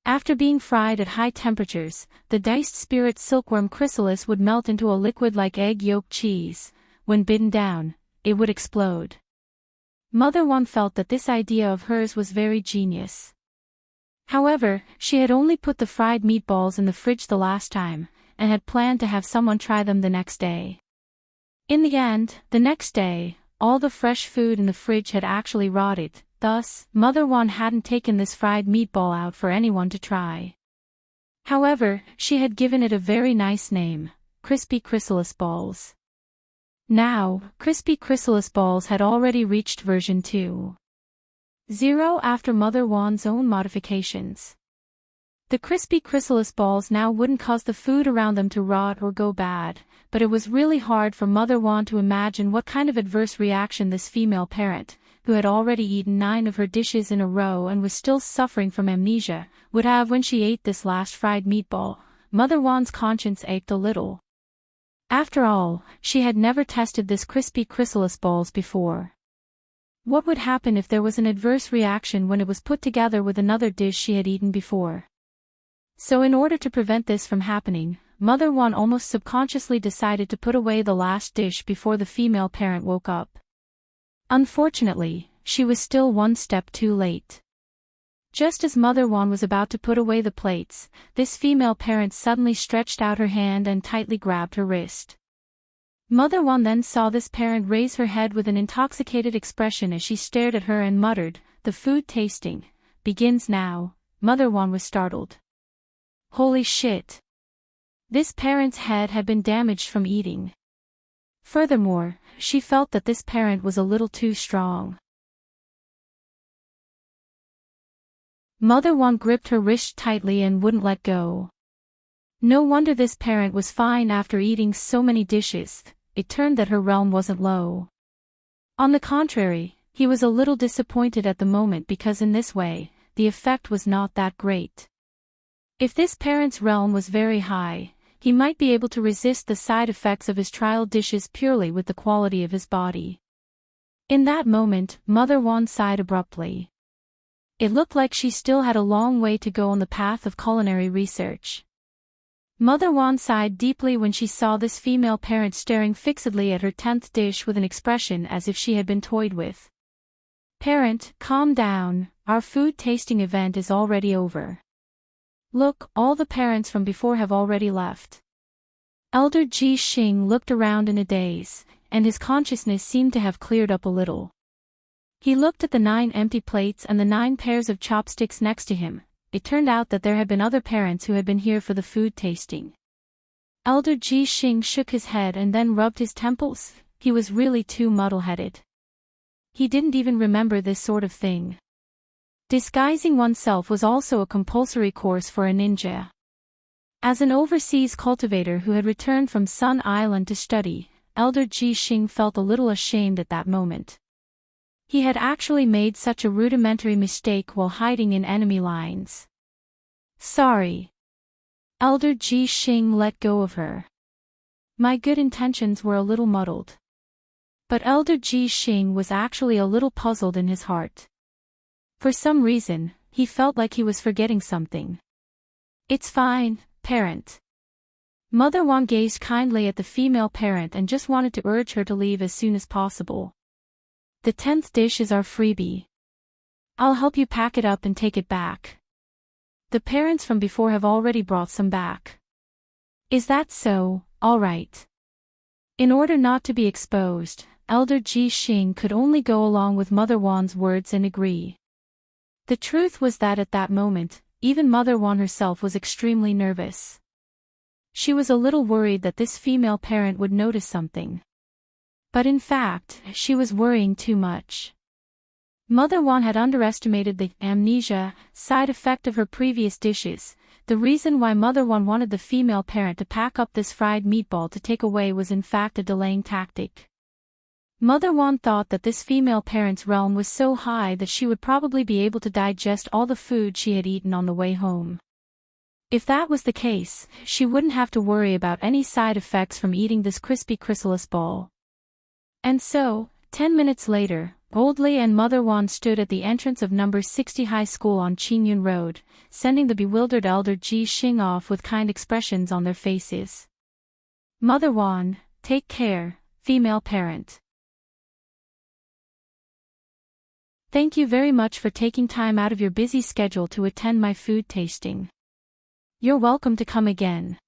Speaker 1: After being fried at high temperatures, the diced spirit silkworm chrysalis would melt into a liquid like egg yolk cheese. When bitten down, it would explode. Mother Wan felt that this idea of hers was very genius. However, she had only put the fried meatballs in the fridge the last time, and had planned to have someone try them the next day. In the end, the next day, all the fresh food in the fridge had actually rotted, thus, Mother Wan hadn't taken this fried meatball out for anyone to try. However, she had given it a very nice name, Crispy Chrysalis Balls. Now, Crispy Chrysalis Balls had already reached version 2.0 after Mother Wan's own modifications. The crispy chrysalis balls now wouldn't cause the food around them to rot or go bad, but it was really hard for Mother Wan to imagine what kind of adverse reaction this female parent, who had already eaten 9 of her dishes in a row and was still suffering from amnesia, would have when she ate this last fried meatball. Mother Wan's conscience ached a little. After all, she had never tested this crispy chrysalis balls before. What would happen if there was an adverse reaction when it was put together with another dish she had eaten before? So in order to prevent this from happening, Mother Wan almost subconsciously decided to put away the last dish before the female parent woke up. Unfortunately, she was still one step too late. Just as Mother Wan was about to put away the plates, this female parent suddenly stretched out her hand and tightly grabbed her wrist. Mother Wan then saw this parent raise her head with an intoxicated expression as she stared at her and muttered, "The food tasting begins now." Mother Wan was startled. Holy shit! This parent's head had been damaged from eating. Furthermore, she felt that this parent was a little too strong. Mother Wan gripped her wrist tightly and wouldn't let go. No wonder this parent was fine after eating so many dishes. It turned that her realm wasn't low. On the contrary, he was a little disappointed at the moment because in this way, the effect was not that great. If this parent's realm was very high, he might be able to resist the side effects of his trial dishes purely with the quality of his body. In that moment, Mother Wan sighed abruptly. It looked like she still had a long way to go on the path of culinary research. Mother Wan sighed deeply when she saw this female parent staring fixedly at her 10th dish with an expression as if she had been toyed with. "Parent, calm down, our food tasting event is already over. Look, all the parents from before have already left." Elder Ji Xing looked around in a daze, and his consciousness seemed to have cleared up a little. He looked at the 9 empty plates and the 9 pairs of chopsticks next to him. It turned out that there had been other parents who had been here for the food tasting. Elder Ji Xing shook his head and then rubbed his temples. He was really too muddle-headed. He didn't even remember this sort of thing. Disguising oneself was also a compulsory course for a ninja. As an overseas cultivator who had returned from Sun Island to study, Elder Ji Xing felt a little ashamed at that moment. He had actually made such a rudimentary mistake while hiding in enemy lines. Sorry. Elder Ji Xing let go of her. My good intentions were a little muddled. But Elder Ji Xing was actually a little puzzled in his heart. For some reason, he felt like he was forgetting something. It's fine, parent. Mother Wang gazed kindly at the female parent and just wanted to urge her to leave as soon as possible. The 10th dish is our freebie. I'll help you pack it up and take it back. The parents from before have already brought some back. Is that so? All right. In order not to be exposed, Elder Ji Xing could only go along with Mother Wan's words and agree. The truth was that at that moment, even Mother Wan herself was extremely nervous. She was a little worried that this female parent would notice something. But in fact, she was worrying too much. Mother Wan had underestimated the amnesia side effect of her previous dishes. The reason why Mother Wan wanted the female parent to pack up this fried meatball to take away was in fact a delaying tactic. Mother Wan thought that this female parent's realm was so high that she would probably be able to digest all the food she had eaten on the way home. If that was the case, she wouldn't have to worry about any side effects from eating this crispy chrysalis ball. And so, 10 minutes later, Old Li and Mother Wan stood at the entrance of number 60 High School on Qingyun Road, sending the bewildered Elder Ji Xing off with kind expressions on their faces. Mother Wan, take care, female parent. Thank you very much for taking time out of your busy schedule to attend my food tasting. You're welcome to come again.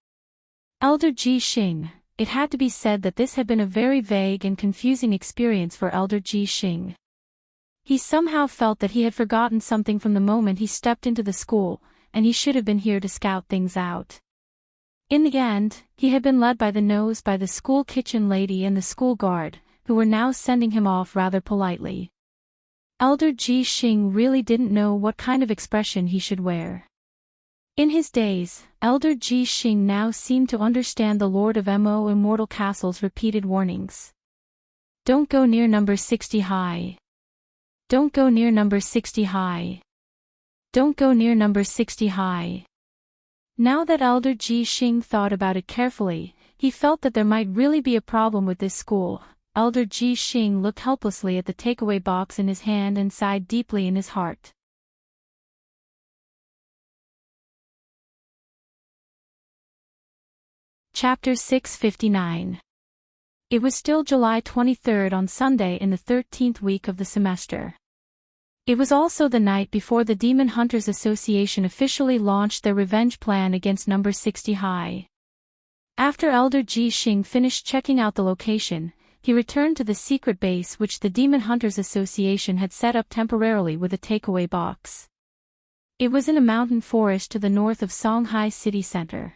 Speaker 1: Elder Ji Xing. It had to be said that this had been a very vague and confusing experience for Elder Ji Xing. He somehow felt that he had forgotten something from the moment he stepped into the school, and he should have been here to scout things out. In the end, he had been led by the nose by the school kitchen lady and the school guard, who were now sending him off rather politely. Elder Ji Xing really didn't know what kind of expression he should wear. In his days, Elder Ji Xing now seemed to understand the Lord of Mo Immortal Castle's repeated warnings. Don't go near number 60 high. Don't go near number 60 high. Don't go near number 60 high. Now that Elder Ji Xing thought about it carefully, he felt that there might really be a problem with this school. Elder Ji Xing looked helplessly at the takeaway box in his hand and sighed deeply in his heart. Chapter 659. It was still July 23rd on Sunday in the 13th week of the semester. It was also the night before the Demon Hunters Association officially launched their revenge plan against number 60 High. After Elder Ji Xing finished checking out the location, he returned to the secret base which the Demon Hunters Association had set up temporarily with a takeaway box. It was in a mountain forest to the north of Songhai city center.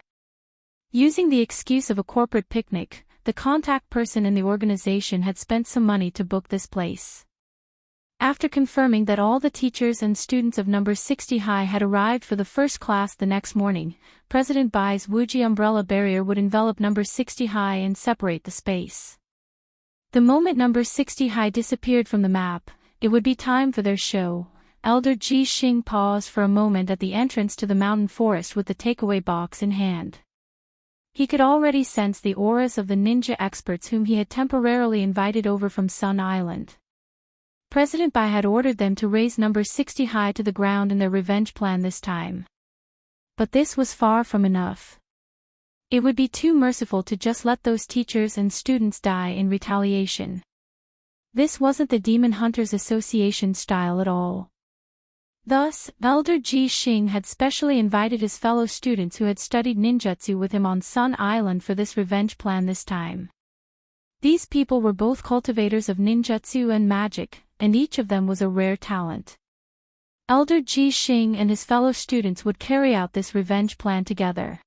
Speaker 1: Using the excuse of a corporate picnic, the contact person in the organization had spent some money to book this place. After confirming that all the teachers and students of number 60 High had arrived for the first class the next morning, President Bai's Wuji umbrella barrier would envelop number 60 High and separate the space. The moment number 60 High disappeared from the map, it would be time for their show. Elder Ji Xing paused for a moment at the entrance to the mountain forest with the takeaway box in hand. He could already sense the auras of the ninja experts whom he had temporarily invited over from Sun Island. President Bai had ordered them to raise number 60 High to the ground in their revenge plan this time. But this was far from enough. It would be too merciful to just let those teachers and students die in retaliation. This wasn't the Demon Hunters Association style at all. Thus, Elder Ji Xing had specially invited his fellow students who had studied ninjutsu with him on Sun Island for this revenge plan this time. These people were both cultivators of ninjutsu and magic, and each of them was a rare talent. Elder Ji Xing and his fellow students would carry out this revenge plan together.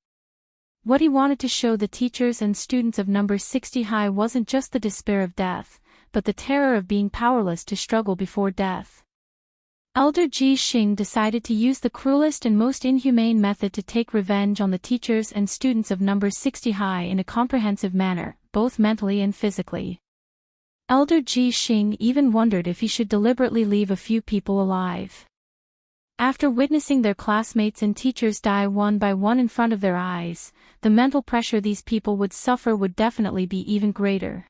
Speaker 1: What he wanted to show the teachers and students of number 60 high wasn't just the despair of death, but the terror of being powerless to struggle before death. Elder Ji Xing decided to use the cruelest and most inhumane method to take revenge on the teachers and students of number 60 high in a comprehensive manner, both mentally and physically. Elder Ji Xing even wondered if he should deliberately leave a few people alive. After witnessing their classmates and teachers die one by one in front of their eyes, the mental pressure these people would suffer would definitely be even greater.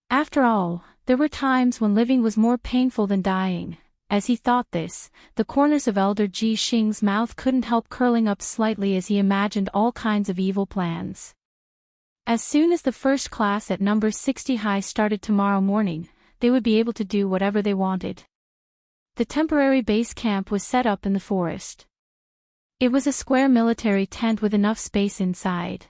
Speaker 1: After all, there were times when living was more painful than dying. As he thought this, the corners of Elder Ji Xing's mouth couldn't help curling up slightly as he imagined all kinds of evil plans. As soon as the first class at number 60 high started tomorrow morning, they would be able to do whatever they wanted. The temporary base camp was set up in the forest. It was a square military tent with enough space inside.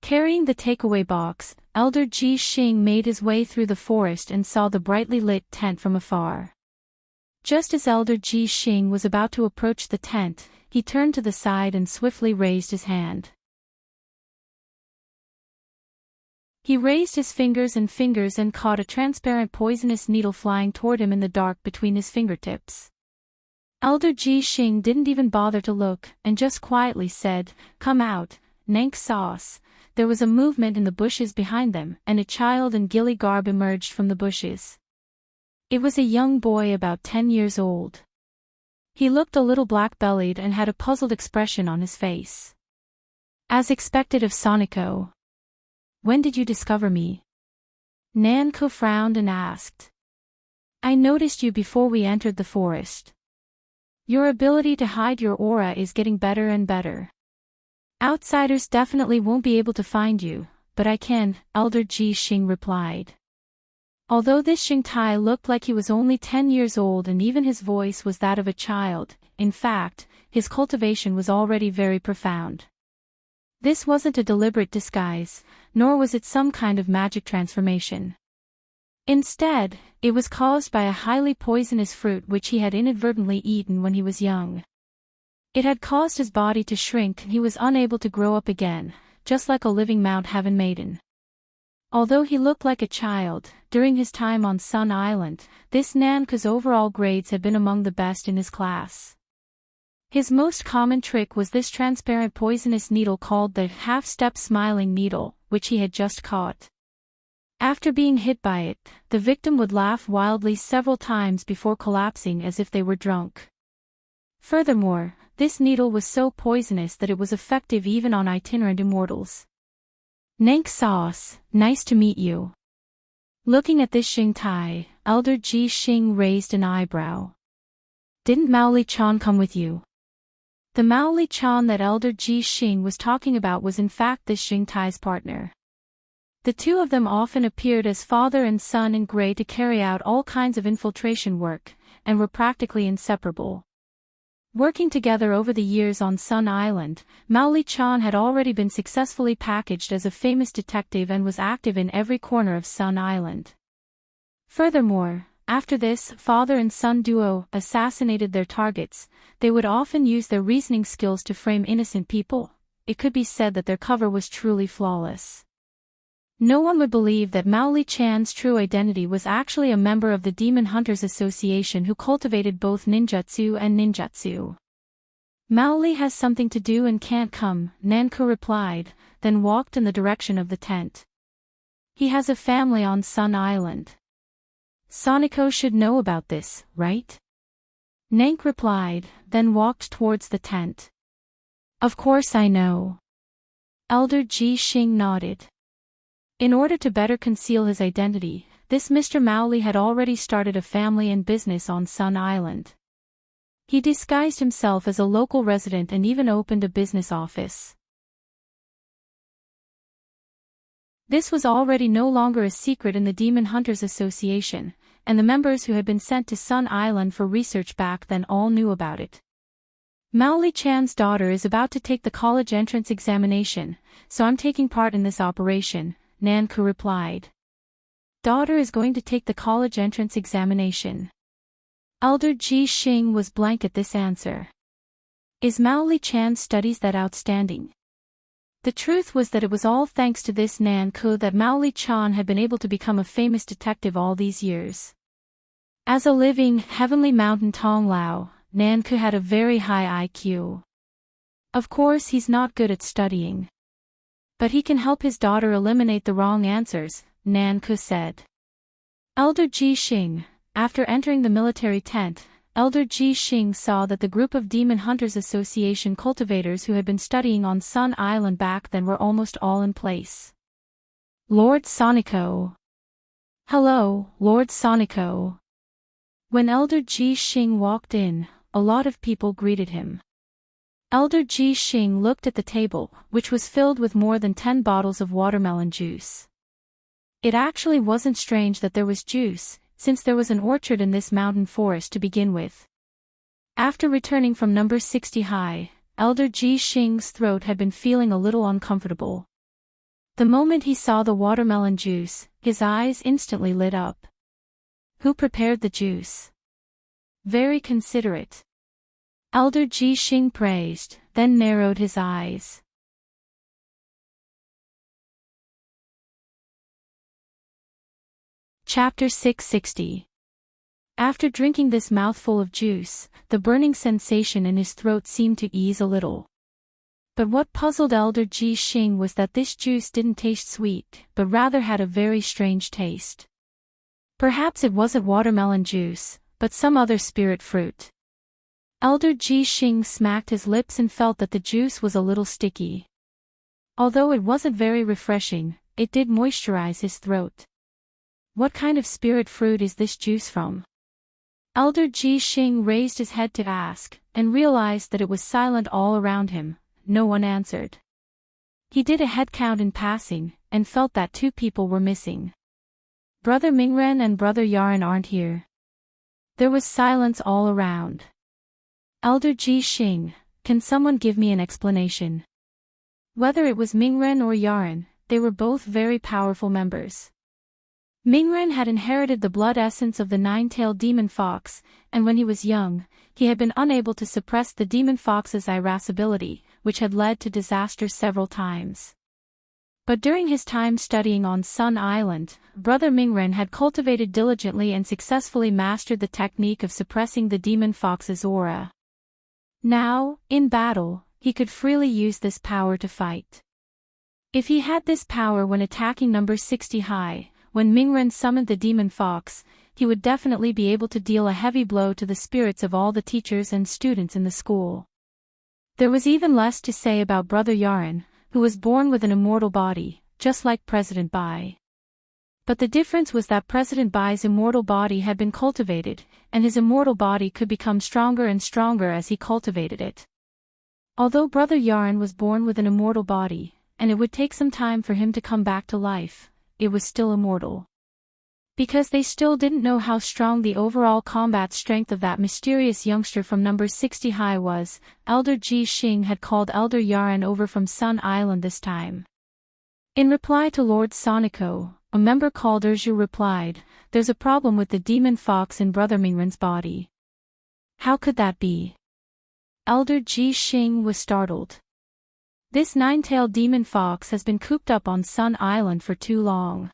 Speaker 1: Carrying the takeaway box, Elder Ji Xing made his way through the forest and saw the brightly lit tent from afar. Just as Elder Ji Xing was about to approach the tent, he turned to the side and swiftly raised his hand. He raised his fingers and caught a transparent poisonous needle flying toward him in the dark between his fingertips. Elder Ji Xing didn't even bother to look, and just quietly said, "Come out, Nank sauce." There was a movement in the bushes behind them, and a child in ghillie garb emerged from the bushes. It was a young boy about 10 years old. He looked a little black-bellied and had a puzzled expression on his face. As expected of Soniko. "When did you discover me?" Nanko frowned and asked. "I noticed you before we entered the forest. Your ability to hide your aura is getting better and better. Outsiders definitely won't be able to find you, but I can," Elder Ji Xing replied. Although this Xingtai looked like he was only 10 years old and even his voice was that of a child, in fact, his cultivation was already very profound. This wasn't a deliberate disguise, nor was it some kind of magic transformation. Instead, it was caused by a highly poisonous fruit which he had inadvertently eaten when he was young. It had caused his body to shrink and he was unable to grow up again, just like a living Mount Heaven maiden. Although he looked like a child, during his time on Sun Island, this Nanka's overall grades had been among the best in his class. His most common trick was this transparent poisonous needle called the half-step smiling needle, which he had just caught. After being hit by it, the victim would laugh wildly several times before collapsing as if they were drunk. Furthermore, this needle was so poisonous that it was effective even on itinerant immortals. "Nank sauce, nice to meet you." Looking at this Xingtai, Elder Ji Xing raised an eyebrow. "Didn't Maoli-chan come with you?" The Maoli-chan that Elder Ji Xing was talking about was in fact this Xingtai's partner. The two of them often appeared as father and son in gray to carry out all kinds of infiltration work, and were practically inseparable. Working together over the years on Sun Island, Maoli-chan had already been successfully packaged as a famous detective and was active in every corner of Sun Island. Furthermore, after this father and son duo assassinated their targets, they would often use their reasoning skills to frame innocent people. It could be said that their cover was truly flawless. No one would believe that Maoli-chan's true identity was actually a member of the Demon Hunters Association who cultivated both ninjutsu and ninjutsu. "Maoli has something to do and can't come," Nanko replied, then walked in the direction of the tent. "He has a family on Sun Island. Soniko should know about this, right?" Nank replied, then walked towards the tent. "Of course I know." Elder Ji Xing nodded. In order to better conceal his identity, this Mr. Maoli had already started a family and business on Sun Island. He disguised himself as a local resident and even opened a business office. This was already no longer a secret in the Demon Hunters Association, and the members who had been sent to Sun Island for research back then all knew about it. Mao Li Chan's daughter is about to take the college entrance examination, so I'm taking part in this operation, Nan Ku replied. Daughter is going to take the college entrance examination. Elder Ji Xing was blank at this answer. Is Mao Li Chan's studies that outstanding? The truth was that it was all thanks to this Nan Ku that Mao Li Chan had been able to become a famous detective all these years. As a living, heavenly mountain Tong Lao, Nan Ku had a very high IQ. Of course he's not good at studying. But he can help his daughter eliminate the wrong answers, Nan Ku said. Elder Ji Xing, after entering the military tent, Elder Ji Xing saw that the group of Demon Hunters Association cultivators who had been studying on Sun Island back then were almost all in place. Lord Sonico. Hello, Lord Sonico. When Elder Ji Xing walked in, a lot of people greeted him. Elder Ji Xing looked at the table, which was filled with more than 10 bottles of watermelon juice. It actually wasn't strange that there was juice, since there was an orchard in this mountain forest to begin with. After returning from number 60 high, Elder Ji Xing's throat had been feeling a little uncomfortable. The moment he saw the watermelon juice, his eyes instantly lit up. Who prepared the juice? Very considerate. Elder Ji Xing praised, then narrowed his eyes. Chapter 660. After drinking this mouthful of juice, the burning sensation in his throat seemed to ease a little. But what puzzled Elder Ji Xing was that this juice didn't taste sweet, but rather had a very strange taste. Perhaps it wasn't watermelon juice, but some other spirit fruit. Elder Ji Xing smacked his lips and felt that the juice was a little sticky. Although it wasn't very refreshing, it did moisturize his throat. What kind of spirit fruit is this juice from? Elder Ji Xing raised his head to ask, and realized that it was silent all around him. No one answered. He did a head count in passing, and felt that 2 people were missing. Brother Mingren and Brother Yaren aren't here. There was silence all around. Elder Ji Xing, can someone give me an explanation? Whether it was Mingren or Yaren, they were both very powerful members. Mingren had inherited the blood essence of the 9-tailed demon fox, and when he was young, he had been unable to suppress the demon fox's irascibility, which had led to disaster several times. But during his time studying on Sun Island, Brother Mingren had cultivated diligently and successfully mastered the technique of suppressing the demon fox's aura. Now, in battle, he could freely use this power to fight. If he had this power when attacking number 60 high, when Mingren summoned the demon fox, he would definitely be able to deal a heavy blow to the spirits of all the teachers and students in the school. There was even less to say about Brother Yaren, who was born with an immortal body, just like President Bai. But the difference was that President Bai's immortal body had been cultivated, and his immortal body could become stronger and stronger as he cultivated it. Although Brother Yaren was born with an immortal body, and it would take some time for him to come back to life, it was still immortal. Because they still didn't know how strong the overall combat strength of that mysterious youngster from number 60 high was, Elder Ji Xing had called Elder Yaren over from Sun Island this time. In reply to Lord Sonico, a member called Erju replied, "There's a problem with the demon fox in Brother Mingren's body." How could that be? Elder Ji Xing was startled. This 9-tailed demon fox has been cooped up on Sun Island for too long.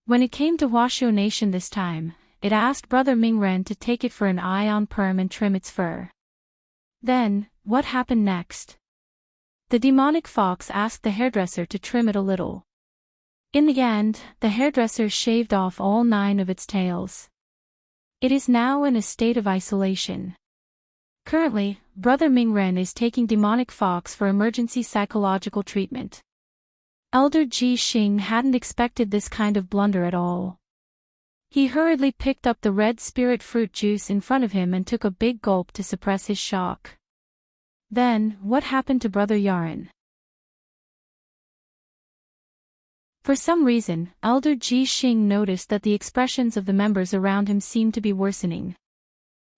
Speaker 1: When it came to Washo Nation this time, it asked Brother Mingren to take it for an ion perm and trim its fur. Then, what happened next? The demonic fox asked the hairdresser to trim it a little. In the end, the hairdresser shaved off all 9 of its tails. It is now in a state of isolation. Currently, Brother Mingren is taking demonic fox for emergency psychological treatment. Elder Ji Xing hadn't expected this kind of blunder at all. He hurriedly picked up the red spirit fruit juice in front of him and took a big gulp to suppress his shock. Then, what happened to Brother Yaren? For some reason, Elder Ji Xing noticed that the expressions of the members around him seemed to be worsening.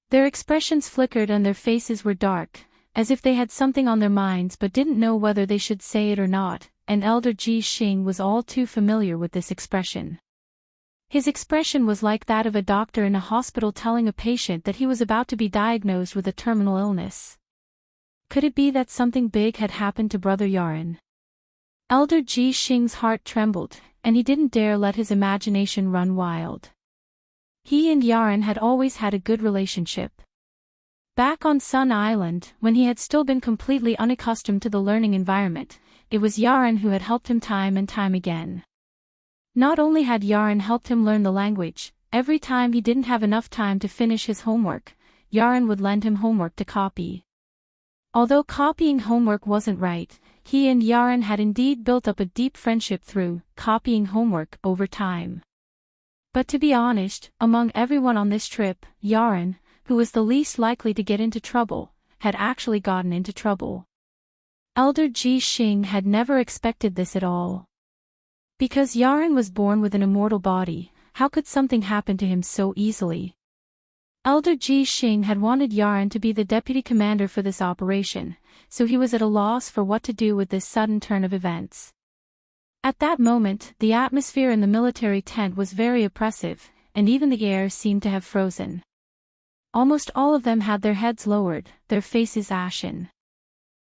Speaker 1: Their expressions flickered and their faces were dark, as if they had something on their minds but didn't know whether they should say it or not, and Elder Ji Xing was all too familiar with this expression. His expression was like that of a doctor in a hospital telling a patient that he was about to be diagnosed with a terminal illness. Could it be that something big had happened to Brother Yaron? Elder Ji Xing's heart trembled, and he didn't dare let his imagination run wild. He and Yaron had always had a good relationship. Back on Sun Island, when he had still been completely unaccustomed to the learning environment, it was Yaron who had helped him time and time again. Not only had Yaron helped him learn the language, every time he didn't have enough time to finish his homework, Yaron would lend him homework to copy. Although copying homework wasn't right, he and Yaron had indeed built up a deep friendship through copying homework over time. But to be honest, among everyone on this trip, Yaron, who was the least likely to get into trouble, had actually gotten into trouble. Elder Ji Xing had never expected this at all. Because Yaron was born with an immortal body, how could something happen to him so easily? Elder Ji Xing had wanted Yaron to be the deputy commander for this operation, so he was at a loss for what to do with this sudden turn of events. At that moment, the atmosphere in the military tent was very oppressive, and even the air seemed to have frozen. Almost all of them had their heads lowered, their faces ashen.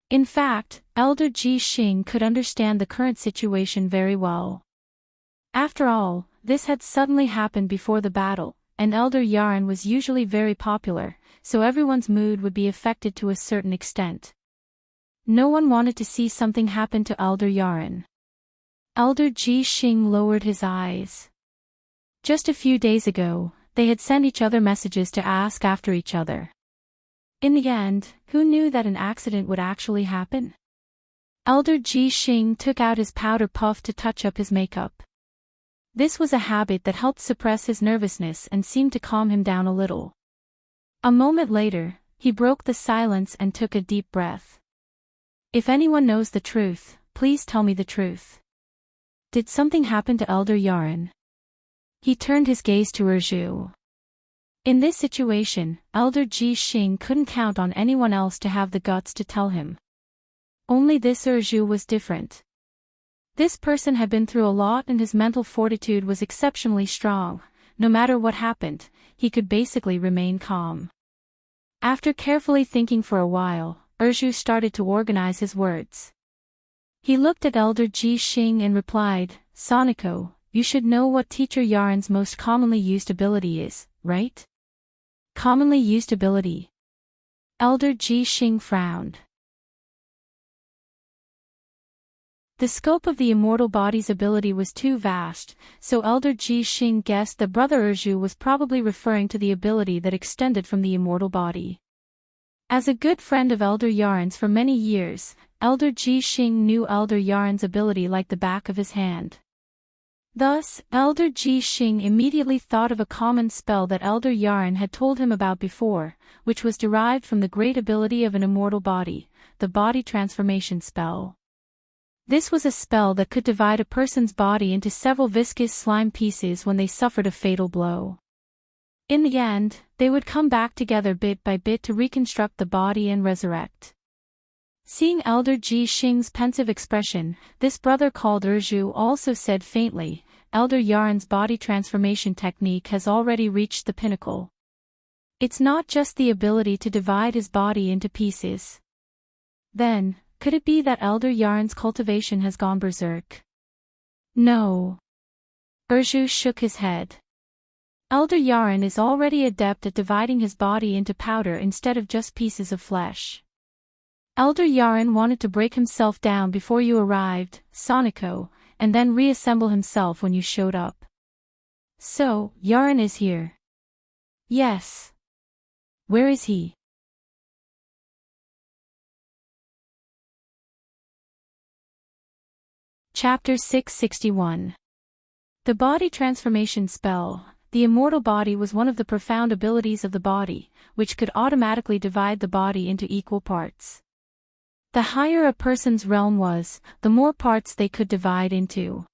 Speaker 1: In fact, Elder Ji Xing could understand the current situation very well. After all, this had suddenly happened before the battle, and Elder Yaron was usually very popular, so everyone's mood would be affected to a certain extent. No one wanted to see something happen to Elder Yaron. Elder Ji Xing lowered his eyes. Just a few days ago, they had sent each other messages to ask after each other. In the end, who knew that an accident would actually happen? Elder Ji Xing took out his powder puff to touch up his makeup. This was a habit that helped suppress his nervousness and seemed to calm him down a little. A moment later, he broke the silence and took a deep breath. If anyone knows the truth, please tell me the truth. Did something happen to Elder Yaron? He turned his gaze to Erju. In this situation, Elder Ji Xing couldn't count on anyone else to have the guts to tell him. Only this Erju was different. This person had been through a lot and his mental fortitude was exceptionally strong. No matter what happened, he could basically remain calm. After carefully thinking for a while, Erju started to organize his words. He looked at Elder Ji Xing and replied, "Soniko, you should know what Teacher Yaron's most commonly used ability is, right?" Commonly used ability. Elder Ji Xing frowned. The scope of the immortal body's ability was too vast, so Elder Ji Xing guessed that Brother Erju was probably referring to the ability that extended from the immortal body. As a good friend of Elder Yaron's for many years, Elder Ji Xing knew Elder Yaron's ability like the back of his hand. Thus, Elder Ji Xing immediately thought of a common spell that Elder Yaron had told him about before, which was derived from the great ability of an immortal body, the body transformation spell. This was a spell that could divide a person's body into several viscous slime pieces when they suffered a fatal blow. In the end, they would come back together bit by bit to reconstruct the body and resurrect. Seeing Elder Ji Xing's pensive expression, this brother called Erju also said faintly, "Elder Yaron's body transformation technique has already reached the pinnacle. It's not just the ability to divide his body into pieces." Then, could it be that Elder Yaron's cultivation has gone berserk? No. Erju shook his head. Elder Yaron is already adept at dividing his body into powder instead of just pieces of flesh. Elder Yaron wanted to break himself down before you arrived, Soniko, and then reassemble himself when you showed up. So, Yaron is here. Yes. Where is he? Chapter 661. The Body Transformation Spell. The immortal body was one of the profound abilities of the body, which could automatically divide the body into equal parts. The higher a person's realm was, the more parts they could divide into.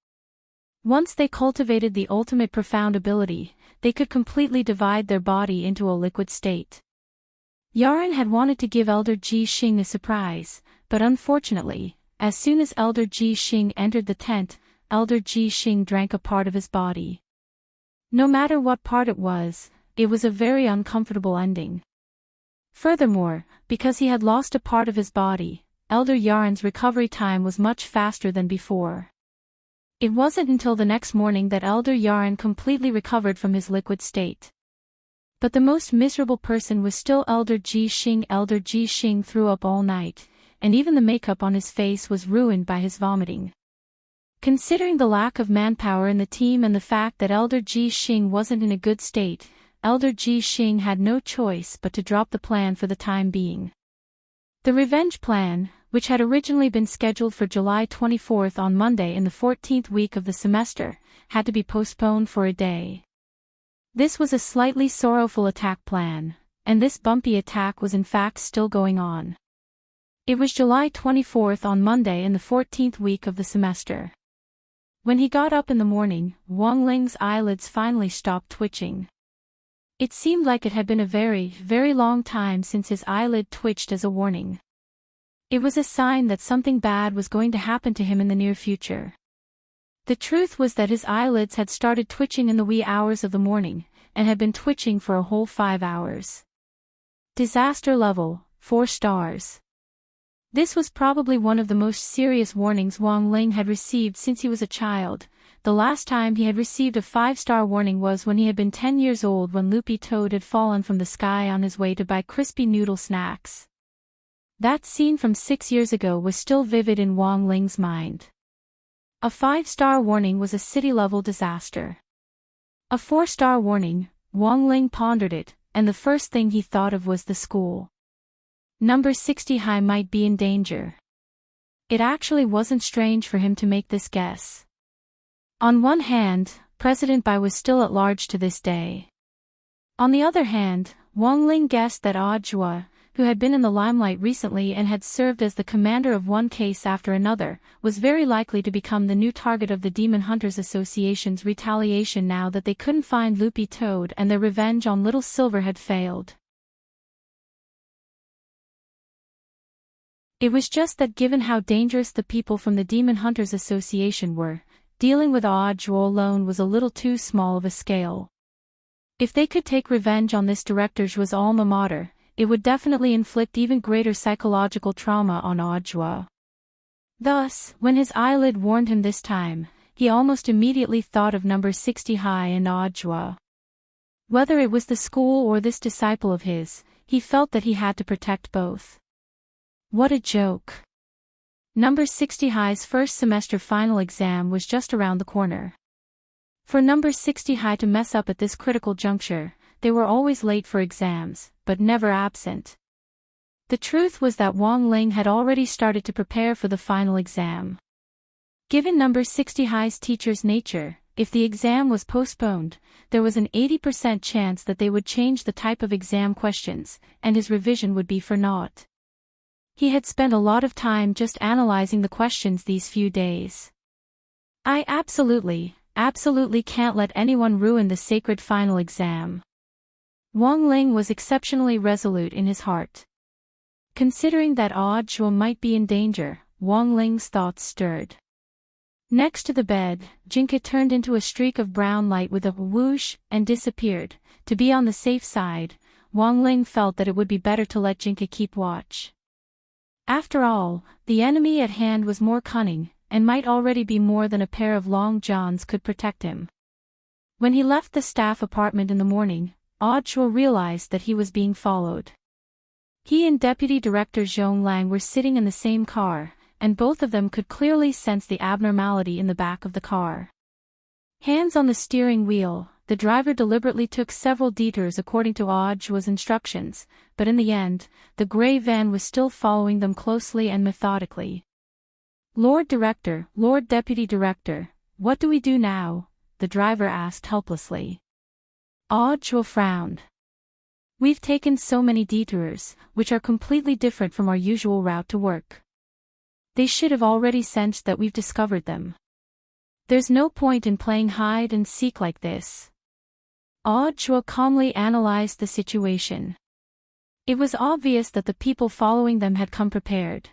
Speaker 1: Once they cultivated the ultimate profound ability, they could completely divide their body into a liquid state. Yaran had wanted to give Elder Ji Xing a surprise, but unfortunately, as soon as Elder Ji Xing entered the tent, Elder Ji Xing drank a part of his body. No matter what part it was a very uncomfortable ending. Furthermore, because he had lost a part of his body, Elder Yaran's recovery time was much faster than before. It wasn't until the next morning that Elder Yaran completely recovered from his liquid state. But the most miserable person was still Elder Ji Xing. Elder Ji Xing threw up all night, and even the makeup on his face was ruined by his vomiting. Considering the lack of manpower in the team and the fact that Elder Ji Xing wasn't in a good state, Elder Ji Xing had no choice but to drop the plan for the time being. The revenge plan, which had originally been scheduled for July 24th on Monday in the 14th week of the semester, had to be postponed for a day. This was a slightly sorrowful attack plan, and this bumpy attack was in fact still going on. It was July 24th on Monday in the 14th week of the semester. When he got up in the morning, Wang Ling's eyelids finally stopped twitching. It seemed like it had been a very, very long time since his eyelid twitched as a warning. It was a sign that something bad was going to happen to him in the near future. The truth was that his eyelids had started twitching in the wee hours of the morning, and had been twitching for a whole 5 hours. Disaster level, 4 stars. This was probably one of the most serious warnings Wang Ling had received since he was a child. The last time he had received a 5-star warning was when he had been 10 years old, when Loopy Toad had fallen from the sky on his way to buy crispy noodle snacks. That scene from 6 years ago was still vivid in Wang Ling's mind. A 5-star warning was a city-level disaster. A 4-star warning, Wang Ling pondered it, and the first thing he thought of was the school. Number 60 High might be in danger. It actually wasn't strange for him to make this guess. On one hand, President Bai was still at large to this day. On the other hand, Wang Ling guessed that Jua, who had been in the limelight recently and had served as the commander of one case after another, was very likely to become the new target of the Demon Hunters Association's retaliation now that they couldn't find Loopy Toad and their revenge on Little Silver had failed. It was just that given how dangerous the people from the Demon Hunters Association were, dealing with Jua alone was a little too small of a scale. If they could take revenge on this director's alma mater, it would definitely inflict even greater psychological trauma on Jua. Thus, when his eyelid warned him this time, he almost immediately thought of number 60 High and Jua. Whether it was the school or this disciple of his, he felt that he had to protect both. What a joke. Number 60 High's first semester final exam was just around the corner. For number 60 High to mess up at this critical juncture, they were always late for exams, but never absent. The truth was that Wang Ling had already started to prepare for the final exam. Given number 60 High's teacher's nature, if the exam was postponed, there was an 80% chance that they would change the type of exam questions, and his revision would be for naught. He had spent a lot of time just analyzing the questions these few days. I absolutely can't let anyone ruin the sacred final exam. Wang Ling was exceptionally resolute in his heart. Considering that Jua might be in danger, Wang Ling's thoughts stirred. Next to the bed, Jinka turned into a streak of brown light with a whoosh and disappeared. To be on the safe side, Wang Ling felt that it would be better to let Jinka keep watch. After all, the enemy at hand was more cunning, and might already be more than a pair of long johns could protect him. When he left the staff apartment in the morning, Jua realized that he was being followed. He and Deputy Director Zhong Lang were sitting in the same car, and both of them could clearly sense the abnormality in the back of the car. Hands on the steering wheel, the driver deliberately took several detours according to Jua's instructions, but in the end, the gray van was still following them closely and methodically. Lord Director, Lord Deputy Director, what do we do now? The driver asked helplessly. Jua frowned. We've taken so many detours, which are completely different from our usual route to work. They should have already sensed that we've discovered them. There's no point in playing hide and seek like this. Audra calmly analyzed the situation. It was obvious that the people following them had come prepared.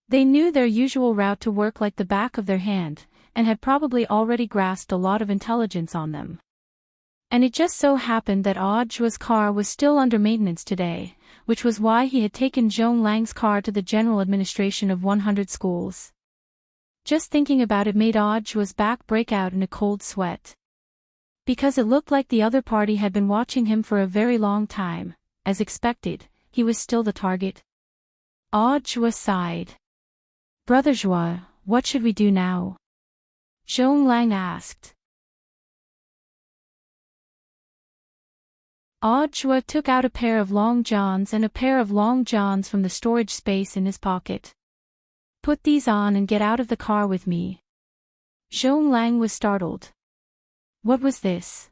Speaker 1: They knew their usual route to work like the back of their hand, and had probably already grasped a lot of intelligence on them. And it just so happened that Audra's car was still under maintenance today, which was why he had taken Zhong Lang's car to the general administration of 100 schools. Just thinking about it made Audra's back break out in a cold sweat. Because it looked like the other party had been watching him for a very long time. As expected, he was still the target. Audra sighed. Brother Joie, what should we do now? Zhong Lang asked. Audra took out a pair of long johns and a pair of long johns from the storage space in his pocket. Put these on and get out of the car with me. Zhong Lang was startled. What was this?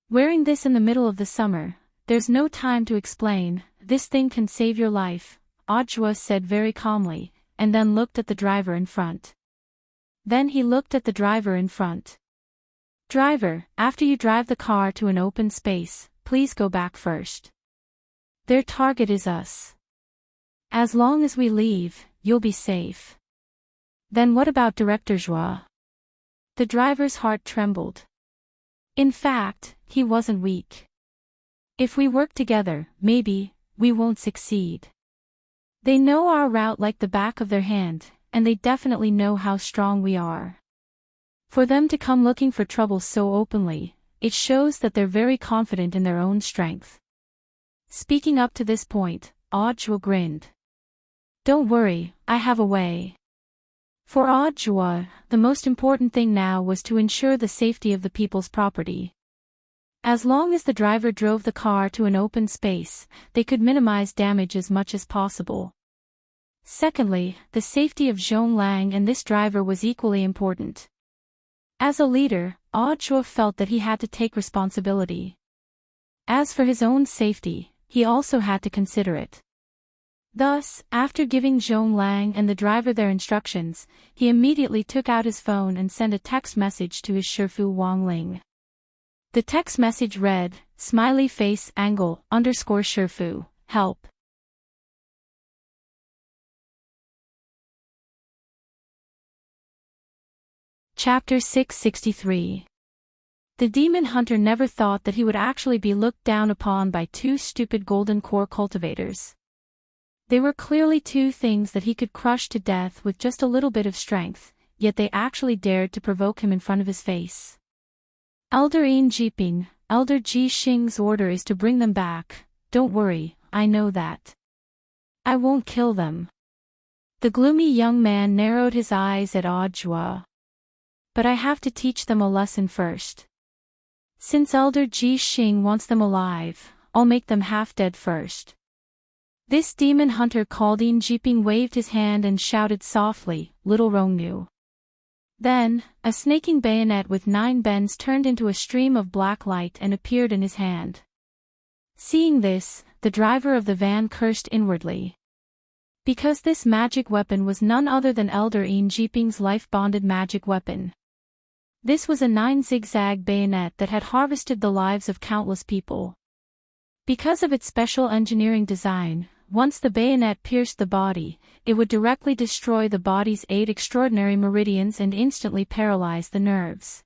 Speaker 1: Wearing this in the middle of the summer, there's no time to explain, this thing can save your life, Audra said very calmly, and then looked at the driver in front. Then he looked at the driver in front. Driver, after you drive the car to an open space, please go back first. Their target is us. As long as we leave, you'll be safe. Then what about Director Joie? The driver's heart trembled. In fact, he wasn't weak. If we work together, maybe, we won't succeed. They know our route like the back of their hand, and they definitely know how strong we are. For them to come looking for trouble so openly, it shows that they're very confident in their own strength. Speaking up to this point, Audra grinned. Don't worry, I have a way. For Audra, the most important thing now was to ensure the safety of the people's property. As long as the driver drove the car to an open space, they could minimize damage as much as possible. Secondly, the safety of Zhong Lang and this driver was equally important. As a leader, Audra felt that he had to take responsibility. As for his own safety, he also had to consider it. Thus, after giving Zhong Lang and the driver their instructions, he immediately took out his phone and sent a text message to his Shifu Wang Ling. The text message read, smiley face angle _ Shifu, help. Chapter 663. The demon hunter never thought that he would actually be looked down upon by two stupid golden core cultivators. They were clearly two things that he could crush to death with just a little bit of strength, yet they actually dared to provoke him in front of his face. Elder Yin Jiping, Elder Ji Xing's order is to bring them back. Don't worry, I know that. I won't kill them. The gloomy young man narrowed his eyes at Audra. But I have to teach them a lesson first. Since Elder Ji Xing wants them alive, I'll make them half dead first. This demon hunter called Yin Jiping waved his hand and shouted softly, Little Rongnu. Then, a snaking bayonet with 9 bends turned into a stream of black light and appeared in his hand. Seeing this, the driver of the van cursed inwardly. Because this magic weapon was none other than Elder Yin Jiping's life-bonded magic weapon. This was a 9 zigzag bayonet that had harvested the lives of countless people. Because of its special engineering design, once the bayonet pierced the body, it would directly destroy the body's 8 extraordinary meridians and instantly paralyze the nerves.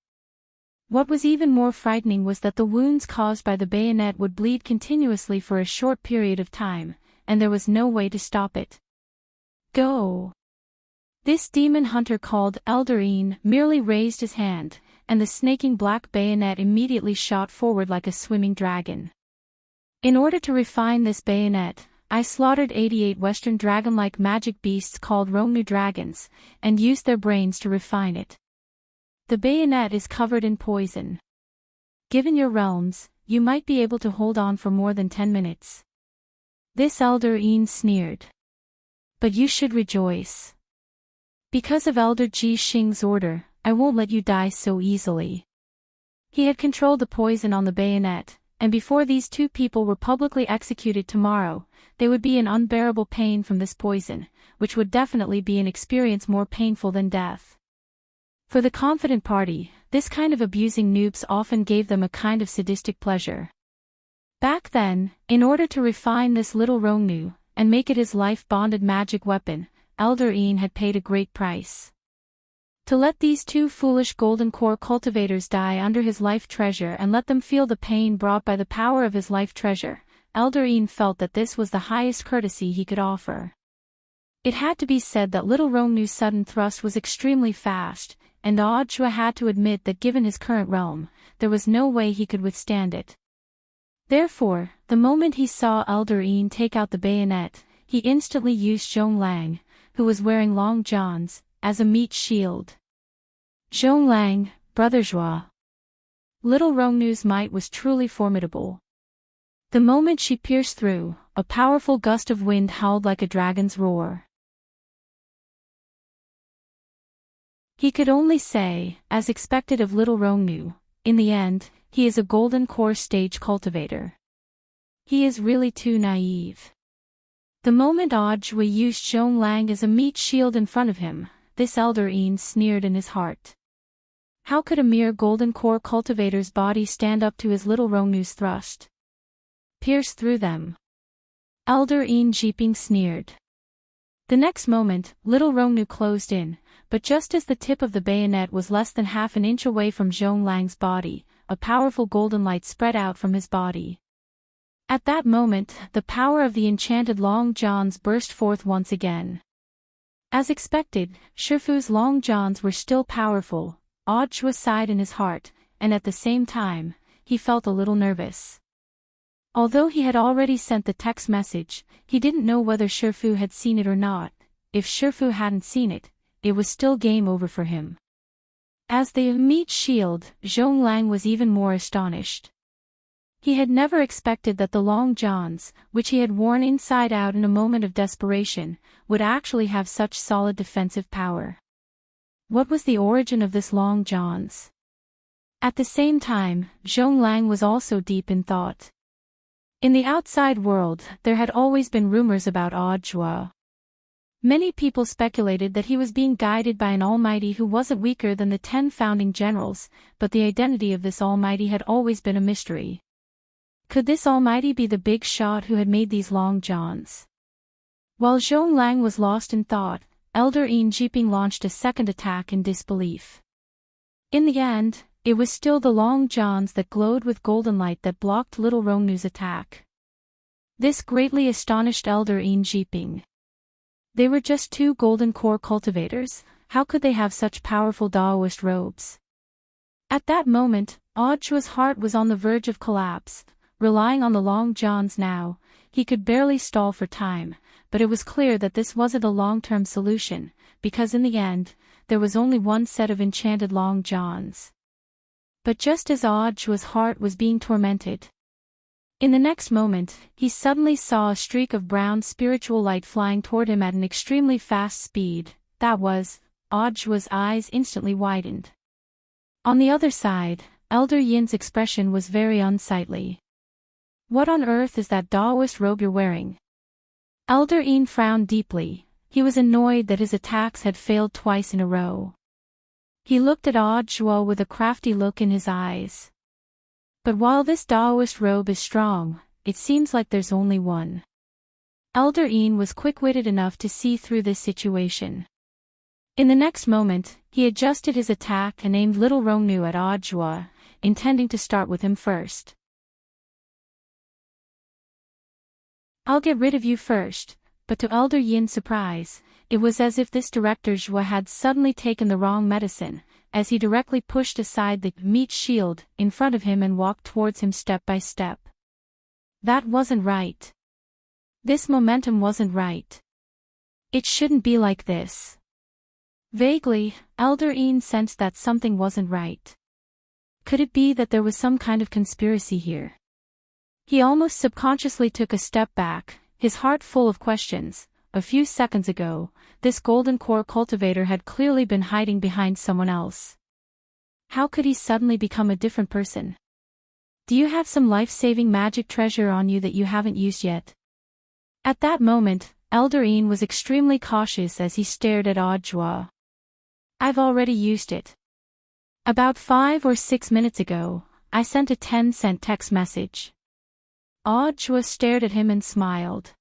Speaker 1: What was even more frightening was that the wounds caused by the bayonet would bleed continuously for a short period of time, and there was no way to stop it. Go! This demon hunter called Elder Yin merely raised his hand, and the snaking black bayonet immediately shot forward like a swimming dragon. In order to refine this bayonet, I slaughtered 88 Western dragon-like magic beasts called Rongnu dragons, and used their brains to refine it. The bayonet is covered in poison. Given your realms, you might be able to hold on for more than 10 minutes. This Elder Yin sneered. But you should rejoice. Because of Elder Ji Xing's order, I won't let you die so easily. He had controlled the poison on the bayonet, and before these two people were publicly executed tomorrow, they would be in unbearable pain from this poison, which would definitely be an experience more painful than death. For the confident party, this kind of abusing noobs often gave them a kind of sadistic pleasure. Back then, in order to refine this little Rongnu, and make it his life-bonded magic weapon, Elder Ian had paid a great price. To let these two foolish golden core cultivators die under his life treasure and let them feel the pain brought by the power of his life treasure, Elder Ian felt that this was the highest courtesy he could offer. It had to be said that little Rongnu's sudden thrust was extremely fast, and Audhua had to admit that given his current realm, there was no way he could withstand it. Therefore, the moment he saw Elder Ian take out the bayonet, he instantly used Zhonglang, who was wearing long johns, as a meat shield. Zhonglang, brother Zhua. Little Rongnu's might was truly formidable. The moment she pierced through, a powerful gust of wind howled like a dragon's roar. He could only say, as expected of little Rongnu, in the end, he is a golden core stage cultivator. He is really too naive. The moment Audhua used Zhonglang as a meat shield in front of him, this Elder Ian sneered in his heart. How could a mere golden core cultivator's body stand up to his little Rongnu's thrust? Pierce through them. Elder Ian Jeeping sneered. The next moment, little Rongnu closed in, but just as the tip of the bayonet was less than half an inch away from Zhonglang's body, a powerful golden light spread out from his body. At that moment, the power of the enchanted long johns burst forth once again. As expected, Shifu's long johns were still powerful. Audhua sighed in his heart, and at the same time, he felt a little nervous. Although he had already sent the text message, he didn't know whether Shifu had seen it or not. If Shifu hadn't seen it, it was still game over for him. As the meat shield, Zhonglang was even more astonished. He had never expected that the long johns, which he had worn inside out in a moment of desperation, would actually have such solid defensive power. What was the origin of this long johns? At the same time, Zhonglang was also deep in thought. In the outside world, there had always been rumors about Audhua. Many people speculated that he was being guided by an almighty who wasn't weaker than the 10 founding generals, but the identity of this almighty had always been a mystery. Could this almighty be the big shot who had made these long johns? While Zhonglang was lost in thought, Elder Ian Jeeping launched a second attack in disbelief. In the end, it was still the long johns that glowed with golden light that blocked little Rongnu's attack. This greatly astonished Elder Ian Jeeping. They were just two golden core cultivators, how could they have such powerful Daoist robes? At that moment, Audhua's heart was on the verge of collapse. Relying on the long johns now, he could barely stall for time, but it was clear that this wasn't a long-term solution, because in the end, there was only one set of enchanted long johns. But just as Audhua's heart was being tormented, in the next moment, he suddenly saw a streak of brown spiritual light flying toward him at an extremely fast speed. That was, Audhua's eyes instantly widened. On the other side, Elder Yin's expression was very unsightly. What on earth is that Daoist robe you're wearing? Elder Ian frowned deeply. He was annoyed that his attacks had failed twice in a row. He looked at Audhua with a crafty look in his eyes. But while this Daoist robe is strong, it seems like there's only one. Elder Ian was quick-witted enough to see through this situation. In the next moment, he adjusted his attack and aimed little Rongnu at Audhua, intending to start with him first. I'll get rid of you first, but to Elder Yin's surprise, it was as if this Director Zhua had suddenly taken the wrong medicine, as he directly pushed aside the meat shield in front of him and walked towards him step by step. That wasn't right. This momentum wasn't right. It shouldn't be like this. Vaguely, Elder Ian sensed that something wasn't right. Could it be that there was some kind of conspiracy here? He almost subconsciously took a step back, his heart full of questions. A few seconds ago, this golden core cultivator had clearly been hiding behind someone else. How could he suddenly become a different person? Do you have some life-saving magic treasure on you that you haven't used yet? At that moment, Elder Ian was extremely cautious as he stared at Audhua. I've already used it, About 5 or 6 minutes ago, I sent a 10-cent text message. Audra stared at him and smiled.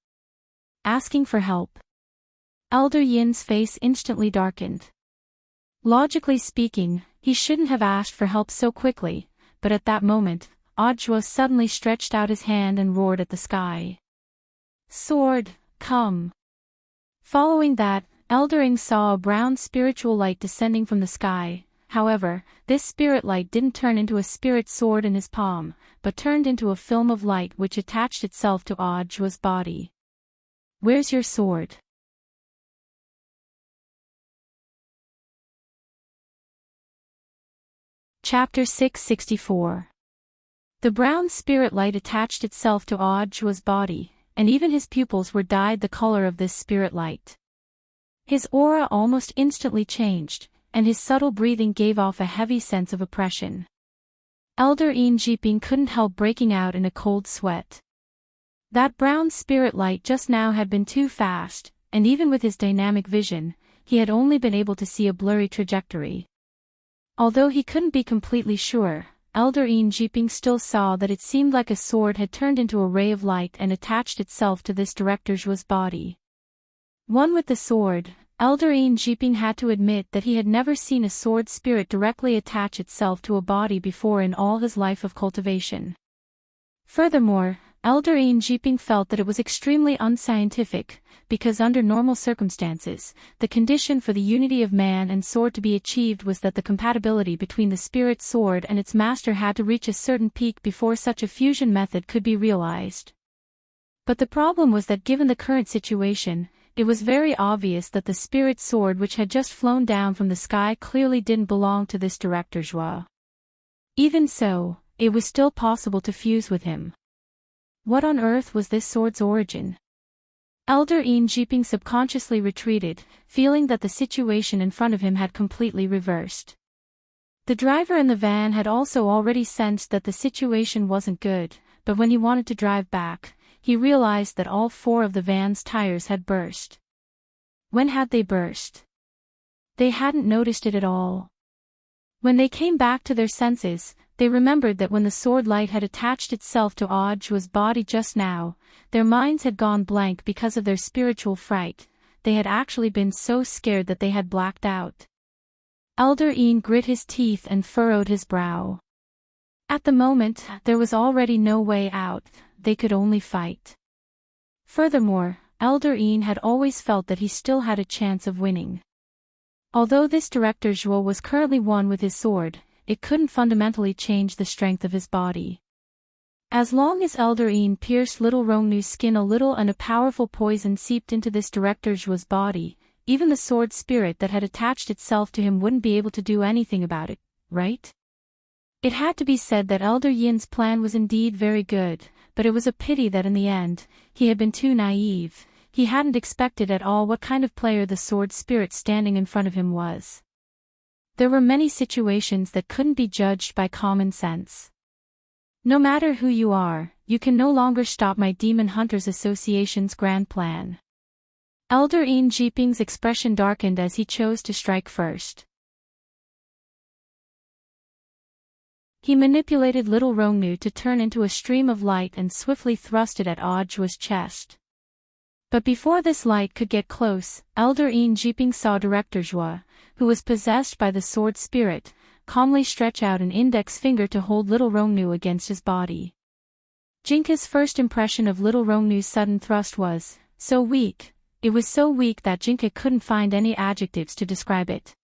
Speaker 1: Asking for help. Elder Yin's face instantly darkened. Logically speaking, he shouldn't have asked for help so quickly, but at that moment, Audra suddenly stretched out his hand and roared at the sky. Sword, come. Following that, Elder Ying saw a brown spiritual light descending from the sky. However, this spirit light didn't turn into a spirit sword in his palm, but turned into a film of light which attached itself to Audra's body. Where's your sword? Chapter 664. The brown spirit light attached itself to Audra's body, and even his pupils were dyed the color of this spirit light. His aura almost instantly changed, and his subtle breathing gave off a heavy sense of oppression. Elder Enchanting couldn't help breaking out in a cold sweat. That brown spirit light just now had been too fast, and even with his dynamic vision, he had only been able to see a blurry trajectory. Although he couldn't be completely sure, Elder Enchanting still saw that it seemed like a sword had turned into a ray of light and attached itself to this director's body. One with the sword, Elder Enchanting had to admit that he had never seen a sword spirit directly attach itself to a body before in all his life of cultivation. Furthermore, Elder Enchanting felt that it was extremely unscientific, because under normal circumstances, the condition for the unity of man and sword to be achieved was that the compatibility between the spirit sword and its master had to reach a certain peak before such a fusion method could be realized. But the problem was that given the current situation, it was very obvious that the spirit sword which had just flown down from the sky clearly didn't belong to this director Zhua. Even so, it was still possible to fuse with him. What on earth was this sword's origin? Elder Enchanting subconsciously retreated, feeling that the situation in front of him had completely reversed. The driver in the van had also already sensed that the situation wasn't good, but when he wanted to drive back, he realized that all 4 of the van's tires had burst. When had they burst? They hadn't noticed it at all. When they came back to their senses, they remembered that when the sword light had attached itself to Audra's body just now, their minds had gone blank because of their spiritual fright. They had actually been so scared that they had blacked out. Elder Yin grit his teeth and furrowed his brow. At the moment, there was already no way out, they could only fight. Furthermore, Elder Yin had always felt that he still had a chance of winning. Although this director Zhuo was currently one with his sword, it couldn't fundamentally change the strength of his body. As long as Elder Yin pierced little Rongnu's skin a little and a powerful poison seeped into this director Zhuo's body, even the sword spirit that had attached itself to him wouldn't be able to do anything about it, right? It had to be said that Elder Yin's plan was indeed very good, but it was a pity that in the end, he had been too naive. He hadn't expected at all what kind of player the sword spirit standing in front of him was. There were many situations that couldn't be judged by common sense. No matter who you are, you can no longer stop my Demon Hunters Association's grand plan. Elder Enchanting's expression darkened as he chose to strike first. He manipulated little Rongnu to turn into a stream of light and swiftly thrust it at Audra's chest. But before this light could get close, Elder Enchanting saw Director Zhua, who was possessed by the sword spirit, calmly stretch out an index finger to hold little Rongnu against his body. Jinka's first impression of little Rongnu's sudden thrust was, so weak. It was so weak that Jinka couldn't find any adjectives to describe it.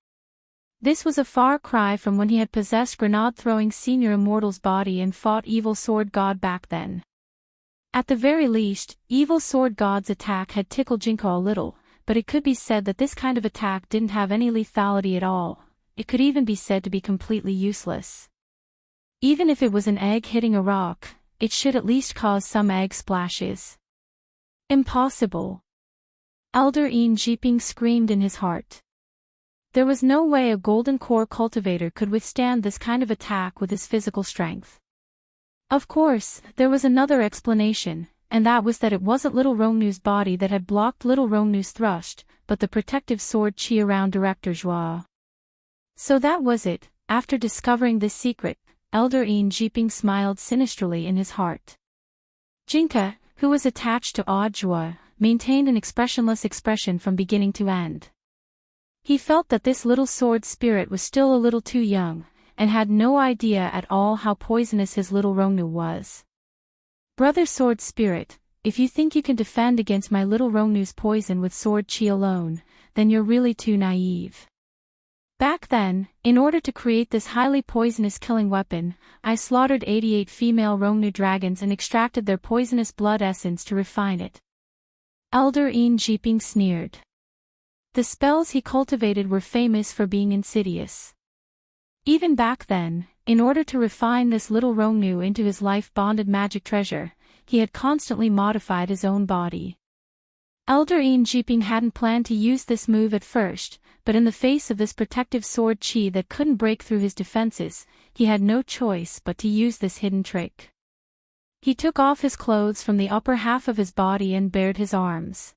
Speaker 1: This was a far cry from when he had possessed grenade-throwing senior immortal's body and fought evil sword god back then. At the very least, evil sword god's attack had tickled Jinka a little, but it could be said that this kind of attack didn't have any lethality at all. It could even be said to be completely useless. Even if it was an egg hitting a rock, it should at least cause some egg splashes. Impossible. Elder Enchanting screamed in his heart. There was no way a golden core cultivator could withstand this kind of attack with his physical strength. Of course, there was another explanation, and that was that it wasn't little Rongnu's body that had blocked little Rongnu's thrust, but the protective sword chi around Director Zhua. So that was it, after discovering this secret, Elder Enchanting smiled sinisterly in his heart. Jinka, who was attached to Audiobook, maintained an expressionless expression from beginning to end. He felt that this little sword spirit was still a little too young, and had no idea at all how poisonous his little Rongnu was. Brother Sword Spirit, if you think you can defend against my little Rongnu's poison with sword chi alone, then you're really too naive. Back then, in order to create this highly poisonous killing weapon, I slaughtered 88 female Rongnu dragons and extracted their poisonous blood essence to refine it. Elder Enchanting sneered. The spells he cultivated were famous for being insidious. Even back then, in order to refine this little Rongnu into his life-bonded magic treasure, he had constantly modified his own body. Elder Enchanting hadn't planned to use this move at first, but in the face of this protective sword chi that couldn't break through his defenses, he had no choice but to use this hidden trick. He took off his clothes from the upper half of his body and bared his arms.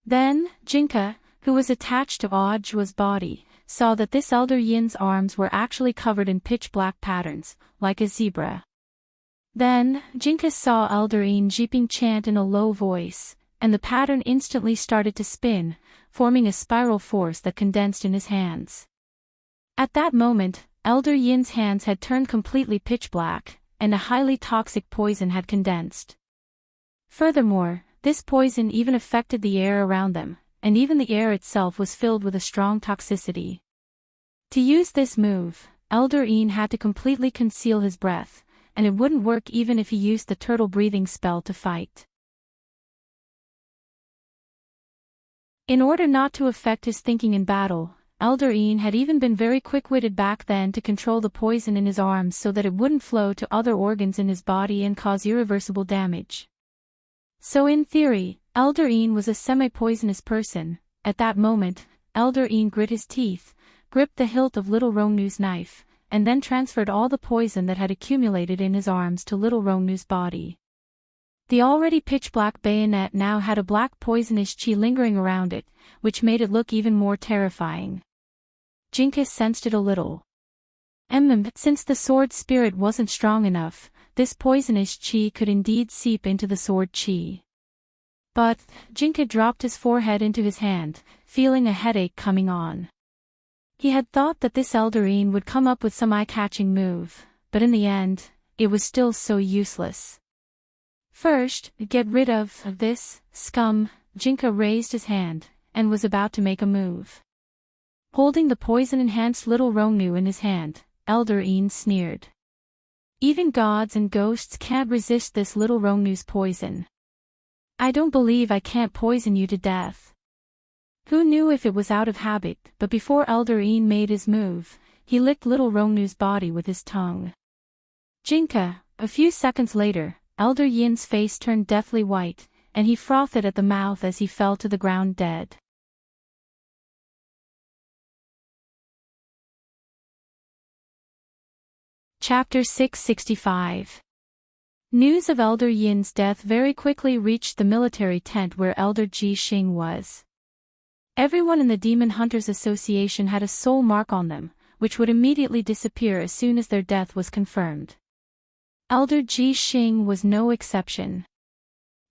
Speaker 1: Then, Jinka, who was attached to Audiobook's body, saw that this Elder Yin's arms were actually covered in pitch-black patterns, like a zebra. Then, Jinka saw Elder Enchanting chant in a low voice, and the pattern instantly started to spin, forming a spiral force that condensed in his hands. At that moment, Elder Yin's hands had turned completely pitch-black, and a highly toxic poison had condensed. Furthermore, this poison even affected the air around them, and even the air itself was filled with a strong toxicity. To use this move, Elder En had to completely conceal his breath, and it wouldn't work even if he used the turtle breathing spell to fight. In order not to affect his thinking in battle, Elder En had even been very quick-witted back then to control the poison in his arms so that it wouldn't flow to other organs in his body and cause irreversible damage. So in theory, Elder En was a semi-poisonous person. At that moment, Elder En grit his teeth, gripped the hilt of Little Rongnu's knife, and then transferred all the poison that had accumulated in his arms to Little Rongnu's body. The already pitch-black bayonet now had a black poisonous chi lingering around it, which made it look even more terrifying. Jinka sensed it a little. Since the sword spirit wasn't strong enough, this poisonous chi could indeed seep into the sword chi. But, Jinka dropped his forehead into his hand, feeling a headache coming on. He had thought that this Elder En would come up with some eye-catching move, but in the end, it was still so useless. First, get rid of this scum. Jinka raised his hand, and was about to make a move. Holding the poison-enhanced Little Rongnu in his hand, Elder En sneered. Even gods and ghosts can't resist this Little Rongnu's poison. I don't believe I can't poison you to death. Who knew if it was out of habit, but before Elder En made his move, he licked Little Rongnu's body with his tongue. Jinka, a few seconds later, Elder Yin's face turned deathly white, and he frothed at the mouth as he fell to the ground dead. Chapter 665. News of Elder Yin's death very quickly reached the military tent where Elder Ji Xing was. Everyone in the Demon Hunters Association had a soul mark on them, which would immediately disappear as soon as their death was confirmed. Elder Ji Xing was no exception.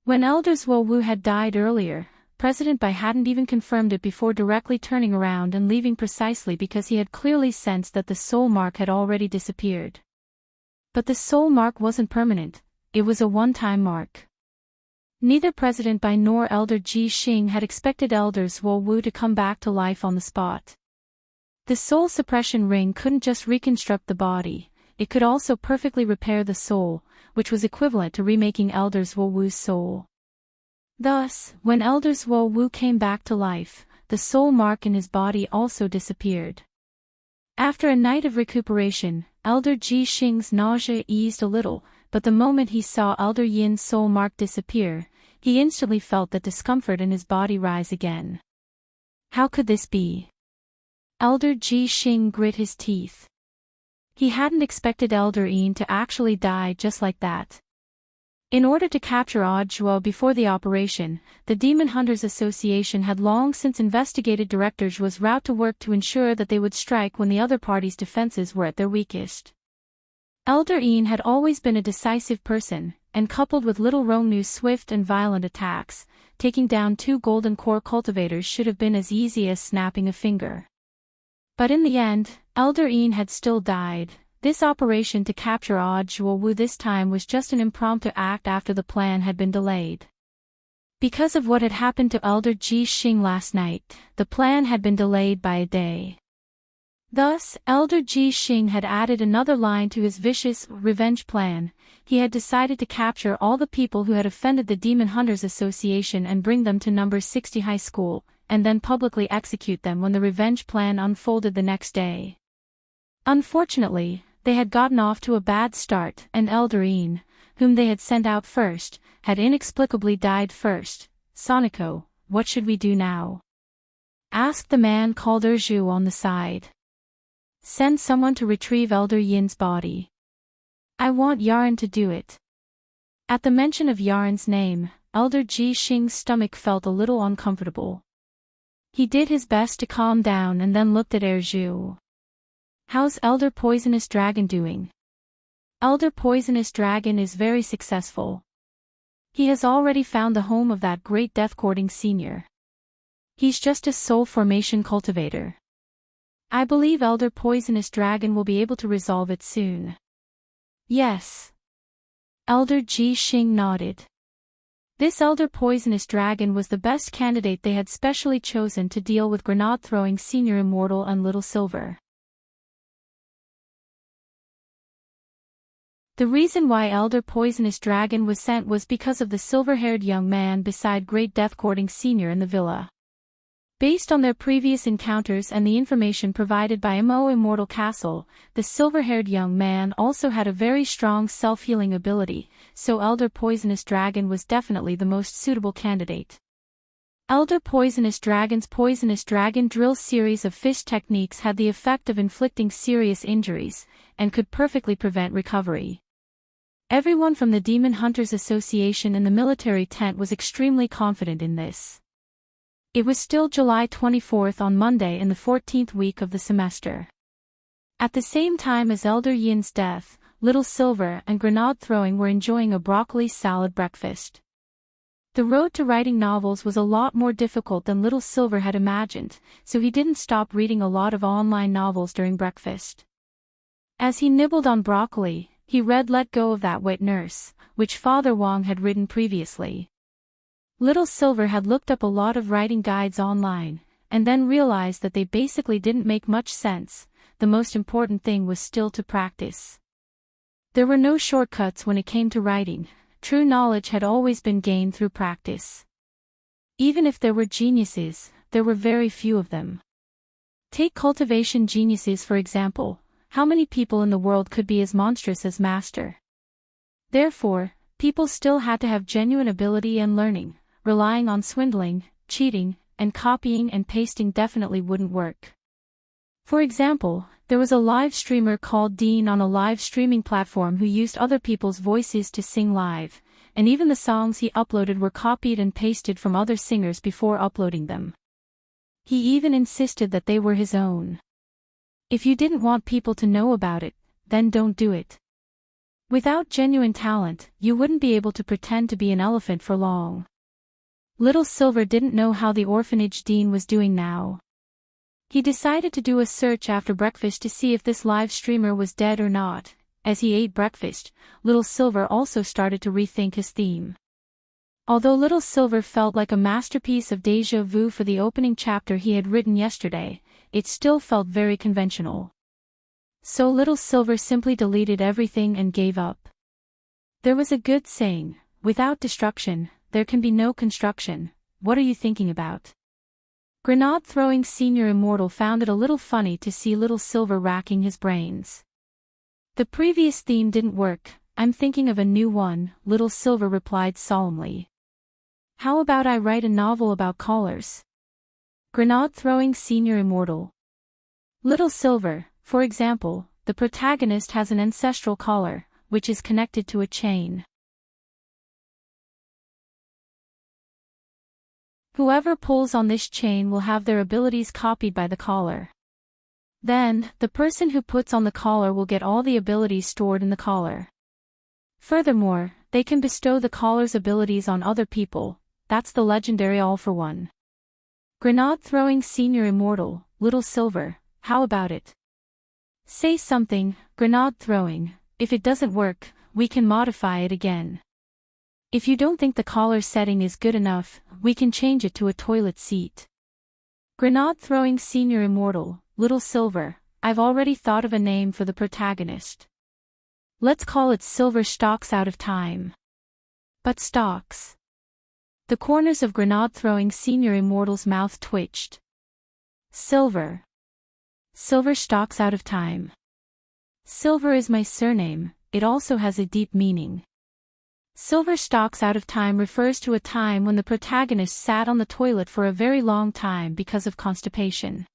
Speaker 1: When Elder Zhuo Wu had died earlier, President Bai hadn't even confirmed it before directly turning around and leaving precisely because he had clearly sensed that the soul mark had already disappeared. But the soul mark wasn't permanent, it was a one-time mark. Neither President Bai nor Elder Ji Xing had expected Elder Zhuo Wu to come back to life on the spot. The soul suppression ring couldn't just reconstruct the body, it could also perfectly repair the soul, which was equivalent to remaking Elder Zhuo Wu's soul. Thus, when Elder Zhuo Wu came back to life, the soul mark in his body also disappeared. After a night of recuperation, Elder Ji Xing's nausea eased a little, but the moment he saw Elder Yin's soul mark disappear, he instantly felt that discomfort in his body rise again. How could this be? Elder Ji Xing grit his teeth. He hadn't expected Elder En to actually die just like that. In order to capture Audiobook before the operation, the Demon Hunters Association had long since investigated Director Zhuo's route to work to ensure that they would strike when the other party's defenses were at their weakest. Elder Ian had always been a decisive person, and coupled with little Rongnu's swift and violent attacks, taking down 2 golden core cultivators should have been as easy as snapping a finger. But in the end, Elder Ian had still died. This operation to capture Audiobook this time was just an impromptu act after the plan had been delayed. Because of what had happened to Elder Ji Xing last night, the plan had been delayed by a day. Thus, Elder Ji Xing had added another line to his vicious revenge plan. He had decided to capture all the people who had offended the Demon Hunters Association and bring them to number 60 high school, and then publicly execute them when the revenge plan unfolded the next day. Unfortunately, they had gotten off to a bad start, and Elder Ian, whom they had sent out first, had inexplicably died first. "Soniko, what should we do now?" asked the man called Zhu on the side. "Send someone to retrieve Elder Yin's body. I want Yaran to do it." At the mention of Yaran's name, Elder Ji Xing's stomach felt a little uncomfortable. He did his best to calm down and then looked at Zhu. "How's Elder Poisonous Dragon doing?" "Elder Poisonous Dragon is very successful. He has already found the home of that great death-courting senior. He's just a soul formation cultivator. I believe Elder Poisonous Dragon will be able to resolve it soon." "Yes." Elder Ji Xing nodded. This Elder Poisonous Dragon was the best candidate they had specially chosen to deal with grenade-throwing Senior Immortal and Little Silver. The reason why Elder Poisonous Dragon was sent was because of the silver-haired young man beside Great Death-Courting Senior in the villa. Based on their previous encounters and the information provided by Mo Immortal Castle, the silver-haired young man also had a very strong self-healing ability, so Elder Poisonous Dragon was definitely the most suitable candidate. Elder Poisonous Dragon's Poisonous Dragon Drill series of fish techniques had the effect of inflicting serious injuries, and could perfectly prevent recovery. Everyone from the Demon Hunters Association in the military tent was extremely confident in this. It was still July 24th on Monday in the 14th week of the semester. At the same time as Elder Yin's death, Little Silver and Grenade Throwing were enjoying a broccoli salad breakfast. The road to writing novels was a lot more difficult than Little Silver had imagined, so he didn't stop reading a lot of online novels during breakfast. As he nibbled on broccoli, he read Let Go of That Wet Nurse, which Father Wang had written previously. Little Silver had looked up a lot of writing guides online, and then realized that they basically didn't make much sense. The most important thing was still to practice. There were no shortcuts when it came to writing. True knowledge had always been gained through practice. Even if there were geniuses, there were very few of them. Take cultivation geniuses for example. How many people in the world could be as monstrous as Master? Therefore, people still had to have genuine ability and learning. Relying on swindling, cheating, and copying and pasting definitely wouldn't work. For example, there was a live streamer called Dean on a live streaming platform who used other people's voices to sing live, and even the songs he uploaded were copied and pasted from other singers before uploading them. He even insisted that they were his own. If you didn't want people to know about it, then don't do it. Without genuine talent, you wouldn't be able to pretend to be an elephant for long. Little Silver didn't know how the orphanage dean was doing now. He decided to do a search after breakfast to see if this live streamer was dead or not. As he ate breakfast, Little Silver also started to rethink his theme. Although Little Silver felt like a masterpiece of déjà vu for the opening chapter he had written yesterday, it still felt very conventional. So Little Silver simply deleted everything and gave up. There was a good saying, without destruction, there can be no construction. What are you thinking about? Grenade-throwing Senior Immortal found it a little funny to see Little Silver racking his brains. The previous theme didn't work. I'm thinking of a new one, Little Silver replied solemnly. How about I write a novel about collars? Grenade-throwing Senior Immortal. Little Silver, for example, the protagonist has an ancestral collar, which is connected to a chain. Whoever pulls on this chain will have their abilities copied by the caller. Then, the person who puts on the collar will get all the abilities stored in the collar. Furthermore, they can bestow the collar's abilities on other people. That's the legendary all-for-one. Grenade-throwing senior immortal, Little Silver, how about it? Say something, grenade-throwing. If it doesn't work, we can modify it again. If you don't think the collar setting is good enough, we can change it to a toilet seat. Grenade-throwing senior immortal, Little Silver, I've already thought of a name for the protagonist. Let's call it Silver Stalks Out of Time. But stalks. The corners of grenade-throwing senior immortal's mouth twitched. Silver. Silver stalks out of time. Silver is my surname, it also has a deep meaning. Silver stalks out of time refers to a time when the protagonist sat on the toilet for a very long time because of constipation.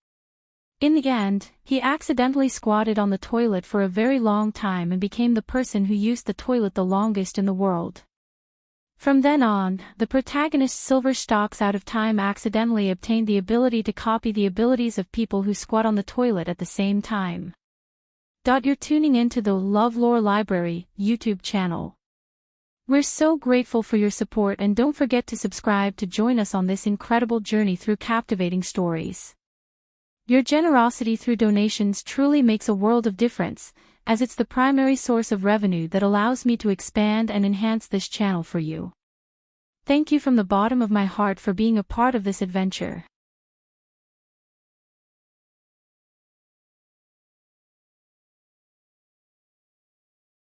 Speaker 1: In the end, he accidentally squatted on the toilet for a very long time and became the person who used the toilet the longest in the world. From then on, the protagonist Silver Stalks Out of Time accidentally obtained the ability to copy the abilities of people who squat on the toilet at the same time. You're tuning into the LoveLore Library YouTube channel. We're so grateful for your support, and don't forget to subscribe to join us on this incredible journey through captivating stories. Your generosity through donations truly makes a world of difference, as it's the primary source of revenue that allows me to expand and enhance this channel for you. Thank you from the bottom of my heart for being a part of this adventure.